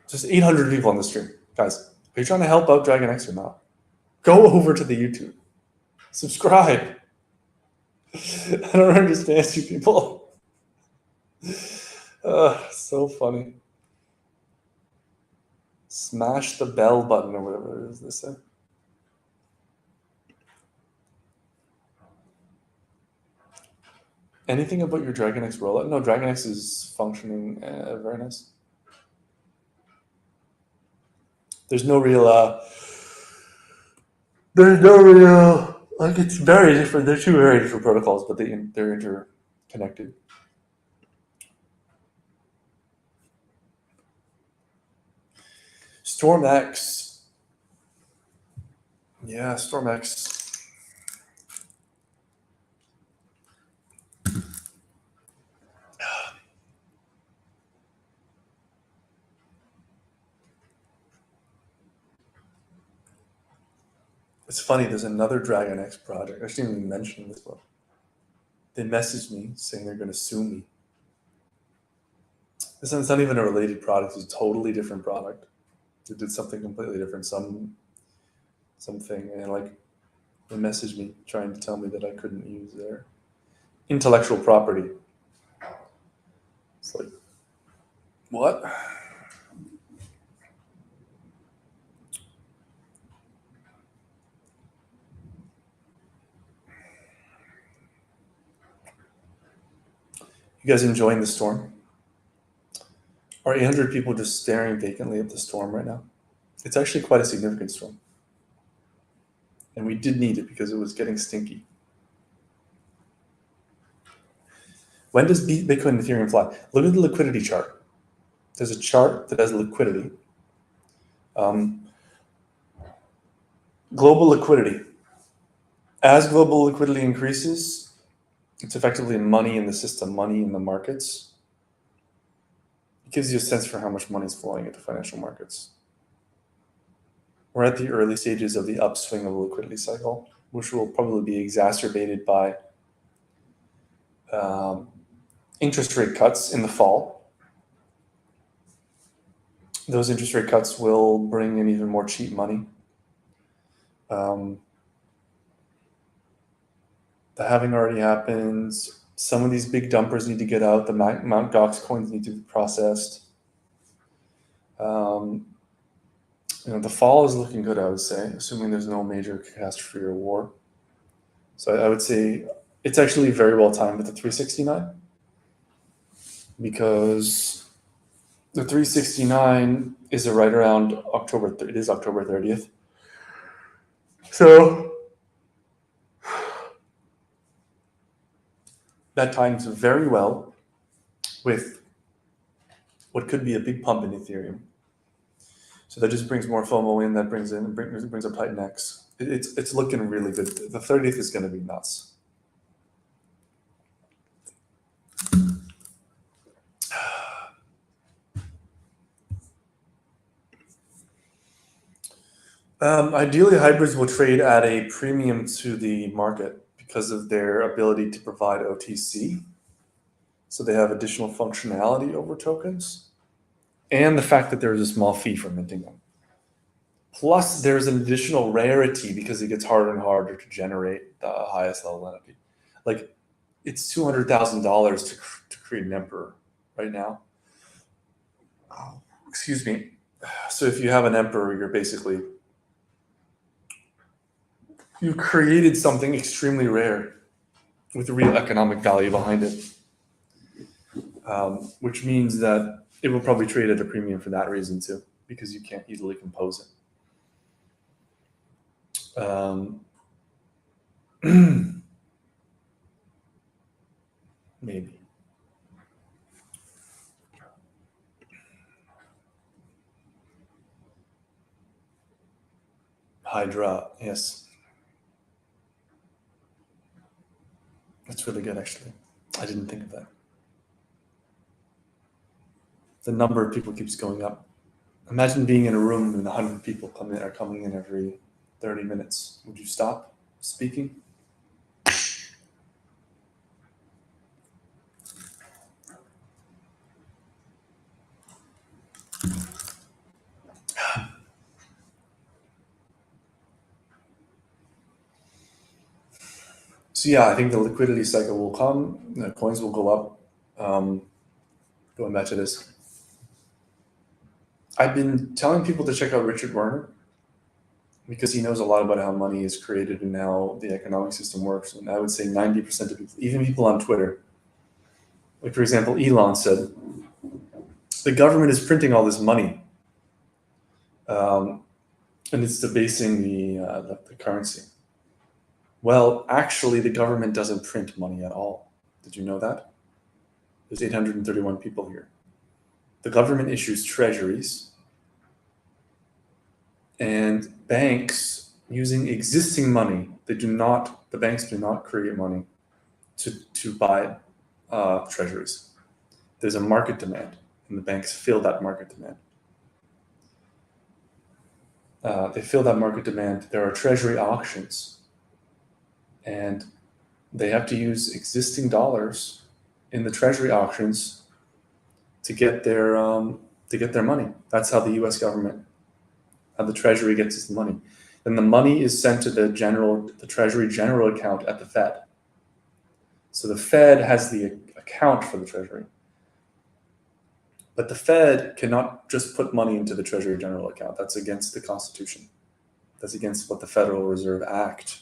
Just 800 people on the stream. Guys, are you trying to help out Dragonx or not? Go over to the YouTube. Subscribe. I don't understand you people. So funny. Smash the bell button or whatever it is they say. Anything about your Dragonx rollout? No, Dragonx is functioning very nice. There's no real, like, it's very different. They're two very different protocols, but they're interconnected. StormX. Yeah, StormX. It's funny, there's another Dragonx project. I shouldn't even mention this one. They messaged me saying they're going to sue me. It's not even a related product. It's a totally different product. They did something completely different, something, and like they messaged me trying to tell me that I couldn't use their intellectual property. It's like, what? You guys enjoying the storm? Are 800 people just staring vacantly at the storm right now? It's actually quite a significant storm. And we did need it because it was getting stinky. When does Bitcoin and Ethereum fly? Look at the liquidity chart. There's a chart that has liquidity. Global liquidity. As global liquidity increases, it's effectively money in the system, money in the markets. It gives you a sense for how much money is flowing into financial markets. We're at the early stages of the upswing of the liquidity cycle, which will probably be exacerbated by interest rate cuts in the fall. Those interest rate cuts will bring in even more cheap money. The halving already happened. Some of these big dumpers need to get out. The Mt. Gox coins need to be processed. The fall is looking good, I would say, assuming there's no major catastrophe or war. So I would say it's actually very well timed with the 369 because the 369 is right around October. It is October 30th. So that times very well with what could be a big pump in Ethereum. So that just brings more FOMO in. That brings up Titan X. It's looking really good. The 30th is going to be nuts. Ideally, hybrids will trade at a premium to the market because of their ability to provide OTC. So they have additional functionality over tokens, and the fact that there's a small fee for minting them. Plus, there's an additional rarity because it gets harder and harder to generate the highest level entity. Like, it's $200,000 to create an emperor right now. Oh, excuse me. So if you have an emperor, you've created something extremely rare with real economic value behind it, which means that it will probably trade at a premium for that reason too, because you can't easily compose it. Maybe. Hydra, yes. That's really good, actually. I didn't think of that. The number of people keeps going up. Imagine being in a room and 100 people are coming in every 30 minutes. Would you stop speaking? So yeah, I think the liquidity cycle will come. The coins will go up. Going back to this, I've been telling people to check out Richard Werner because he knows a lot about how money is created and how the economic system works. And I would say 90% of people, even people on Twitter, like for example, Elon said, the government is printing all this money, and it's debasing the currency. Well, actually, the government doesn't print money at all. Did you know that? There's 831 people here. The government issues treasuries, and banks using existing money. The banks do not create money to buy treasuries. There's a market demand, and the banks fill that market demand. They fill that market demand. There are treasury auctions, and they have to use existing dollars in the treasury auctions to get their money. That's how the U.S. government, how the Treasury gets its money. Then the money is sent to the Treasury general account at the Fed. So the Fed has the account for the Treasury, but the Fed cannot just put money into the Treasury general account. That's against the Constitution. That's against what the Federal Reserve Act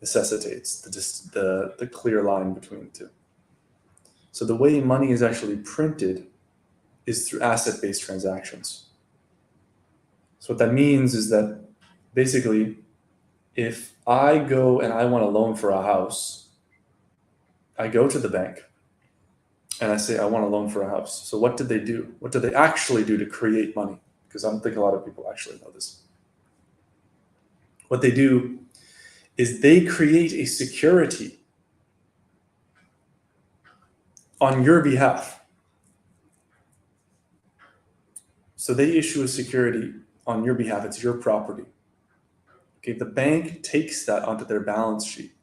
necessitates, the clear line between the two. So the way money is actually printed is through asset-based transactions. So what that means is that basically, if I go and I want a loan for a house, I go to the bank and I say, I want a loan for a house. So what did they do? What did they actually do to create money? Because I don't think a lot of people actually know this. What they do is they create a security on your behalf. So they issue a security on your behalf. It's your property. Okay, the bank takes that onto their balance sheet.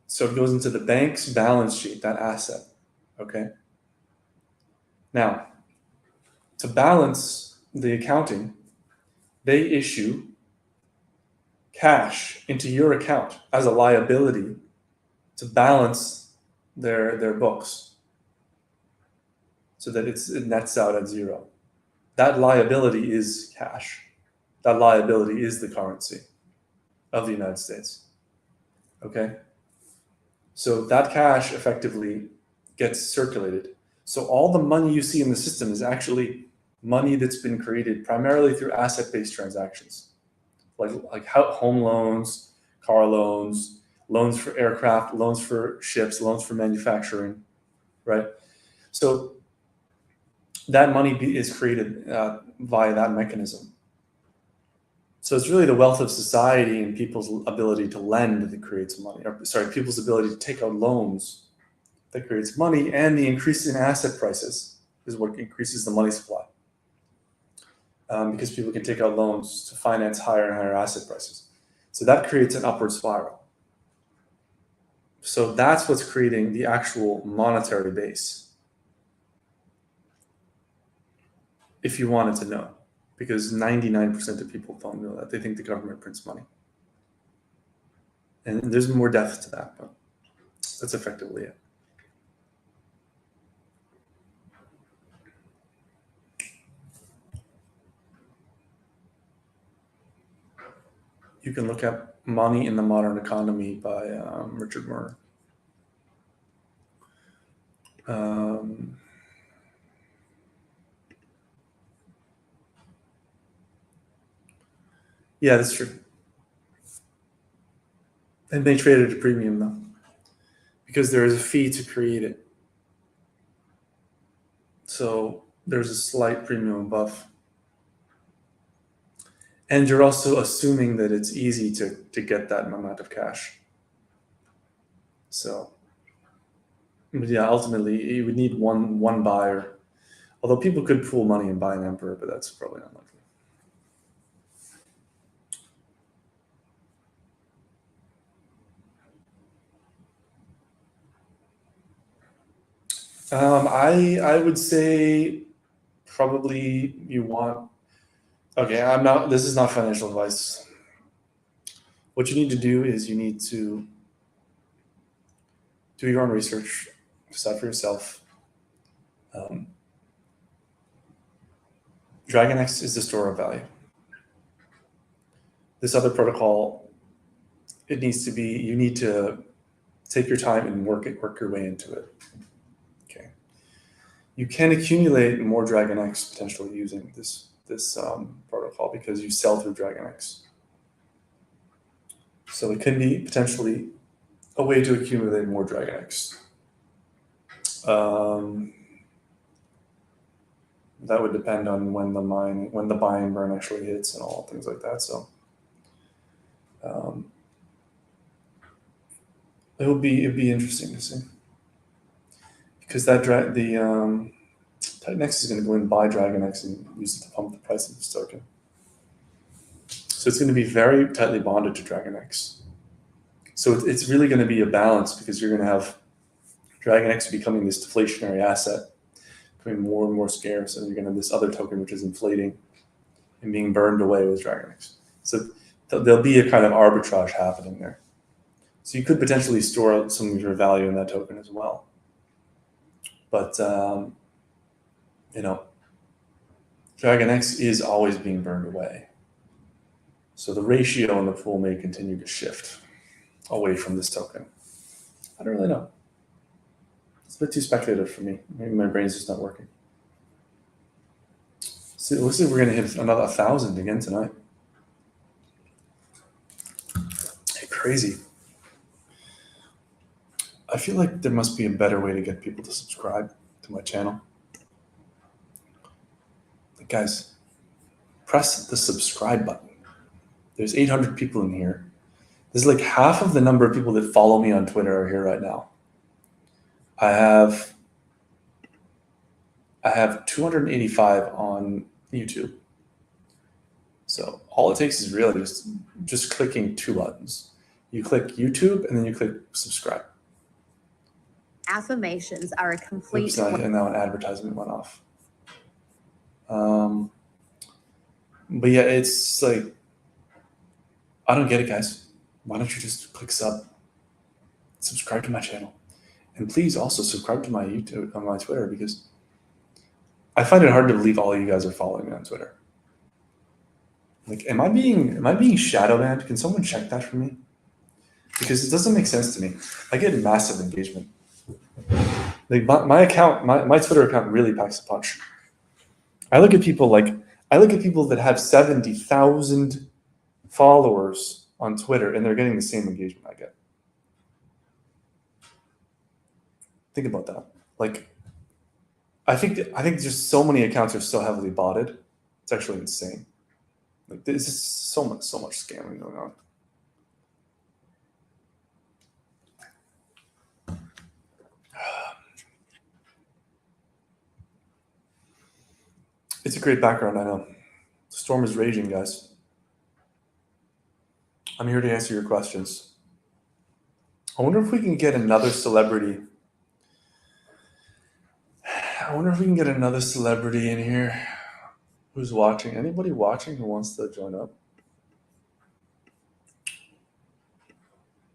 So it goes into the bank's balance sheet, that asset. Okay. Now, to balance the accounting, they issue cash into your account as a liability to balance their books so that it nets out at zero. That liability is cash. That liability is the currency of the United States. Okay? So that cash effectively gets circulated. So all the money you see in the system is actually money that's been created primarily through asset-based transactions, like home loans, car loans, loans for aircraft, loans for ships, loans for manufacturing, right? So that money is created via that mechanism. So it's really the wealth of society and people's ability to lend that creates money, people's ability to take out loans that creates money, and the increase in asset prices is what increases the money supply. Because people can take out loans to finance higher and higher asset prices. So that creates an upward spiral. So that's what's creating the actual monetary base, if you wanted to know, because 99% of people don't know that. They think the government prints money. And there's more depth to that, but that's effectively it. You can look up Money in the Modern Economy by Richard Werner. Yeah, that's true. And they traded a premium though, because there is a fee to create it. So there's a slight premium above. And you're also assuming that it's easy to get that amount of cash. So, but yeah, ultimately you would need one buyer. Although people could pool money and buy an emperor, but that's probably unlikely. I would say probably you want. Okay, I'm not. This is not financial advice. What you need to do is you need to do your own research, decide for yourself. Um, Dragonx is the store of value. This other protocol, it needs to be. You need to take your time and work your way into it. Okay. You can accumulate more Dragonx potentially using this protocol because you sell through Dragonx. So it can be potentially a way to accumulate more Dragonx. That would depend on when the buy and burn actually hits and all things like that. So it'd be interesting to see because the Titanx is going to go in and buy Dragonx and use it to pump the price of this token. So it's going to be very tightly bonded to Dragonx. So it's really going to be a balance because you're going to have Dragonx becoming this deflationary asset, becoming more and more scarce, and you're going to have this other token which is inflating and being burned away with Dragonx. So there'll be a kind of arbitrage happening there. So you could potentially store some of your value in that token as well. But Dragonx is always being burned away. So the ratio in the pool may continue to shift away from this token. I don't really know. It's a bit too speculative for me. Maybe my brain's just not working. So it looks like we're going to hit another 1,000 again tonight. Hey, crazy. I feel like there must be a better way to get people to subscribe to my channel. Like, guys, press the subscribe button. There's 800 people in here. This is like half of the number of people that follow me on Twitter are here right now. I have 285 on YouTube. So all it takes is really just clicking two buttons. You click YouTube and then you click subscribe. Affirmations are a complete. Oops, and now an advertisement went off. But yeah, it's like, I don't get it, guys. Why don't you just click subscribe to my channel, and please also subscribe to my YouTube on my Twitter because I find it hard to believe all you guys are following me on Twitter. Like, am I being shadow banned? Can someone check that for me? Because it doesn't make sense to me. I get massive engagement. Like my Twitter account really packs a punch. I look at people that have 70,000 followers on Twitter and they're getting the same engagement I get. Think about that. Like, I think just so many accounts are so heavily botted. It's actually insane. Like, there's just so much scamming going on. It's a great background, I know. The storm is raging, guys. I'm here to answer your questions. I wonder if we can get another celebrity. I wonder if we can get another celebrity in here who's watching. Anybody watching who wants to join up?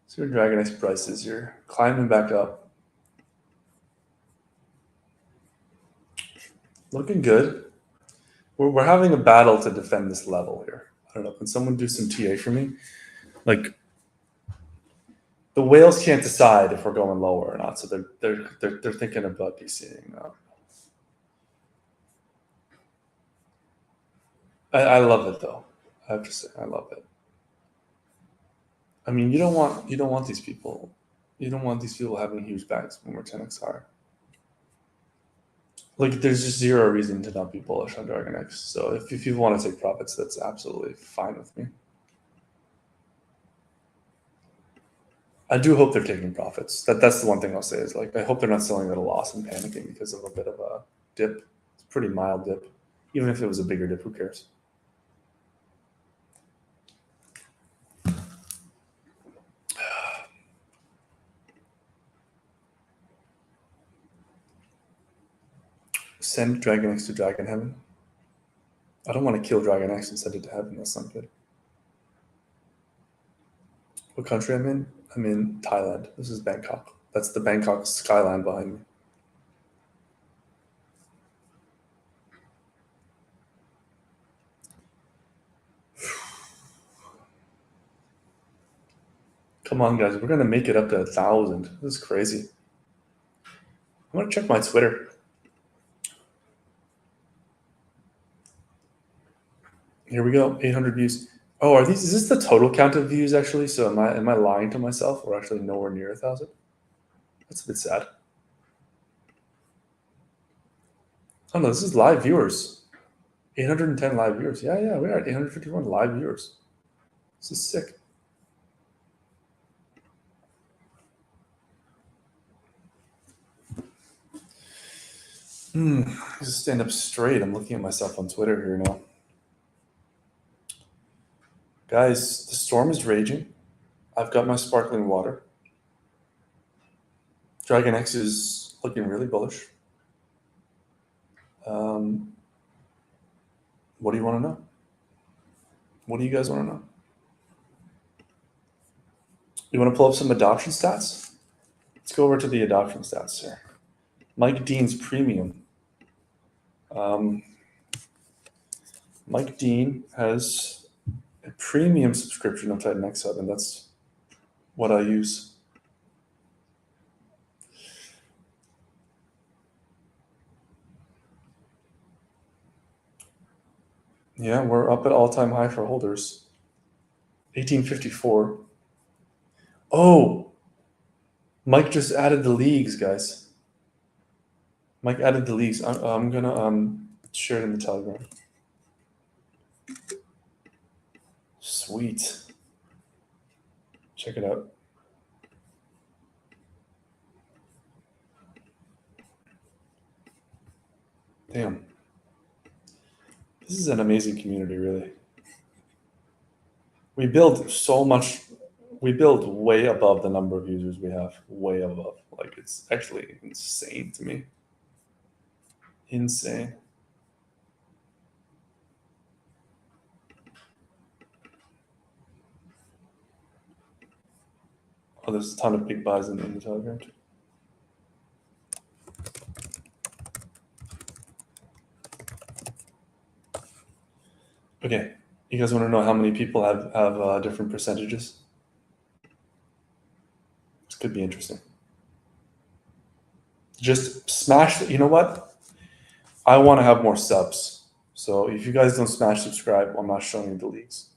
See what Dragonx price is here. Climbing back up. Looking good. We're having a battle to defend this level here. I don't know. Can someone do some TA for me? Like, the whales can't decide if we're going lower or not, so they're thinking about DCing now. I love it though. have to say, I love it. I mean, you don't want these people. You don't want these people having huge bags when we're 10x higher. Like, there's just zero reason to not be bullish on Dragonx. So if you want to take profits, that's absolutely fine with me. I do hope they're taking profits. That's the one thing I'll say is, like, I hope they're not selling at a loss and panicking because of a bit of a dip. It's a pretty mild dip. Even if it was a bigger dip, who cares? Send Dragonx to Dragon Heaven. I don't want to kill Dragonx and send it to heaven. That's not good. What country I'm in? I'm in Thailand. This is Bangkok. That's the Bangkok skyline behind me. Come on, guys. We're going to make it up to 1,000. This is crazy. I'm going to check my Twitter. Here we go. 800 views. Oh, is this the total count of views actually? So am I lying to myself? We're actually nowhere near 1,000. That's a bit sad. Oh no, this is live viewers. 810 live viewers. Yeah, we're at 851 live viewers. This is sick. Just stand up straight. I'm looking at myself on Twitter here now. Guys, the storm is raging. I've got my sparkling water. Dragonx is looking really bullish. What do you want to know? What do you guys want to know? You want to pull up some adoption stats? Let's go over to the adoption stats here. Mike Dean's premium. Mike Dean has a premium subscription of Titan X Hub, and that's what I use. Yeah, we're up at all-time high for holders. 1854. Oh, Mike just added the leagues, guys. Mike added the leagues. I'm gonna share it in the Telegram. Sweet. Check it out. Damn. This is an amazing community, really. We build so much. We build way above the number of users we have. Way above. Like, it's actually insane to me. Insane. Oh, there's a ton of big buys in the Telegram too. Okay, you guys want to know how many people have different percentages? This could be interesting. Just smash. You know what? I want to have more subs. So if you guys don't smash subscribe, I'm not showing you the leagues.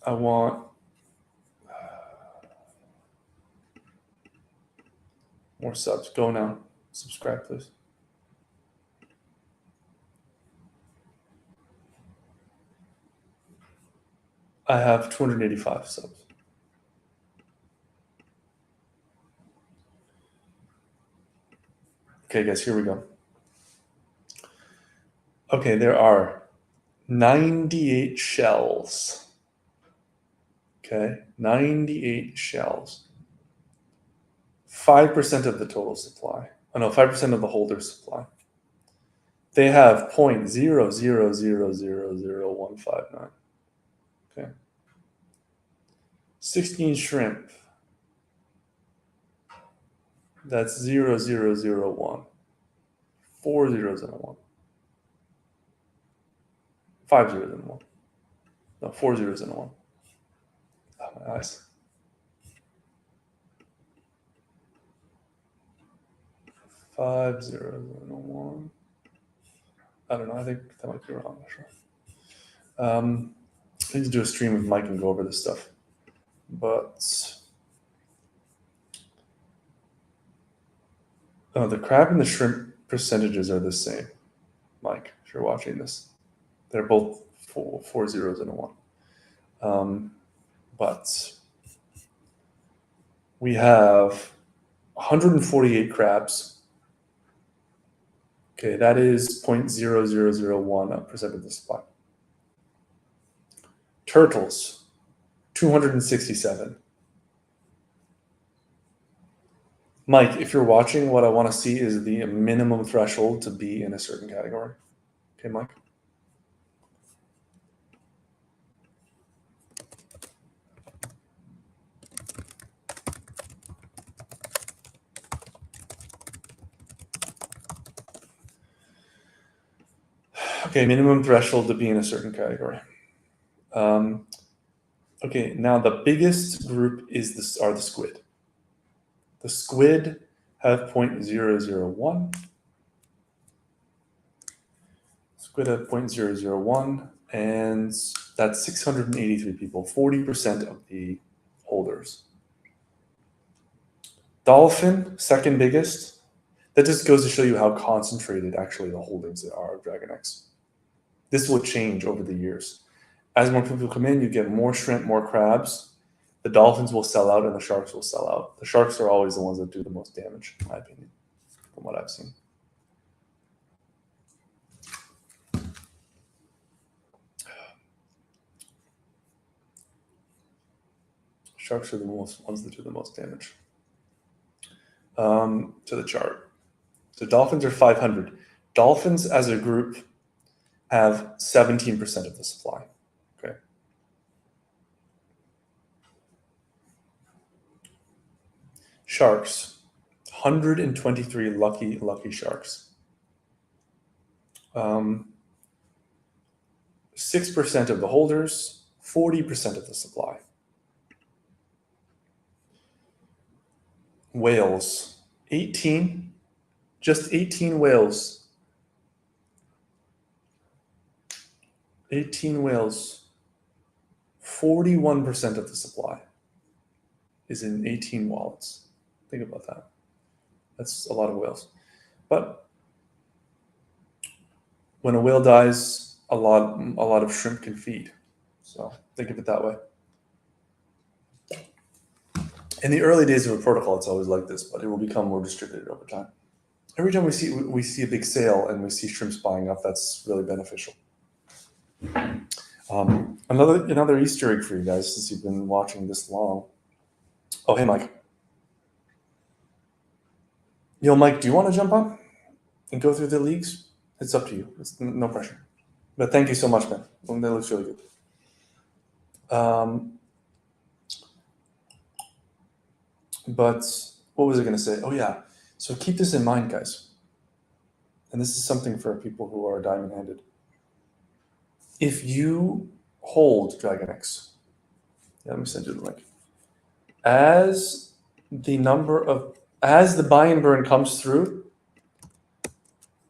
I want more subs. Go now. Subscribe, please. I have 285 subs. Okay, guys, here we go. Okay, there are 98 shells. Okay, 98 shells. 5% of the total supply. Oh no, 5% of the holder supply. They have 0.000000159. Okay. 16 shrimp. That's 0.0001. 4 zeros and a 1. 5 zeros and a 1. No, 4 zeros and a 1. Oh, my eyes. 5 zeros and a 1. I don't know. I think that might be wrong. I'm not sure. I need to do a stream with Mike and go over this stuff. But the crab and the shrimp percentages are the same. Mike, if you're watching this, they're both four zeros and a one. But we have 148 crabs. Okay, that is 0.0001% of the supply. Turtles, 267. Mike, if you're watching, what I want to see is the minimum threshold to be in a certain category. Okay, Mike? Okay, minimum threshold to be in a certain category. Okay, now the biggest group are the squid. The squid have 0.001. Squid have 0.001, and that's 683 people, 40% of the holders. Dolphin, second biggest. That just goes to show you how concentrated actually the holdings are of Dragonx. This will change over the years. As more people come in, you get more shrimp, more crabs. The dolphins will sell out and the sharks will sell out. The sharks are always the ones that do the most damage, in my opinion, from what I've seen. Sharks are the ones that do the most damage. To the chart. So dolphins are 500. Dolphins as a group have 17% of the supply. Okay. Sharks, 123 lucky sharks. 6% of the holders, 40% of the supply. Whales, 18, just 18 whales. 18 whales, 41% of the supply is in 18 wallets. Think about that. That's a lot of whales. But when a whale dies, a lot of shrimp can feed. So think of it that way. In the early days of a protocol, it's always like this, but it will become more distributed over time. Every time we see a big sale and we see shrimps buying up, that's really beneficial. Another Easter egg for you guys, since you've been watching this long. Oh, hey, Mike. Yo, Mike, do you want to jump on and go through the leagues? It's up to you. It's no pressure. But thank you so much, man. That looks really good. But what was I going to say? Oh, yeah. So keep this in mind, guys. And this is something for people who are diamond-handed. If you hold Dragonx, let me send you the link. As the buy and burn comes through,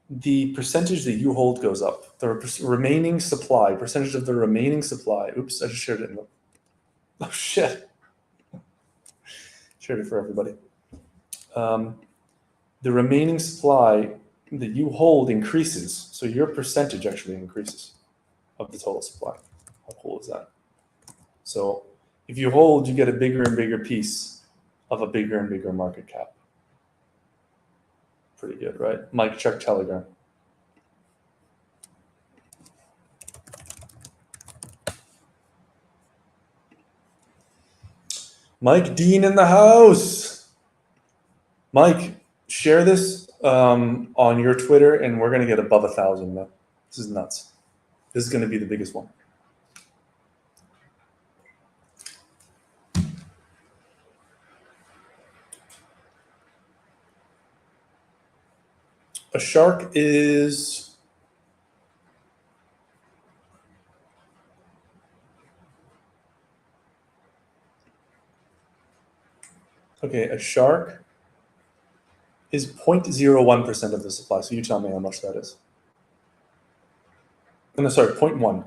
the percentage that you hold goes up. The remaining supply, percentage of the remaining supply. Oops, I just shared it. Oh, shit. Shared it for everybody. The remaining supply that you hold increases. So your percentage actually increases of the total supply. How cool is that? So if you hold, you get a bigger and bigger piece of a bigger and bigger market cap. Pretty good, right? Mike, check Telegram. Mike Dean in the house. Mike, share this on your Twitter, and we're going to get above 1,000, man. This is nuts. This is going to be the biggest one. A shark is... Okay, a shark is 0.01% of the supply. So you tell me how much that is. no, sorry, 0.1.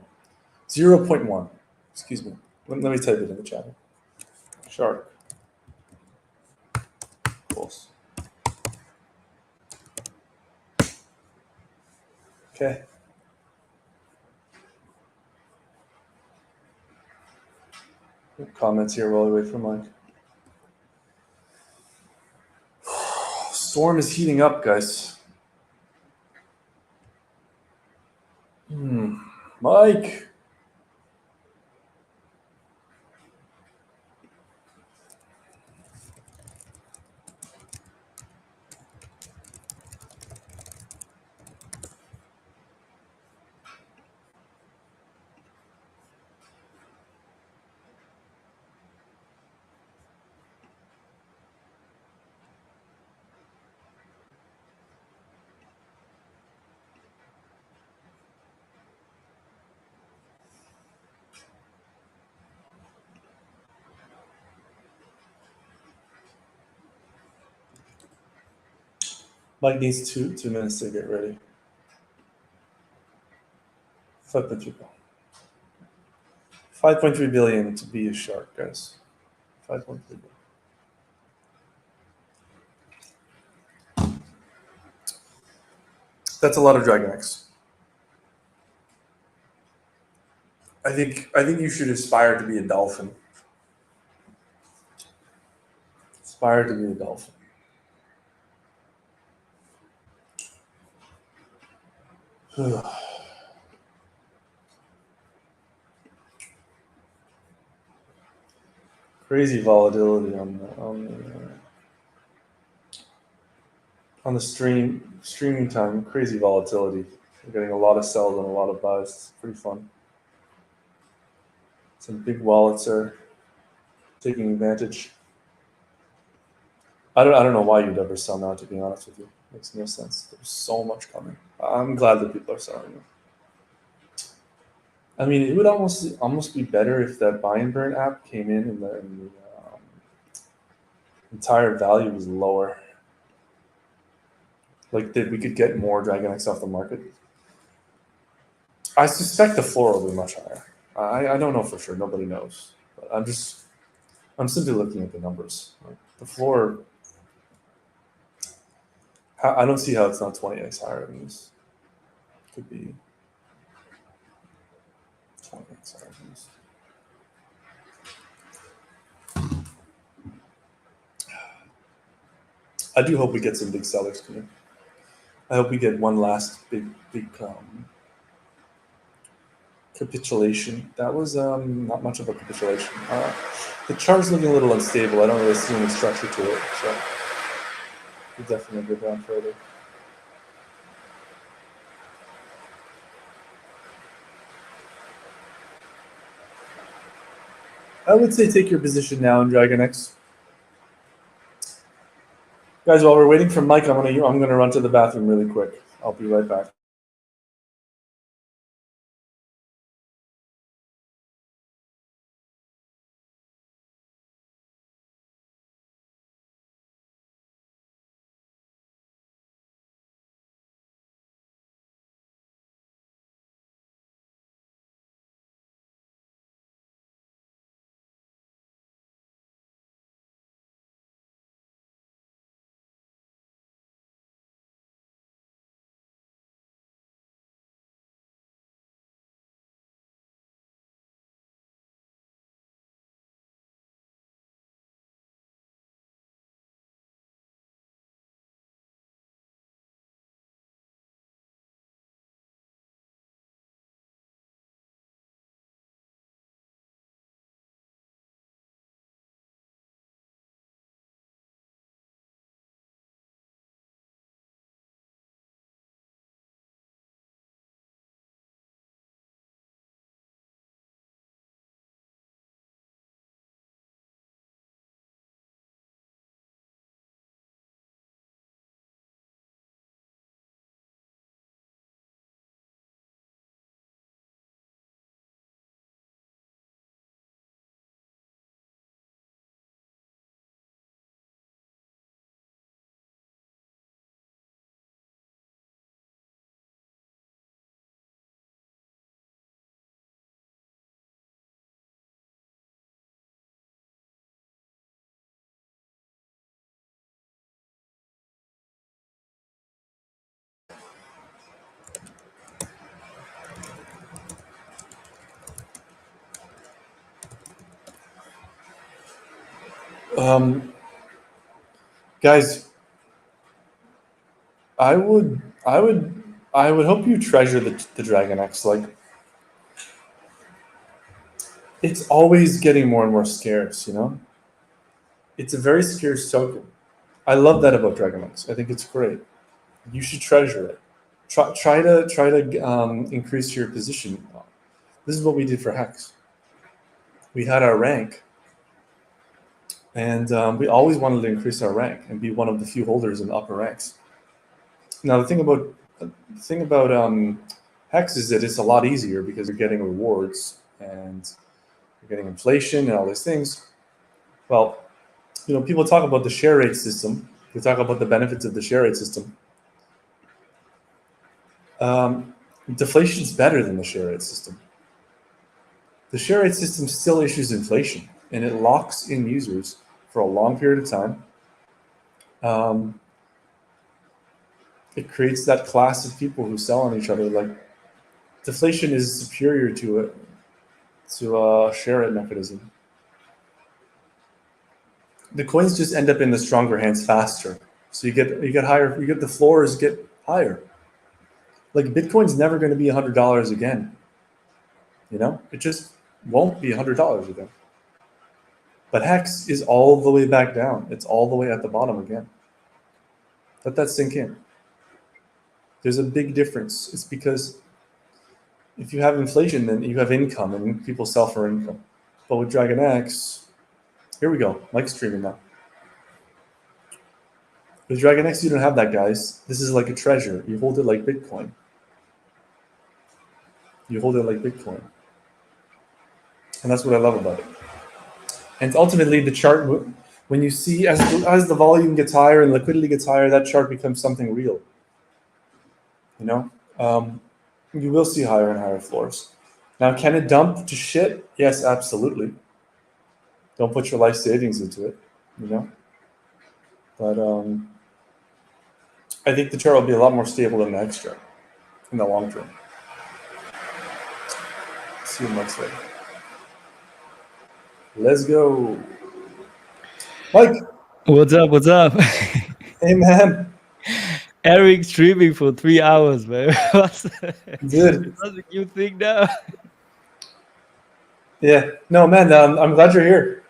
0.1. Excuse me. Let me type it in the chat. Shark. Bulls. Okay. Comments here while we wait for Mike. Storm is heating up, guys. Mike. Mike needs two minutes to get ready. 5.3 billion to be a shark, guys. 5.3 billion. That's a lot of Dragonx. I think you should aspire to be a dolphin. Aspire to be a dolphin. Crazy volatility on the streaming time. Crazy volatility. We're getting a lot of sells and a lot of buys. It's pretty fun. Some big wallets are taking advantage. I don't know why you'd ever sell now, to be honest with you. Makes no sense. There's so much coming. I'm glad that people are selling them. I mean, it would almost be better if that buy and burn app came in and the entire value was lower. Like, that we could get more Dragonx off the market. I suspect the floor will be much higher. I don't know for sure. Nobody knows. But I'm simply looking at the numbers. Like, the floor, I don't see how it's not 20x higher than this. Could be 20x higher than this. I do hope we get some big sellers coming. I hope we get one last big capitulation. That was not much of a capitulation. The chart's looking a little unstable. I don't really see any structure to it, so we'll definitely go down further. I would say take your position now in Dragonx. Guys, while we're waiting for Mike, I'm gonna run to the bathroom really quick. I'll be right back. Um, guys, I would, I would, I would hope you treasure the Dragonx. Like, it's always getting more and more scarce. You know, it's a very scarce token. I love that about Dragonx. I think it's great. You should treasure it. Try to increase your position. This is what we did for Hex. We had our rank, and we always wanted to increase our rank and be one of the few holders in the upper ranks. Now the thing about Hex is that it's a lot easier because you're getting rewards and you're getting inflation and all these things. Well, people talk about the share rate system. They talk about the benefits of the share rate system. Um, Deflation is better than the share rate system. The share rate system still issues inflation and it locks in users for a long period of time. Um, it creates that class of people who sell on each other. Like deflation is superior to a share rate mechanism. The coins just end up in the stronger hands faster. So you get higher. You get the floors get higher. Like Bitcoin's never going to be $100 again. It just won't be $100 again. But Hex is all the way back down. It's all the way at the bottom again. Let that sink in. There's a big difference. It's because if you have inflation, then you have income, and people sell for income. But with Dragonx, here we go. Mike's streaming now. With Dragonx, you don't have that, guys. This is like a treasure. You hold it like Bitcoin. You hold it like Bitcoin. And that's what I love about it. And ultimately, the chart, when you see as the volume gets higher and liquidity gets higher, that chart becomes something real. You will see higher and higher floors. Now, can it dump to shit? Yes, absolutely. Don't put your life savings into it, But I think the chart will be a lot more stable than the Hex chart in the long term. See you next week. Let's go. Mike. What's up? What's up? Hey, man. Eric streaming for 3 hours, man. Dude. What's a new thing now? Yeah. No, man, I'm glad you're here.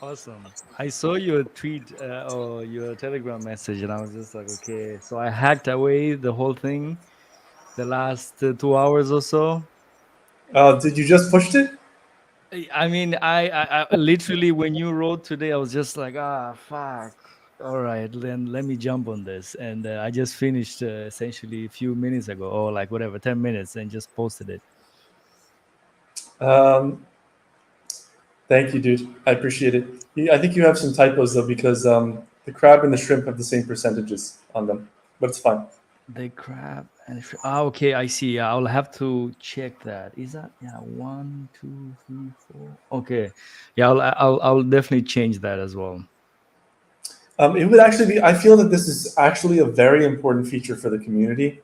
Awesome. I saw your tweet or your Telegram message, and I was just like, okay. So I hacked away the whole thing the last 2 hours or so. Did you just pushed it? I mean, I literally, when you wrote today, I was just like, fuck. All right, then let me jump on this. And I just finished essentially a few minutes ago, or like whatever, 10 minutes, and just posted it. Thank you, dude. I appreciate it. I think you have some typos, though, because the crab and the shrimp have the same percentages on them, but it's fine. The crab and okay, I see. Yeah, I'll have to check that. Is that 1, 2, 3, 4? Okay, yeah, I'll definitely change that as well. It would actually be. I feel that this is actually a very important feature for the community,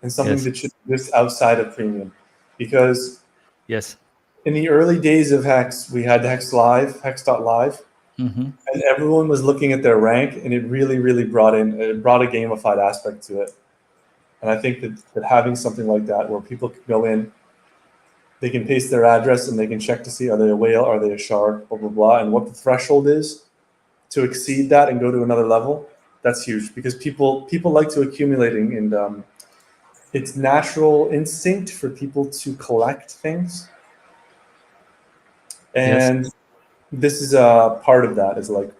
and something that should exist outside of Premium, because in the early days of Hex, we had Hex Live, Hex.live, and everyone was looking at their rank, and it really brought a gamified aspect to it. And I think that having something like that, where people can go in, they can paste their address and they can check to see, are they a whale, are they a shark, blah, blah, blah, and what the threshold is to exceed that and go to another level. That's huge, because people like to accumulating, and it's natural instinct for people to collect things. And this is a part of that, is like,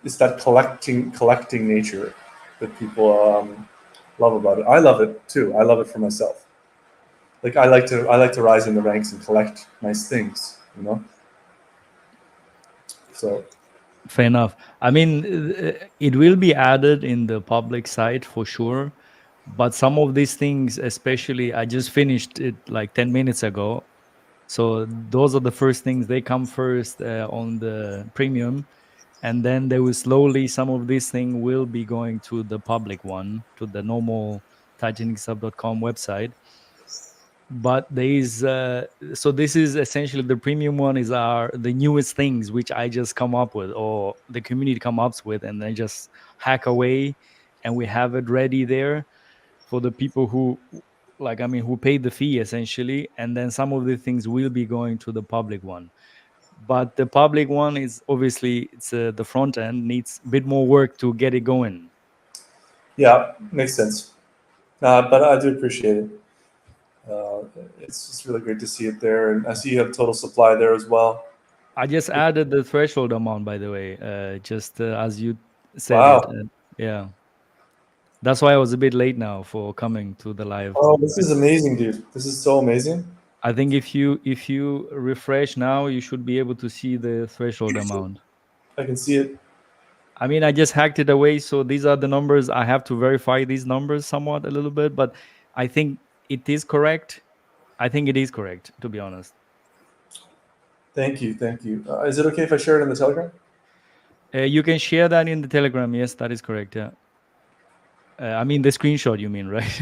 it's that collecting nature that people love about it. I love it too. I love it for myself. Like I like to rise in the ranks and collect nice things, So fair enough. I mean, it will be added in the public site for sure, but some of these things, especially, I just finished it like 10 minutes ago. So those are the first things, they come first on the Premium, and then they will slowly, some of these things will be going to the public one, to the normal TitanicSub.com website. but there is so this is essentially the premium one is our the newest things which I just come up with or the community come up with, and they just hack away, and we have it ready there for the people who, like, I mean, who paid the fee essentially, and then some of the things will be going to the public one. But the public one is obviously it's the front end needs a bit more work to get it going. Yeah, makes sense. But I do appreciate it. Uh, it's just really great to see it there, and I see you have total supply there as well. I just added the threshold amount, by the way, just as you said it. Wow. Yeah, that's why I was a bit late now for coming to the live. Oh, this is amazing, dude. This is so amazing. I think if you refresh now, you should be able to see the threshold amount. I can see it. I mean, I just hacked it away, so these are the numbers. I have to verify these numbers somewhat a little bit, but I think it is correct. I think it is correct, to be honest. Thank you, thank you. Is it okay if I share it in the Telegram? You can share that in the Telegram. Yes, that is correct. Yeah. I mean, the screenshot, you mean, right?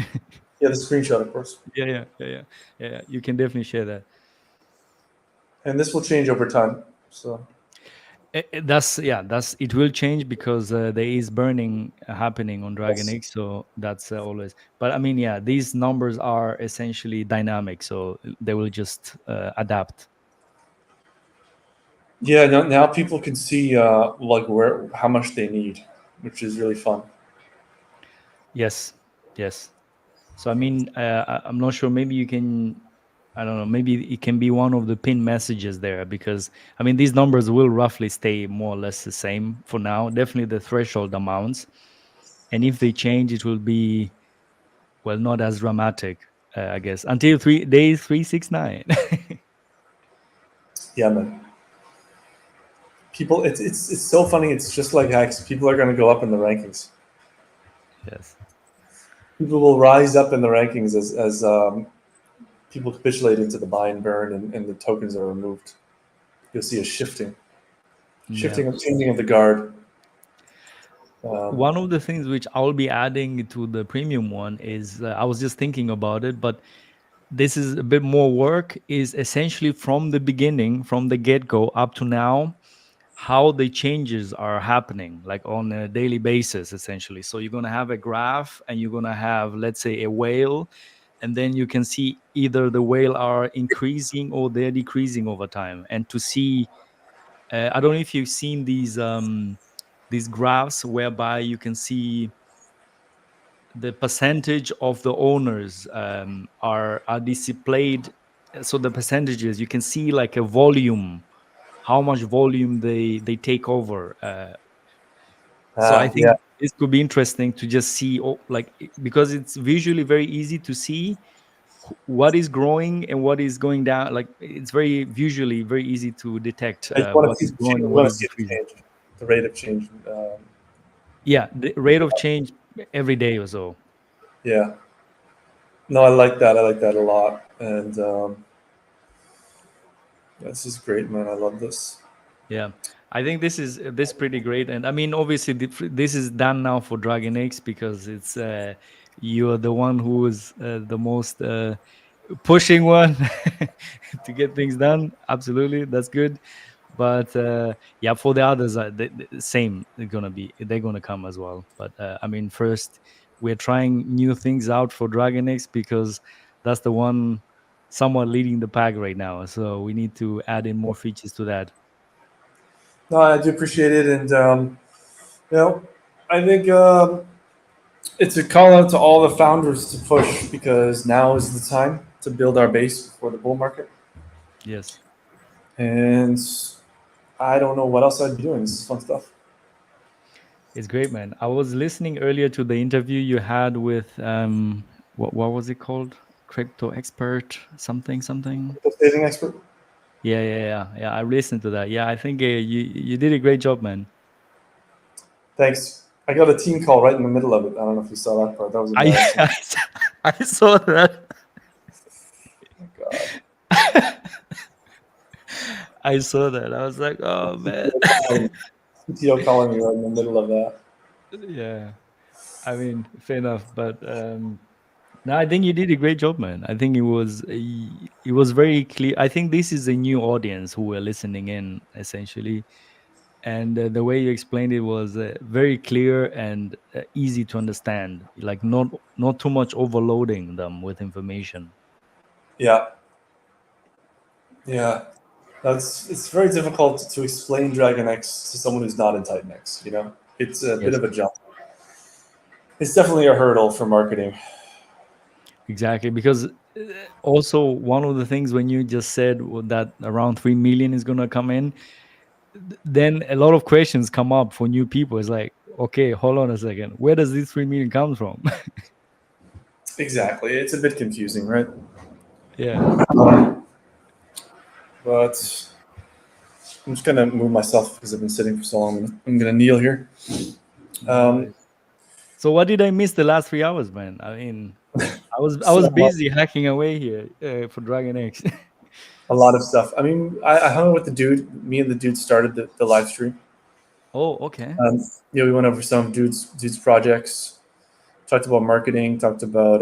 Yeah, the screenshot, of course. Yeah. You can definitely share that. And this will change over time. So That's it will change because there is burning happening on yes. Dragonx, so that's always. But I mean, yeah, these numbers are essentially dynamic, so they will just adapt. Yeah, now people can see like where how much they need, which is really fun. Yes, yes. So I mean, I'm not sure. Maybe you can. I don't know. Maybe it can be one of the pin messages there because I mean these numbers will roughly stay more or less the same for now. Definitely the threshold amounts, and if they change, it will be well not as dramatic, I guess, until 369. Yeah, man. People, it's so funny. It's just like hacks. People are going to go up in the rankings. Yes. People will rise up in the rankings as people capitulate into the buy and burn, and the tokens are removed. You'll see a Yeah. changing of the guard. One of the things which I'll be adding to the premium one is I was just thinking about it, but this is a bit more work. Is essentially from the beginning, from the get go up to now, how the changes are happening, like on a daily basis, essentially. So you're gonna have a graph, and you're gonna have, let's say, a whale, and then you can see either the whale are increasing or they're decreasing over time. And to see, I don't know if you've seen these graphs whereby you can see the percentage of the owners are displayed. So the percentages you can see like a volume, how much volume they take over. So I Yeah, think this could be interesting to just see, like, because it's visually very easy to see what is growing and what is going down. Like it's very visually very easy to detect you want what to see is growing you and what want to is see the decreasing. change, the rate of change. Yeah, the rate of change every day or so. Yeah. No, I like that. I like that a lot. And this is great, man. I love this. Yeah, I think this pretty great, and I mean, obviously, this is done now for Dragonx because it's you're the one who is the most pushing one to get things done. Absolutely, that's good. But yeah, for the others, the same. They're gonna come as well. But I mean, first we're trying new things out for Dragonx because that's the one somewhat leading the pack right now. So we need to add in more features to that. No, I do appreciate it, and you know, I think it's a call out to all the founders to push because now is the time to build our base for the bull market. Yes. And I don't know what else I'd be doing. This is fun stuff. It's great, man. I was listening earlier to the interview you had with what was it called? Crypto expert something. Crypto saving expert. Yeah. I listened to that. Yeah, I think you did a great job, man. Thanks. I got a team call right in the middle of it. I don't know if you saw that part. That was I embarrassing. I saw that. Oh, God. I saw that. I was like, oh man. CTO calling me right in the middle of that. Yeah. I mean, fair enough, but No, I think you did a great job, man. I think it was very clear. I think this is a new audience who were listening in essentially, and the way you explained it was very clear and easy to understand. Like not too much overloading them with information. Yeah, yeah. It's very difficult to explain Dragonx to someone who's not in Titanx. You know, it's a bit Yes, of a jump. It's definitely a hurdle for marketing. exactly. Because also one of the things when you just said that around 3 million is gonna come in, then a lot of questions come up for new people. It's like, okay, hold on a second, where does this 3 million come from? Exactly, it's a bit confusing, right? Yeah. But I'm just gonna move myself because I've been sitting for so long. I'm gonna kneel here. No worries. So what did I miss the last 3 hours, man? I mean, I So was much, busy hacking away here for Dragon X. a lot of stuff. I mean, I hung out with the dude. Me and the dude started the live stream. Oh, okay. Yeah, we went over some dudes projects. Talked about marketing. Talked about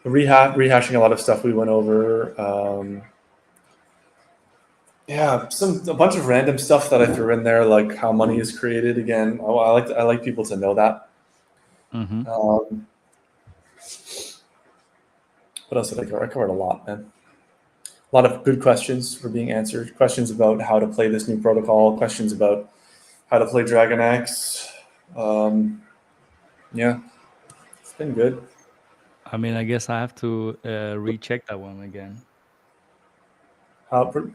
rehashing a lot of stuff we went over. Yeah, a bunch of random stuff that I threw in there, like how money is created. Again, I like people to know that. Hmm. Um, what else did I cover? I covered a lot, man. A lot of good questions were being answered. Questions about how to play this new protocol. Questions about how to play Dragonx. Um, yeah, it's been good. I mean, I guess I have to recheck that one again.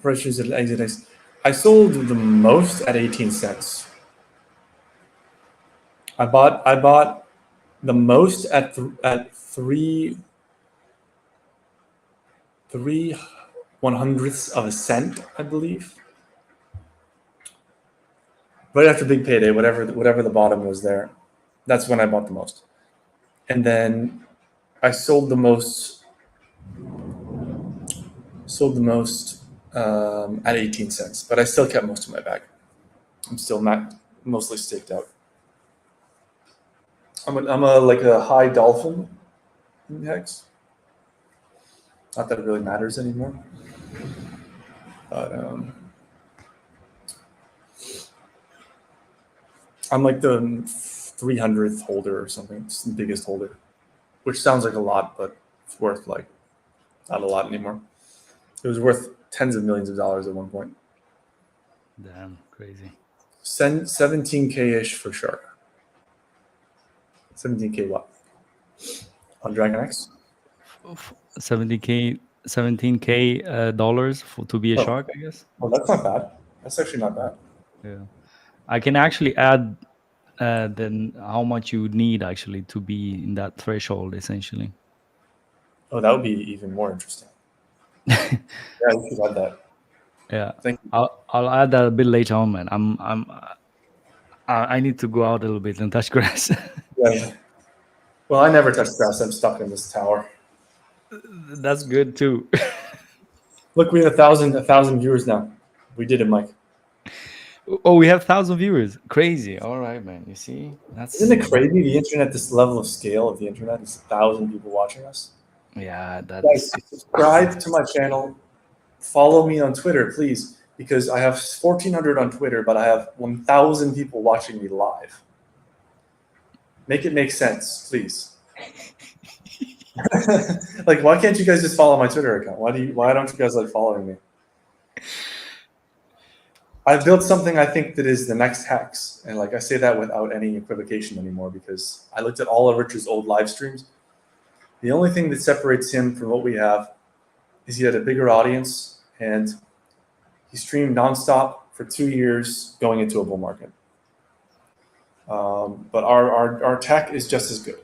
Pressures at exit. I sold the most at 18 cents. I bought the most at three 100ths of a cent, I believe. Right after big payday, whatever the bottom was there, that's when I bought the most. And then I sold the most at 18 cents, but I still kept most of my bag. I'm still not mostly staked out. I'm a like a high dolphin in hex. Not that it really matters anymore. But I'm like the 300th holder or something. It's the biggest holder, which sounds like a lot, but it's worth like not a lot anymore. It was worth tens of millions of dollars at one point. Damn, crazy. 17K ish for shark. 17K what? On Dragonx? 70K, 17K dollars to be a Oh, shark, I guess. well, that's not bad. That's actually not bad. Yeah. I can actually add then how much you would need actually to be in that threshold essentially. Oh, that would be even more interesting. Yeah, you should add that. Yeah. Thank you. I'll add that a bit later on, man. I need to go out a little bit and touch grass. Yeah. Well, I never touch grass. I'm stuck in this tower. That's good too. Look, we have a thousand viewers now. We did it, Mike. Oh, we have 1,000 viewers. Crazy. All right, man. You see, that's Isn't it crazy? The internet, this level of scale of the internet, is 1,000 people watching us. yeah. Guys, That's subscribe to my channel. Follow me on Twitter, please, because I have 1,400 on Twitter, but I have 1,000 people watching me live. Make it make sense, please. Like, why can't you guys just follow my Twitter account? Why don't you guys like following me? I've built something I think that is the next Hex, and like I say that without any equivocation anymore because I looked at all of Rich's old live streams. The only thing that separates him from what we have is he had a bigger audience and he streamed nonstop for 2 years going into a bull market. But our tech is just as good.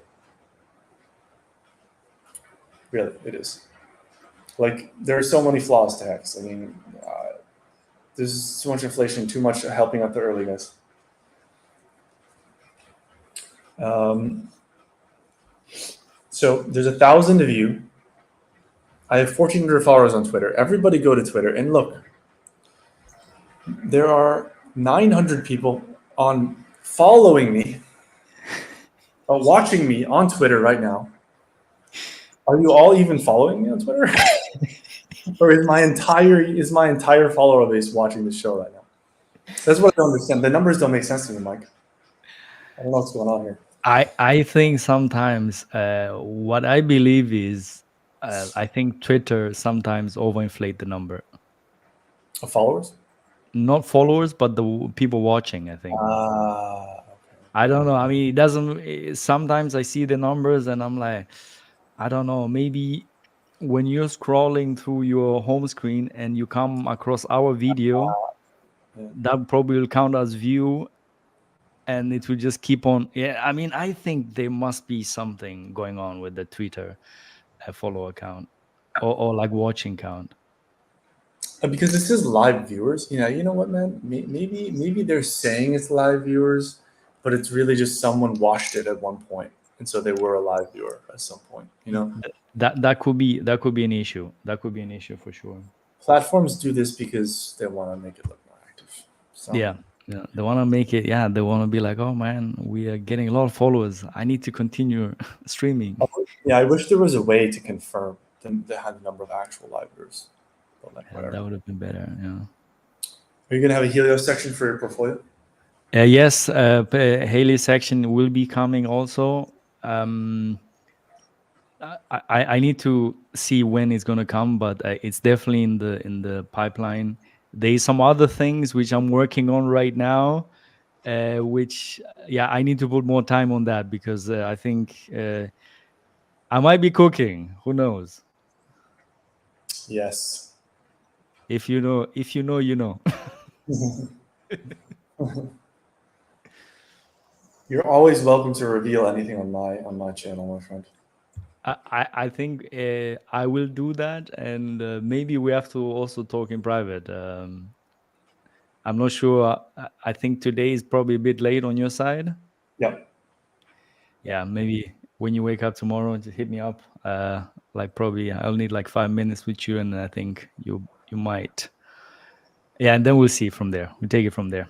Really, it is. Like, there are so many flaws to Hex. I mean, there's too much inflation, too much helping out the early guys. So there's 1,000 of you. I have 1,400 followers on Twitter. Everybody go to Twitter and look. There are 900 people on following me watching me on Twitter right now. Are you all even following me on Twitter? Or is my entire follower base watching the show right now? That's what I don't understand. The numbers don't make sense to me, Mike. I don't know what's going on here. I think sometimes what I believe is I think Twitter sometimes overinflate the number. Of followers? Not followers, but the people watching, I think. I don't know. I mean, it doesn't. Sometimes I see the numbers and I'm like, I don't know. Maybe when you're scrolling through your home screen and you come across our video, that probably will count as view, and it will just keep on. Yeah, I mean, I think there must be something going on with the Twitter follow account or like watching count. Because this is live viewers. You know what, man? Maybe they're saying it's live viewers, but it's really just someone watched it at one point, and so they were a live viewer at some point. That could be an issue. That could be an issue for sure. Platforms do this because they want to make it look more active. So. Yeah, they want to make it. Yeah, they want to be like, oh man, we are getting a lot of followers. I need to continue streaming. Yeah, I wish there was a way to confirm the number of actual live viewers. But like, Yeah, that would have been better. Yeah. Are you gonna have a Helios section for your portfolio? Yes, Haley section will be coming also. I need to see when it's gonna come, but it's definitely in the pipeline. There's some other things which I'm working on right now, which I need to put more time on that because I think I might be cooking. Who knows? Yes. If you know, you know. You're always welcome to reveal anything on my channel, my friend. I think I will do that, and maybe we have to also talk in private. I'm not sure. I think today is probably a bit late on your side. Yep. Yeah, maybe when you wake up tomorrow, just hit me up. Like probably I'll need like 5 minutes with you, and I think you might. Yeah, and then we'll see from there. We take it from there.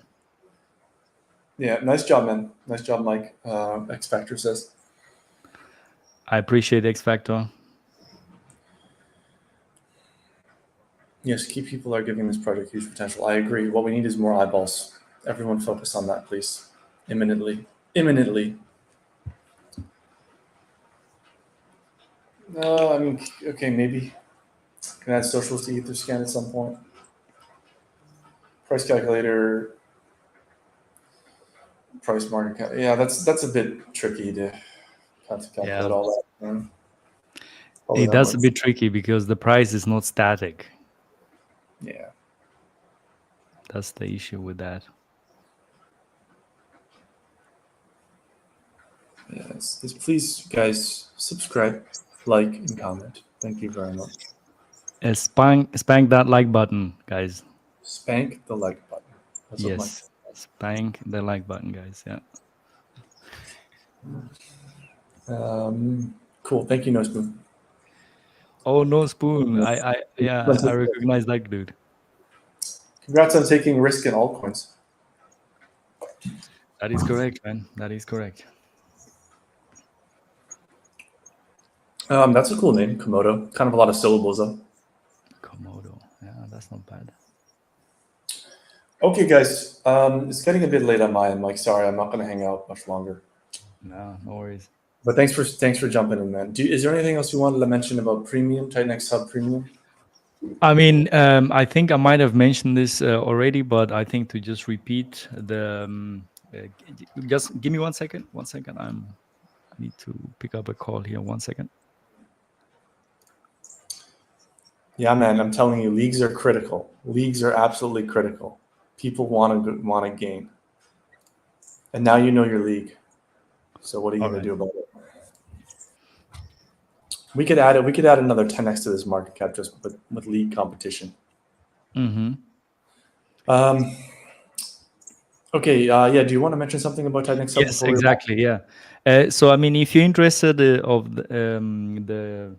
Yeah, nice job, man. Nice job, Mike. X Factor says. I appreciate X Factor. Yes, key people are giving this project huge potential. I agree. What we need is more eyeballs. Everyone focus on that, please. Imminently. I mean, okay, maybe. Can add socials to Etherscan at some point. Price calculator. Price market cap. Yeah, that's a bit tricky to calculate all that. That's a bit tricky because the price is not static. Yeah. That's the issue with that. Yes. Please, guys, subscribe, like, and comment. Thank you very much. Spank that like button, guys. Spank the like button. That's yes. Spank the like button, guys. Yeah. Cool. Thank you, No Spoon. Oh, No Spoon. I recognize that dude. Congrats on taking risk in altcoins. That is correct, man. That is correct. That's a cool name, Komodo. Kind of a lot of syllables, though. Komodo. Yeah, that's not bad. Okay, guys. It's getting a bit late on my end, Mike. Sorry, I'm not going to hang out much longer. No worries. But thanks for jumping in, man. Is there anything else you wanted to mention about Premium, Titanx Hub Premium? I mean, I think I might have mentioned this already, but I think to just repeat the. Just give me 1 second. 1 second. I need to pick up a call here. 1 second. Yeah, man. I'm telling you, leagues are critical. Leagues are absolutely critical. People want to gain, and now you know your league. So what are you going to do about it? We could add another 10x to this market cap just with league competition. Mm-hmm. Okay. Yeah. Do you want to mention something about Titanx? Yes, exactly. Yeah. So I mean, if you're interested of the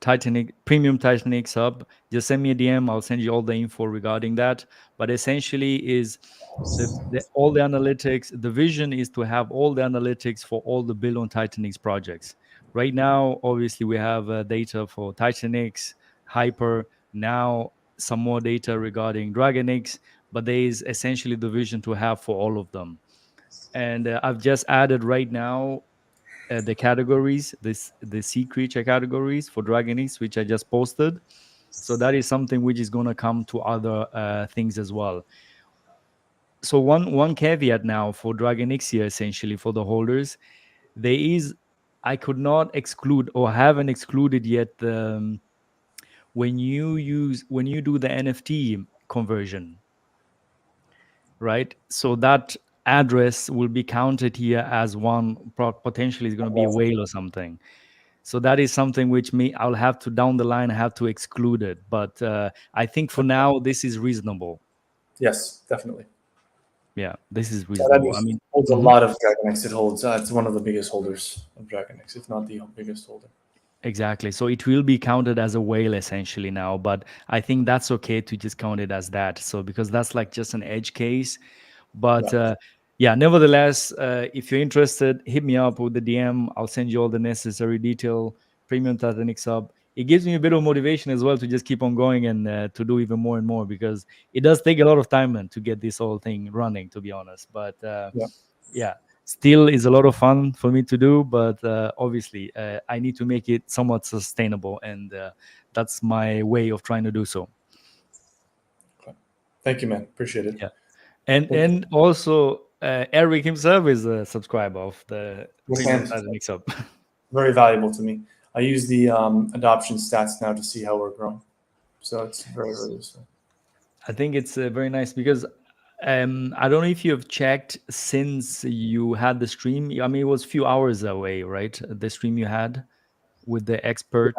Titanic premium Titanic sub, just send me a DM. I'll send you all the info regarding that. But essentially, is the all the analytics. The vision is to have all the analytics for all the build on Titanic's projects. Right now, obviously, we have data for Titanic's, Hyper. Now, some more data regarding Dragonx, but there is essentially the vision to have for all of them. And I've just added right now the categories, the sea creature categories for Dragonix, which I just posted. So that is something which is going to come to other things as well. So one caveat now for Dragonix here, essentially for the holders, there is, I could not exclude or haven't excluded yet when you do the NFT conversion, right? So that address will be counted here as one potentially is going to be a whale or something. So that is something which I'll have to down the line have to exclude it. But I think for now this is reasonable. Yes, definitely. Yeah, this is That reasonable. I mean, holds a lot of Dragonx. It holds. It's one of the biggest holders of Dragonx, if not the biggest holder. exactly. So it will be counted as a whale essentially now, but I think that's okay to just count it as that. So because that's like just an edge case. But yeah, nevertheless, if you're interested, hit me up with the DM. I'll send you all the necessary detail. Premium Titanic sub. It gives me a bit of motivation as well to just keep on going and to do even more and more, because it does take a lot of time, man, to get this whole thing running, to be honest. But yeah, still is a lot of fun for me to do. But obviously, I need to make it somewhat sustainable, and that's my way of trying to do so. Thank you, man. Appreciate it. Yeah. And also Eric himself is a subscriber of the Premium Titanic sub. Very valuable to me. I use the adoption stats now to see how we're growing, so it's very, very useful. I think it's very nice because I don't know if you have checked since you had the stream. I mean, it was a few hours away, right? The stream you had with the expert.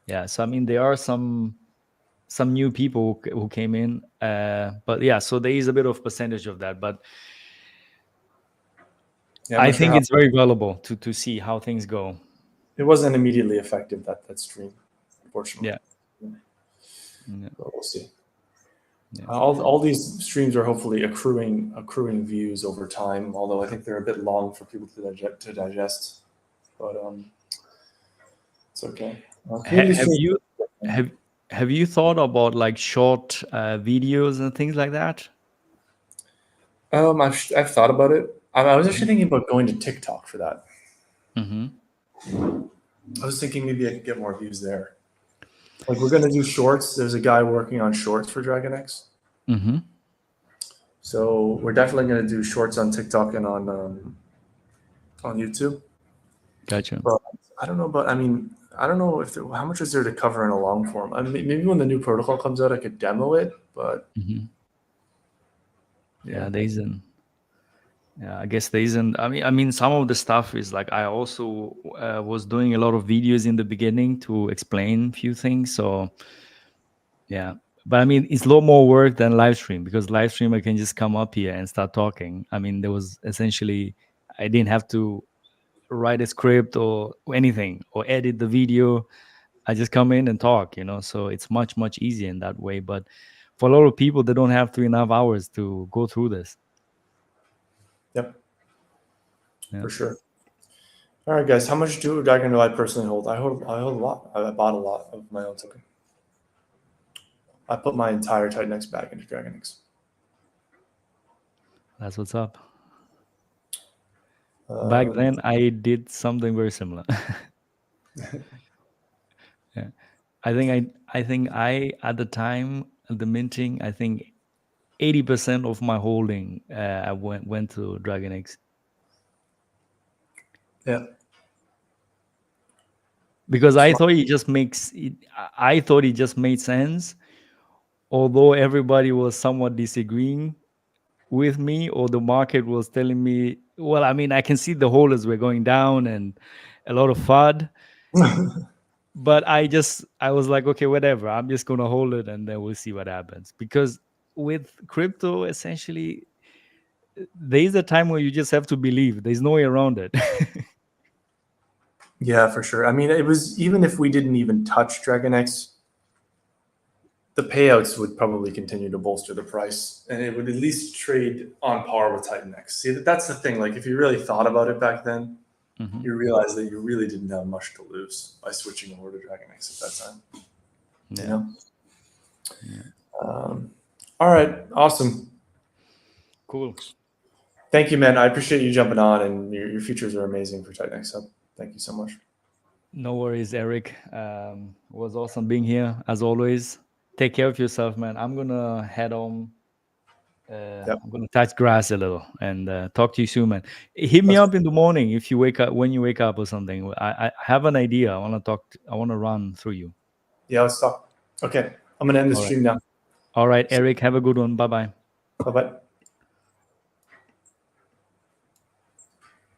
Yeah. So I mean, there are some new people who came in, but yeah. So there is a bit of percentage of that, but yeah, I think it's very valuable to see how things go. It wasn't immediately effective, that stream, unfortunately. Yeah. But we'll see. Yeah. All these streams are hopefully accruing views over time. Although I think they're a bit long for people to digest. But it's okay. Have you thought about like short videos and things like that? I've thought about it. I was actually thinking about going to TikTok for that. I was thinking maybe I could get more views there. Like, we're gonna do shorts. There's a guy working on shorts for Dragonx. So we're definitely gonna do shorts on TikTok and on YouTube. Gotcha. But I don't know about. I mean, I don't know if how much is there to cover in a long form. I mean, maybe when the new protocol comes out, I could demo it. But yeah, there isn't. Yeah, I guess there isn't. I mean, some of the stuff is like I also was doing a lot of videos in the beginning to explain a few things. So yeah, but I mean, it's a lot more work than live stream, because live stream I can just come up here and start talking. I mean, there was essentially I didn't have to write a script or anything or edit the video. I just come in and talk, so it's much easier in that way. But for a lot of people, they don't have 3.5 hours to go through this. Yep. Yeah. For sure. All right, guys. How much Dragon do I personally hold? I hold a lot. I bought a lot of my own token. I put my entire Titanx bag into Dragonx. That's what's up. Back then, I did something very similar. Yeah, I think I at the time at the minting, I think 80% of my holding I went to Dragonx. Yeah. Because I thought it just made sense, although everybody was somewhat disagreeing with me, or the market was telling me, well, I mean, I can see the holders were going down and a lot of FUD. But I was like, okay, whatever, I'm just gonna hold it and then we'll see what happens. Because with crypto, essentially, there is a time where you just have to believe. There's no way around it. Yeah, for sure. I mean, it was, even if we didn't even touch Dragonx, the payouts would probably continue to bolster the price, and it would at least trade on par with Titan X. See, that's the thing. Like, if you really thought about it back then, Mhm. you realize that you really didn't have much to lose by switching over to Dragonx at that time. Yeah. You know? Yeah. All right, awesome. Cool. Thank you, man. I appreciate you jumping on, and your features are amazing for Titan X. So thank you so much. No worries, Eric. It was awesome being here as always. Take care of yourself, man. I'm gonna head home. Yep. I'm gonna touch grass a little and talk to you soon, man. Hit me up in the morning if you wake up, when you wake up or something. I have an idea. I want to talk. I want to run through you. Yeah, let's talk. Okay, I'm gonna end the All right. stream now. All right, Eric. Have a good one. Bye bye. Bye bye.